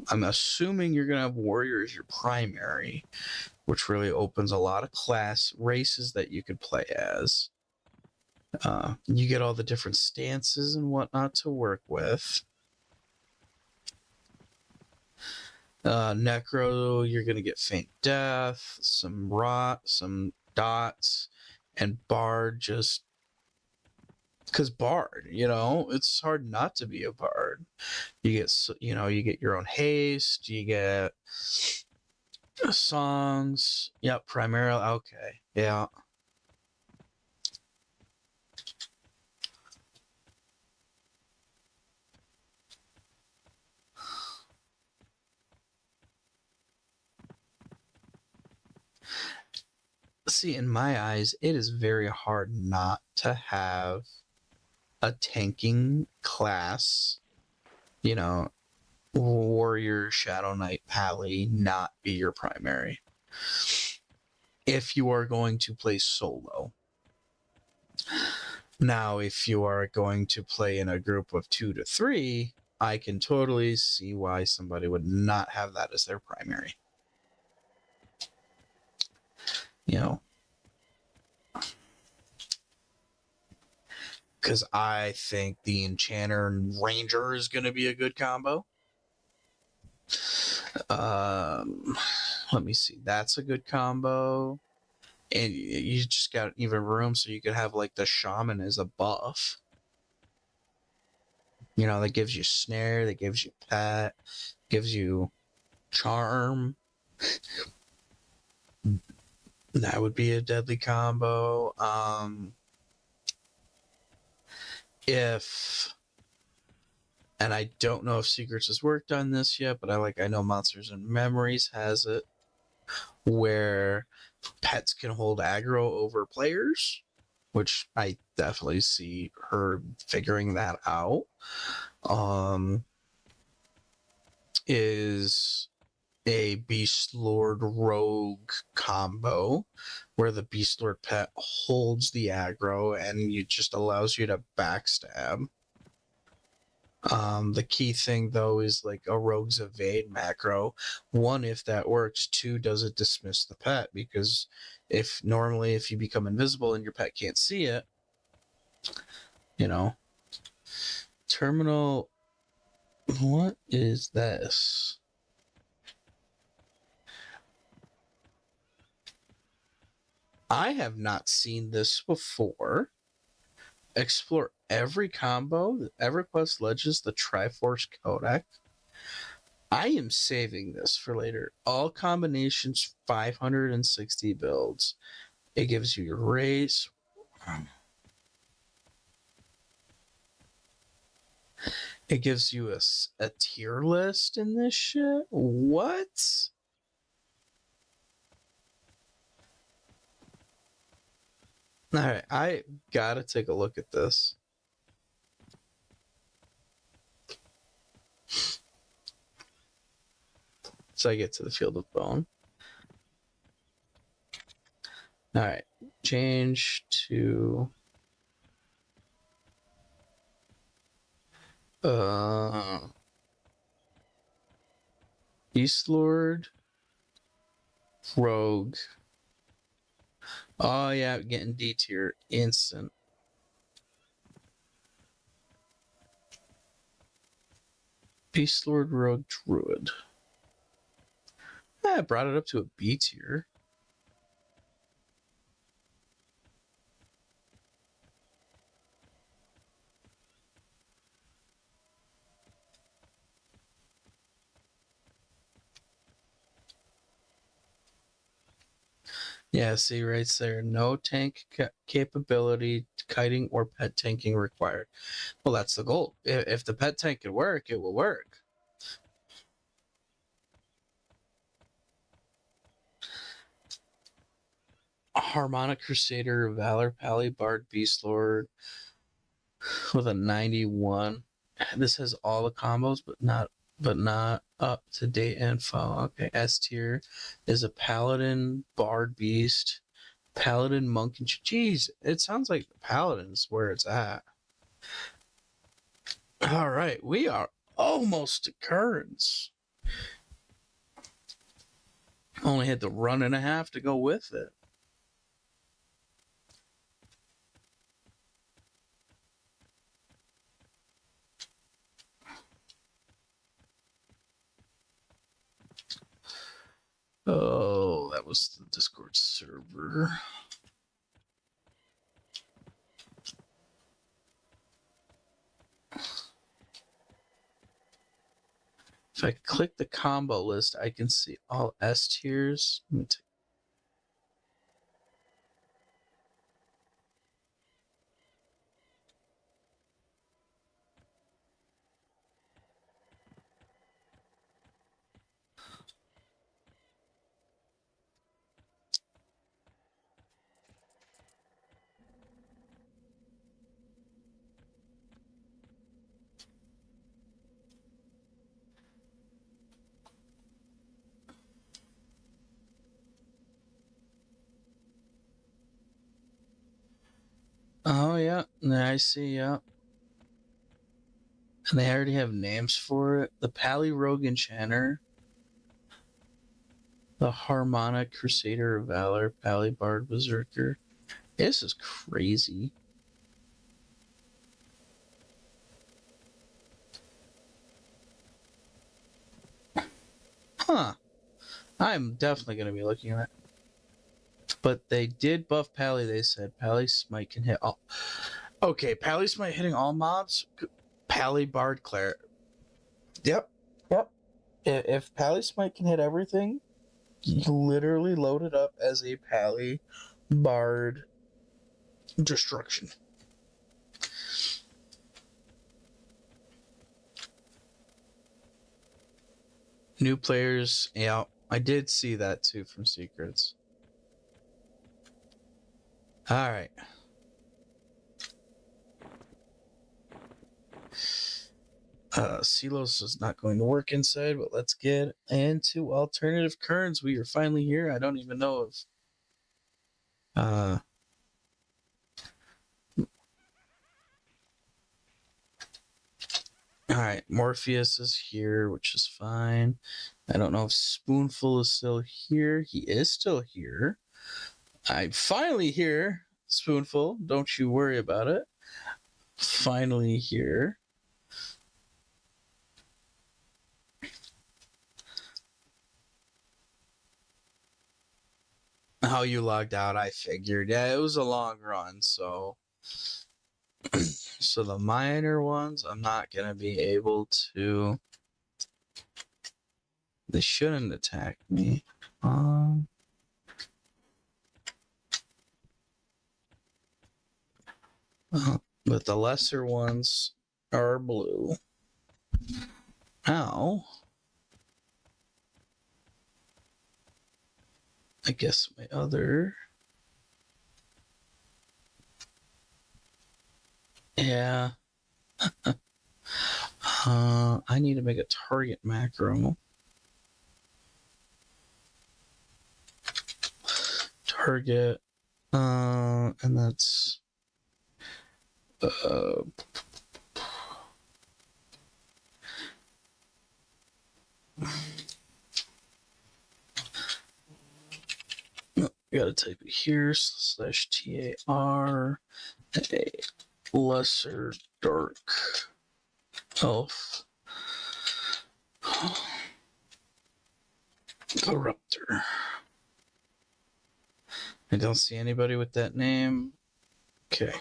I'm assuming you're gonna have warrior as your primary, which really opens a lot of class races that you could play as. You get all the different stances and whatnot to work with. Necro, you're gonna get faint death, some rot, some dots, and bard just because bard, you know, it's hard not to be a bard. You get, you get your own haste, you get songs. Yep, primarily. Okay, yeah. See, in my eyes, it is very hard not to have a tanking class, you know, warrior, shadow knight, pally, not be your primary. If you are going to play solo. Now, if you are going to play in a group of 2 to 3, I can totally see why somebody would not have that as their primary. You know, because I think the Enchanter and Ranger is going to be a good combo. Let me see. That's a good combo. And you just got even room so you could have like the Shaman as a buff. You know, that gives you Snare, that gives you Pet, gives you Charm. That would be a deadly combo. And I don't know if Secrets has worked on this yet, but I know Monsters and Memories has it, where pets can hold aggro over players, which I definitely see her figuring that out. Is a Beast Lord Rogue combo where the Beast Lord pet holds the aggro and it just allows you to backstab. The key thing though is like a Rogue's Evade macro. One, if that works. Two, does it dismiss the pet? Because if you become invisible and your pet can't see it, you know. Terminal, what is this? I have not seen this before. Explore every combo that EverQuest Legends the Triforce Codec. I am saving this for later. All combinations 560 builds. It gives you your race. It gives you a tier list in this shit. What? All right, I gotta take a look at this. So I get to the Field of Bone. All right, change to Beast Lord, Rogue. Oh yeah, getting D tier instant. Beast Lord, Rogue, Druid. I brought it up to a B tier. Yeah, see right there. No tank capability, kiting, or pet tanking required. Well, that's the goal. If the pet tank can work, it will work. Harmonic Crusader, Valor, Pally, Bard, Beast Lord with a 91. This has all the combos, but not up to date info. Okay, S tier is a Paladin, Bard, Beast, Paladin, Monk, and jeez, it sounds like the Paladin's where it's at. All right, we are almost to currents. Only had the run and a half to go with it. Oh, that was the Discord server. If I click the combo list, I can see all S tiers. Let me take Oh yeah, I see. Yeah. And they already have names for it. The Pally Rogue Enchanter, the Harmonic Crusader of Valor, Pally Bard Berserker. This is crazy. Huh. I'm definitely going to be looking at it. But they did buff Pally. They said Pally Smite can hit all. Okay, Pally Smite hitting all mobs. Pally Bard Claire. Yep. If Pally Smite can hit everything, you literally load it up as a Pally Bard Destruction. New players, yeah, I did see that too from Secrets. All right. Silos is not going to work inside, but let's get into alternative currents. We are finally here. I don't even know if all right, Morpheus is here, which is fine. I don't know if Spoonful is still here. He is still here. I'm finally here, Spoonful. Don't you worry about it. Finally here. How you logged out, I figured. Yeah, it was a long run, so so the minor ones I'm not gonna be able to. They shouldn't attack me. But the lesser ones are blue. Now, I guess my other. Yeah. I need to make a target macro. Target. And that's. You gotta type it here /TAR a lesser dark elf corruptor. I don't see anybody with that name. Okay.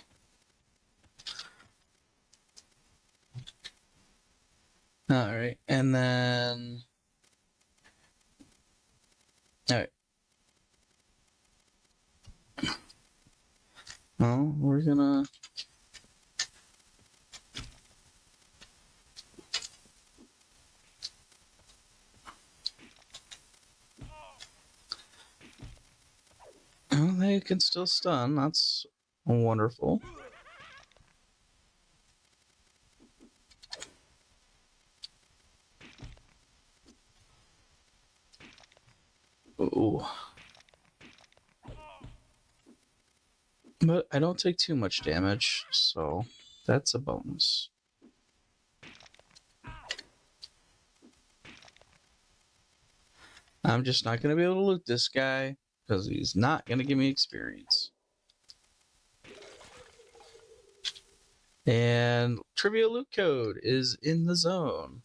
All right, and then all right. Well, we're gonna. Oh, they can still stun. That's wonderful. Ooh. But I don't take too much damage, so that's a bonus. I'm just not going to be able to loot this guy because he's not going to give me experience. And Trivia Loot Code is in the zone.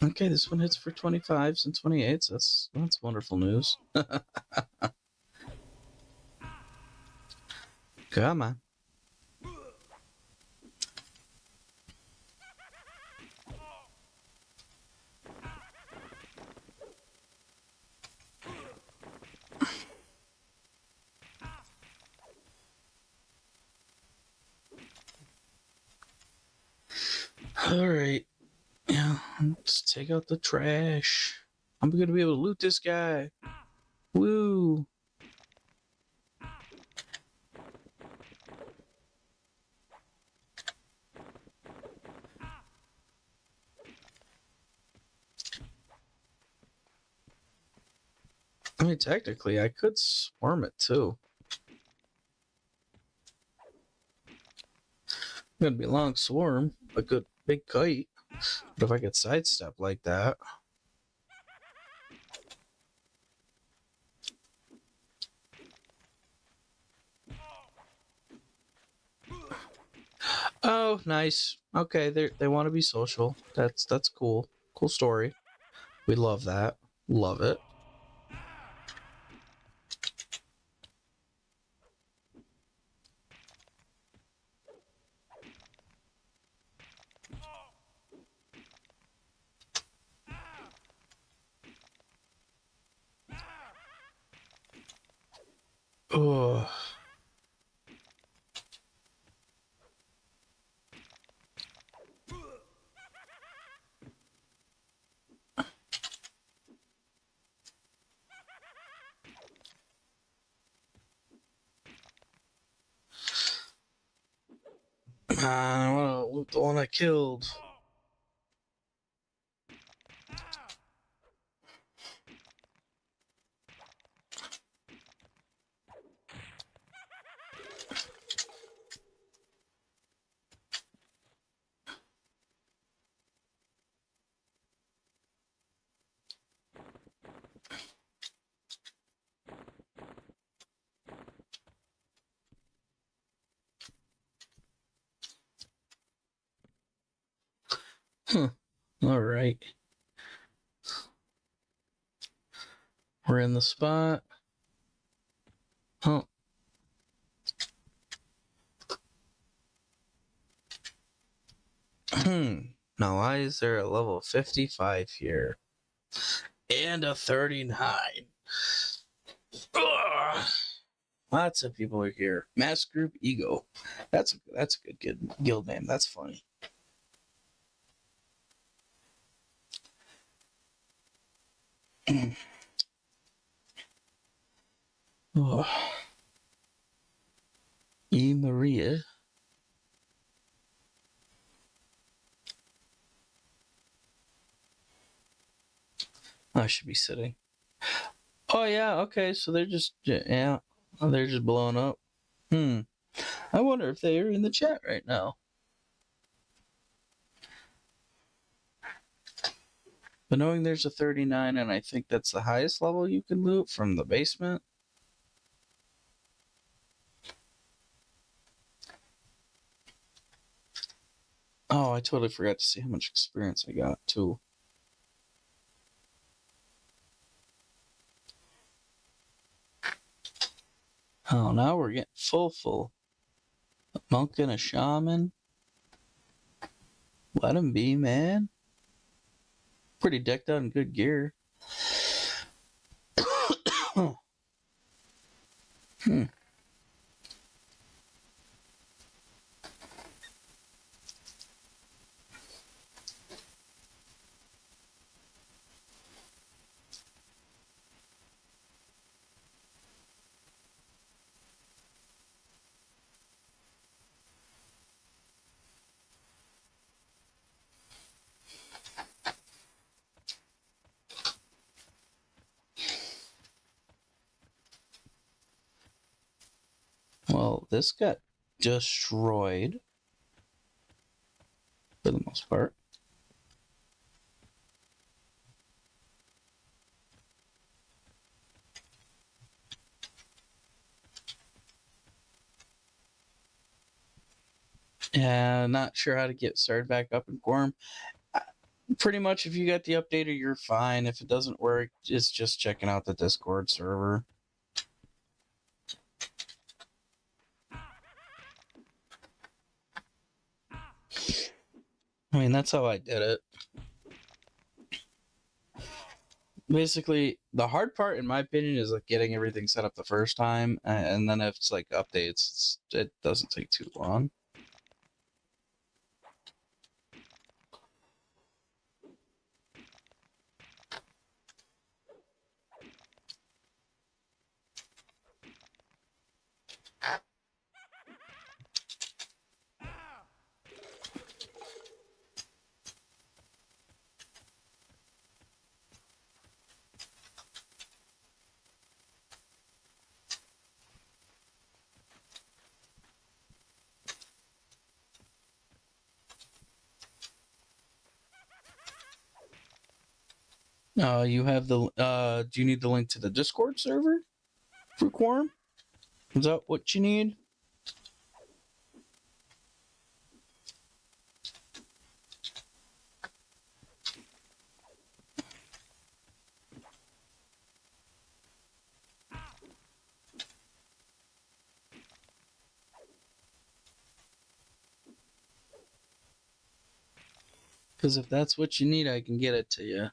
Okay, this one hits for 25s and 28s. That's wonderful news. Come on. All right. Yeah, let's take out the trash. I'm going to be able to loot this guy. Woo. mean, technically, I could swarm it too. Gonna be a long swarm, a good big kite. But if I could sidestep like that. Oh, nice. Okay, they want to be social. That's cool. Cool story. We love that. Love it. Oh. I want to loot the one I killed. Huh. All right. We're in the spot. Huh. Now, why is there a level 55 here? And a 39. Ugh. Lots of people are here. Mass Group Ego. That's a good guild name. That's funny. Oh. E. Maria. I should be sitting. Oh yeah, okay. So they're just they're just blowing up. I wonder if they are in the chat right now. But knowing there's a 39, and I think that's the highest level you can loot from the basement. Oh, I totally forgot to see how much experience I got, too. Oh, now we're getting full. A monk and a shaman. Let him be, man. Pretty decked out in good gear. Well, this got destroyed for the most part. Yeah, not sure how to get started back up in Gorm. Pretty much, if you got the updater, you're fine. If it doesn't work, it's just checking out the Discord server. I mean, that's how I did it. Basically, the hard part, in my opinion, is like getting everything set up the first time, and then if it's like updates, it doesn't take too long. You have the. Do you need the link to the Discord server for Quorum? Is that what you need? Because if that's what you need, I can get it to you.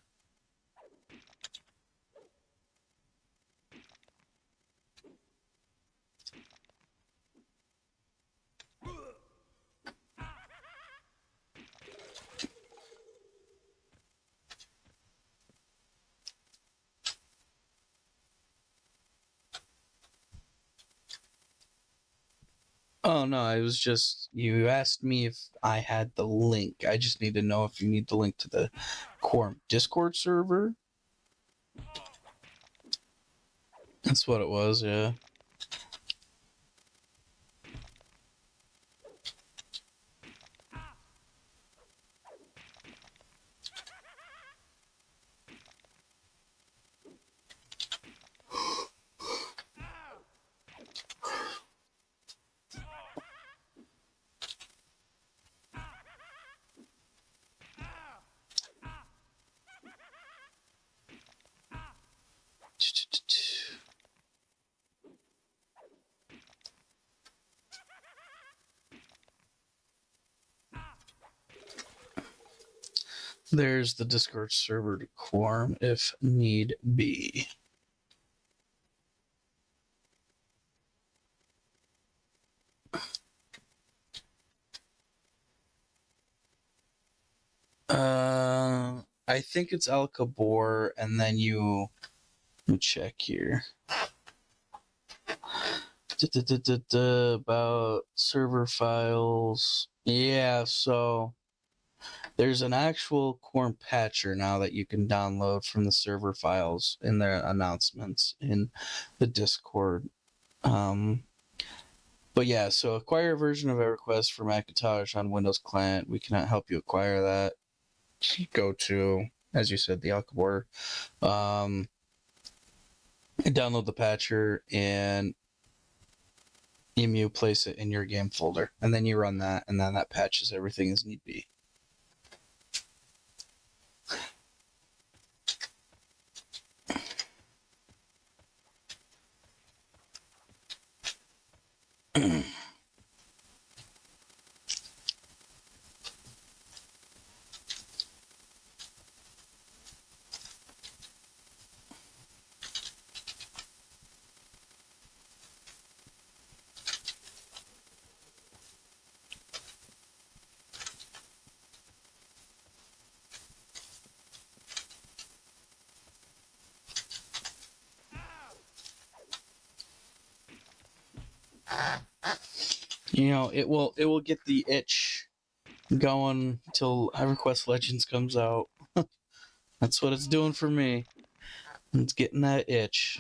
Oh no, I was just, you asked me if I had the link. I just need to know if you need the link to the Quorum Discord server. That's what it was, yeah. There's the Discord server to Quorum if need be. I think it's Al Kabor, and then you. Let me check here. About server files. Yeah, so there's an actual Quorum patcher now that you can download from the server files in their announcements in the Discord. But yeah, so acquire a version of EverQuest for Macintosh on Windows Client. We cannot help you acquire that. Go to, as you said, the Alcabor. Download the patcher and emu place it in your game folder, and then you run that, and then that patches everything as need be. You know, it will get the itch going until EverQuest Legends comes out. That's what it's doing for me. It's getting that itch.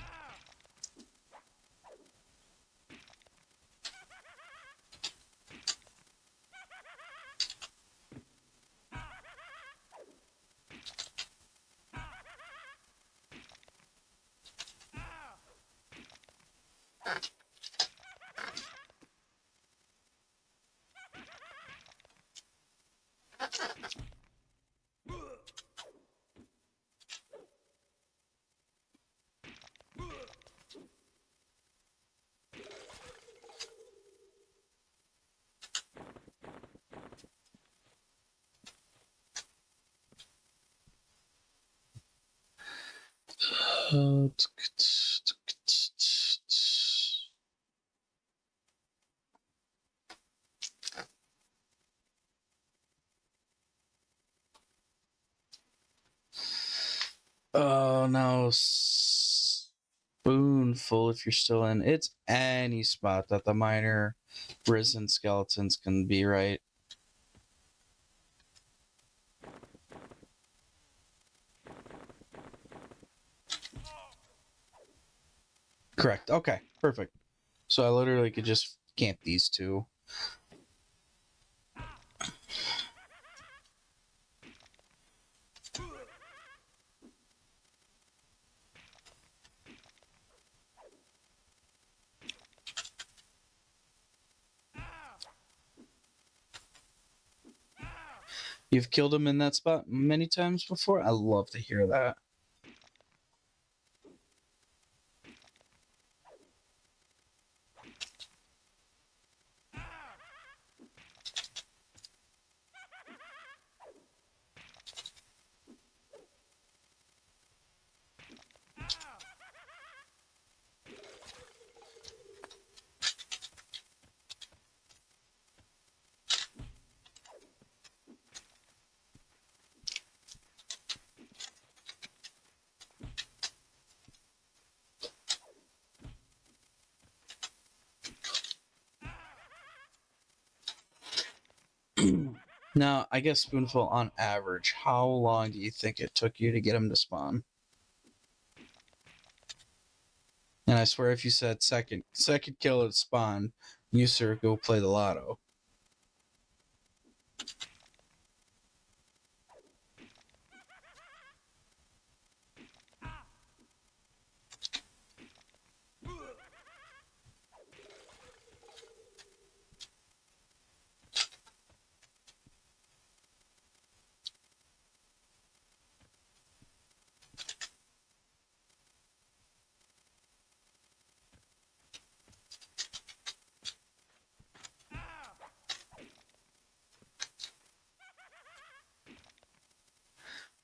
Oh no, spoonful if you're still in. It's any spot that the minor risen skeletons can be, right? Correct. Okay, perfect. So I literally could just camp these two. You've killed him in that spot many times before? I love to hear that. Now, I guess Spoonful, on average, how long do you think it took you to get him to spawn? And I swear, if you said second kill at spawn, you sir go play the lotto.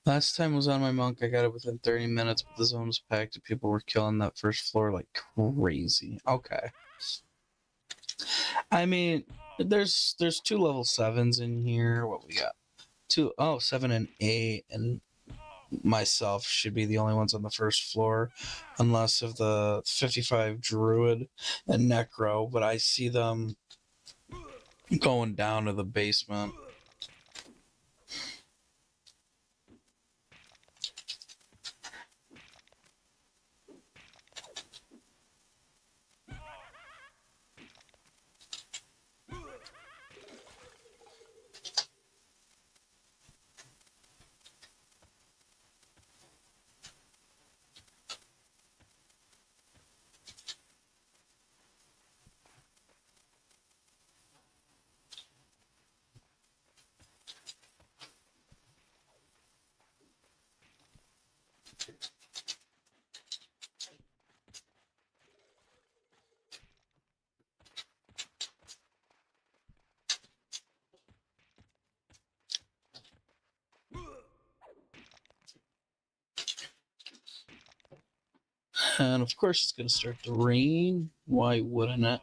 Last time was on my monk. I got it within 30 minutes, but the zone was packed and people were killing that first floor like crazy. Okay. I mean, there's 2 level 7s in here. What we got? 7 and 8, and myself should be the only ones on the first floor, unless of the 55 druid and necro, but I see them going down to the basement. And of course it's going to start to rain. Why wouldn't it?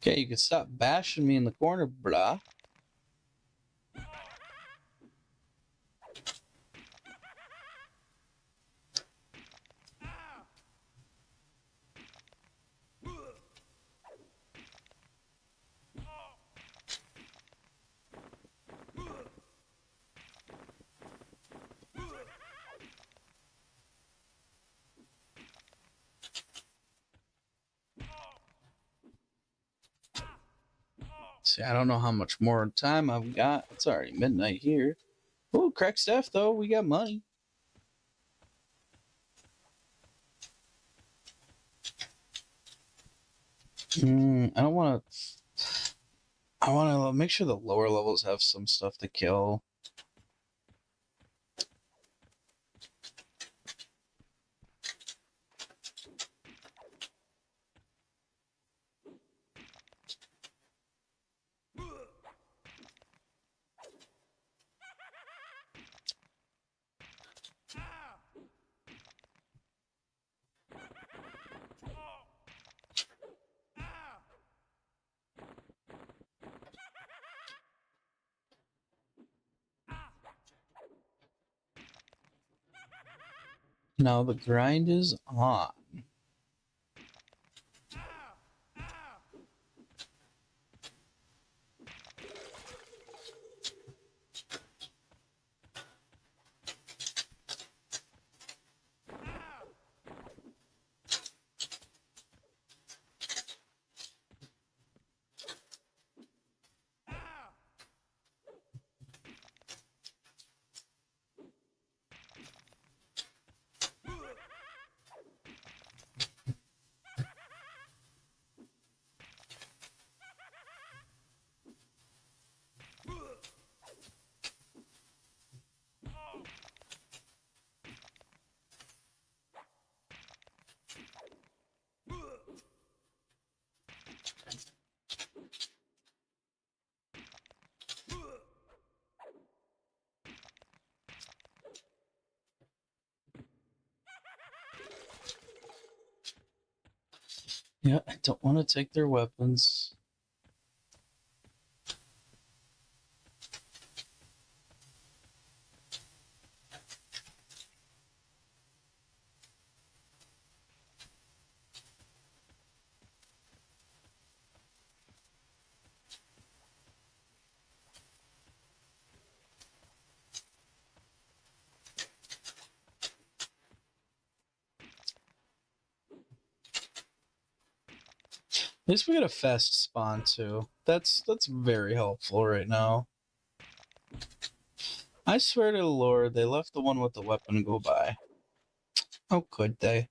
Okay, you can stop bashing me in the corner, brah. See, I don't know how much more time I've got. It's already midnight here. Oh, crack staff, though. We got money. I don't want to... I want to make sure the lower levels have some stuff to kill. Now the grind is on. Yeah, I don't want to take their weapons. At least we get a fast spawn too. That's very helpful right now. I swear to the Lord, they left the one with the weapon go by. How could they?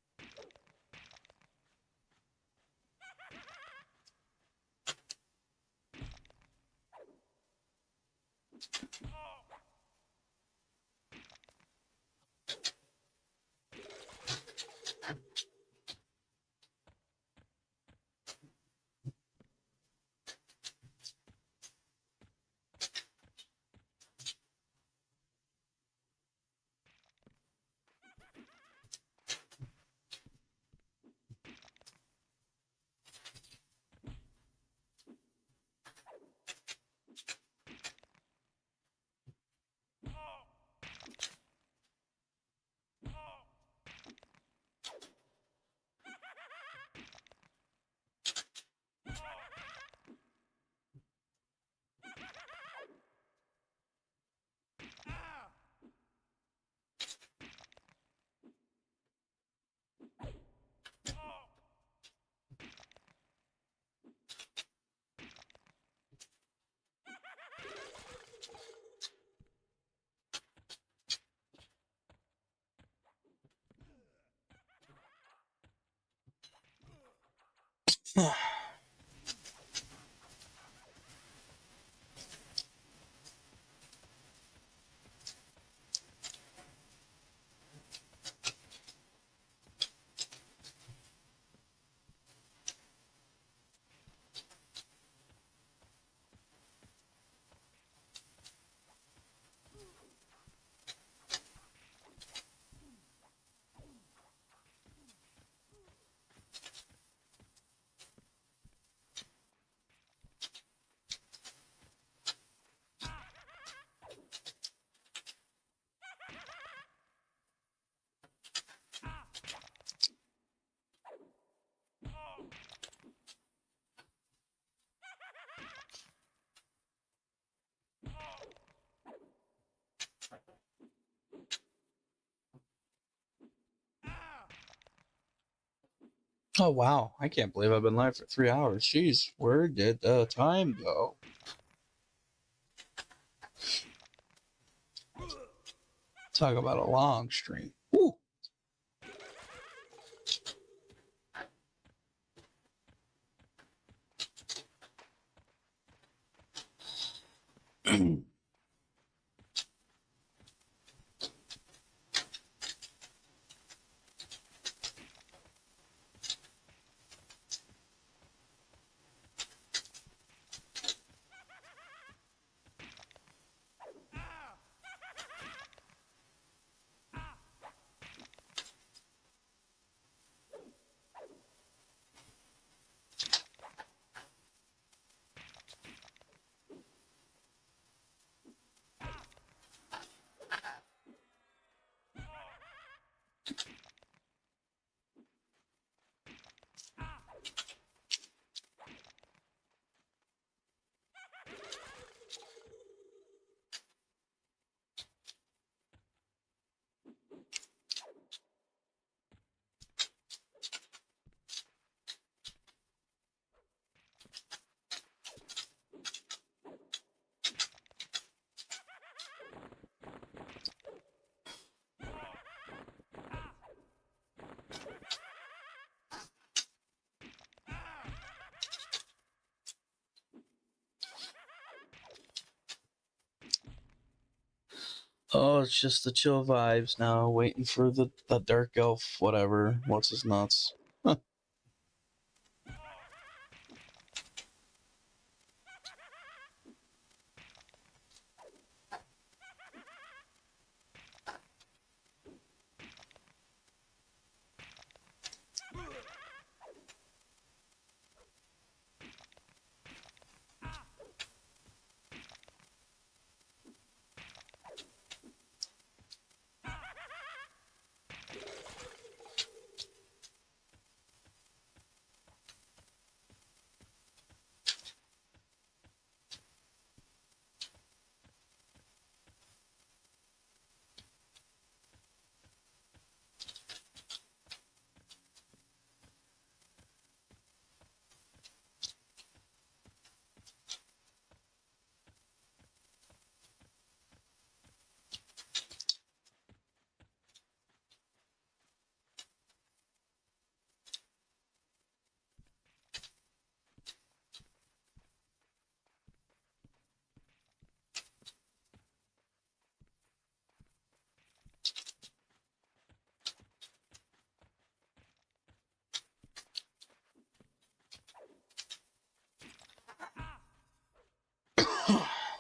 Oh wow, I can't believe I've been live for 3 hours. Jeez, where did the time go? Talk about a long stream. Woo! Oh, it's just the chill vibes now, waiting for the dark elf, whatever. What's his nuts?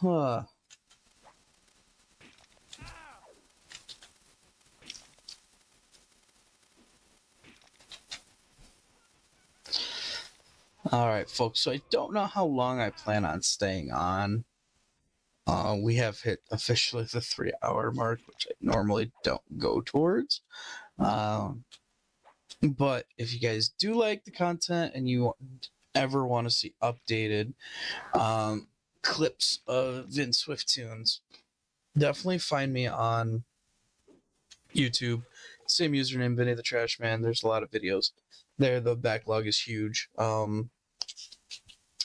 Huh. All right, folks. So I don't know how long I plan on staying on. We have hit officially the 3-hour mark, which I normally don't go towards. But if you guys do like the content and you ever want to see updated clips of Vindswifttoons, definitely find me on YouTube. Same username, Vinny the Trashman. There's a lot of videos there. The backlog is huge.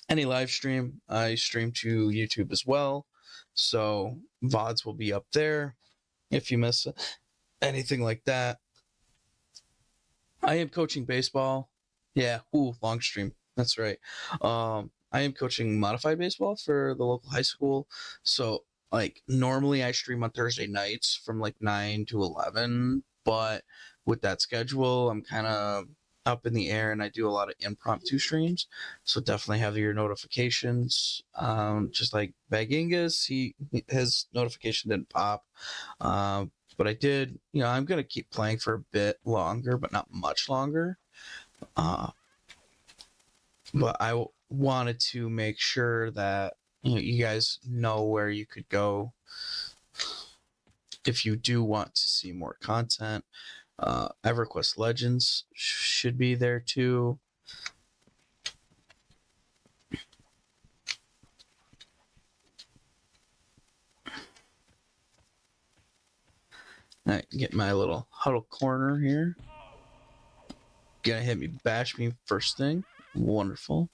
Any live stream, I stream to YouTube as well. So VODs will be up there if you miss anything like that. I am coaching baseball. Yeah, long stream. That's right. I am coaching modified baseball for the local high school. So like normally I stream on Thursday nights from like 9 to 11, but with that schedule, I'm kind of up in the air and I do a lot of impromptu streams. So definitely have your notifications. Just like Bagingus, his notification didn't pop. But I did, I'm going to keep playing for a bit longer, but not much longer. But I wanted to make sure that you guys know where you could go if you do want to see more content. EverQuest Legends should be there too. I get my little huddle corner here. Gonna hit me, bash me first thing. Wonderful.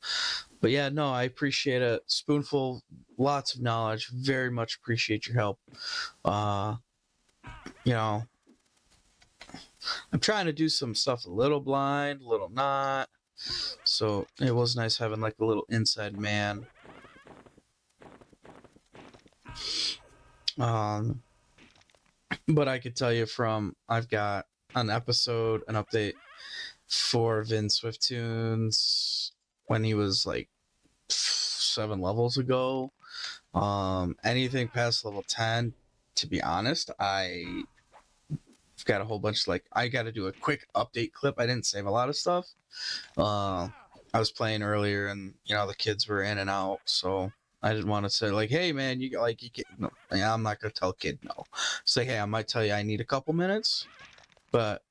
But yeah, no, I appreciate it. Spoonful, lots of knowledge. Very much appreciate your help. I'm trying to do some stuff a little blind, a little not. So it was nice having like a little inside man. But I could tell you I've got an update for Vindswifttoons when he was like 7 levels ago. Anything past level 10, to be honest, I've got a whole bunch. Like I got to do a quick update clip. I didn't save a lot of stuff. I was playing earlier, and the kids were in and out, so I didn't want to say like, "Hey, man, you can't." No, I'm not gonna tell a kid no. Say, "Hey, I might tell you I need a couple minutes," but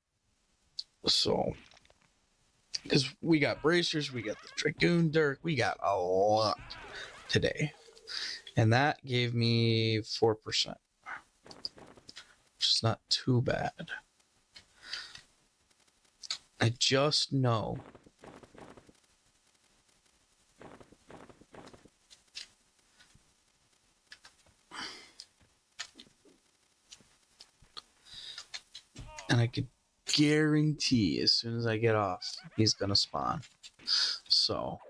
so because we got bracers, we got the Dragoon Dirk, we got a lot today, and that gave me 4%, which is not too bad. I just know and I could guarantee as soon as I get off, he's gonna spawn. So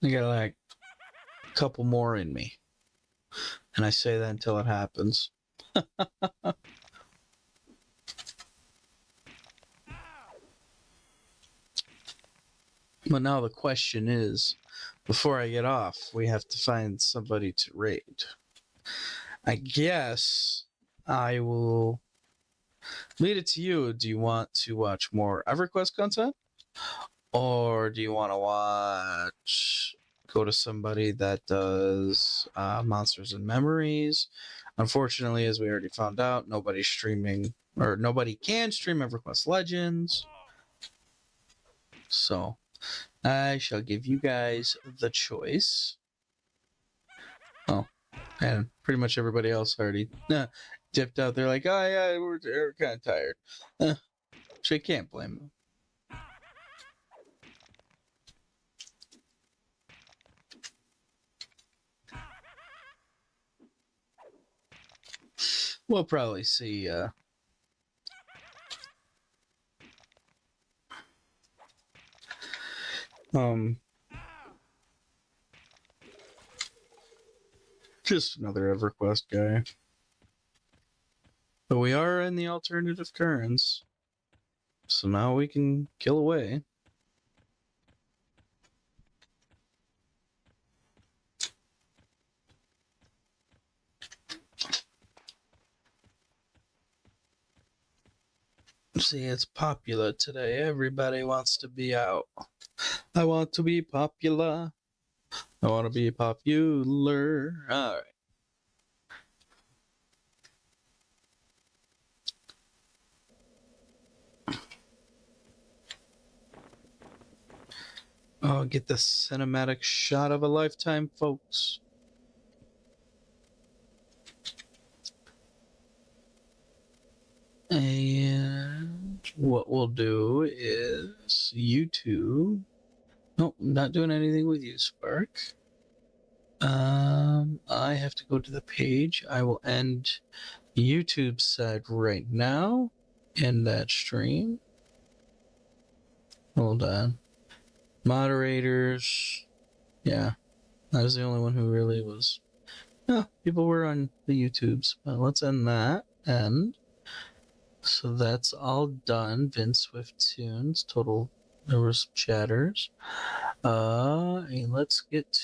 I got like a couple more in me, and I say that until it happens. But now the question is, before I get off, we have to find somebody to raid. I guess I will lead it to you. Do you want to watch more EverQuest content? Or do you want to go to somebody that does Monsters and Memories? Unfortunately, as we already found out, nobody's streaming, or nobody can stream EverQuest Legends. So I shall give you guys the choice. Oh, and pretty much everybody else already dipped out. They're like, oh yeah, we're kind of tired. Which I can't blame them. We'll probably see just another EverQuest guy. But we are in the alternative turns, so now we can kill away. See, it's popular today. Everybody wants to be out. I want to be popular. I want to be popular. All right. Oh, get the cinematic shot of a lifetime, folks. And what we'll do is YouTube. Nope, not doing anything with you, Spark. I have to go to the page. I will end YouTube side right now. End that stream. Hold on. Moderators. Yeah, I was the only one who really was. No, people were on the YouTubes. But let's end that. And so that's all done. Vindswifttoons. Total. There were some chatters. And let's get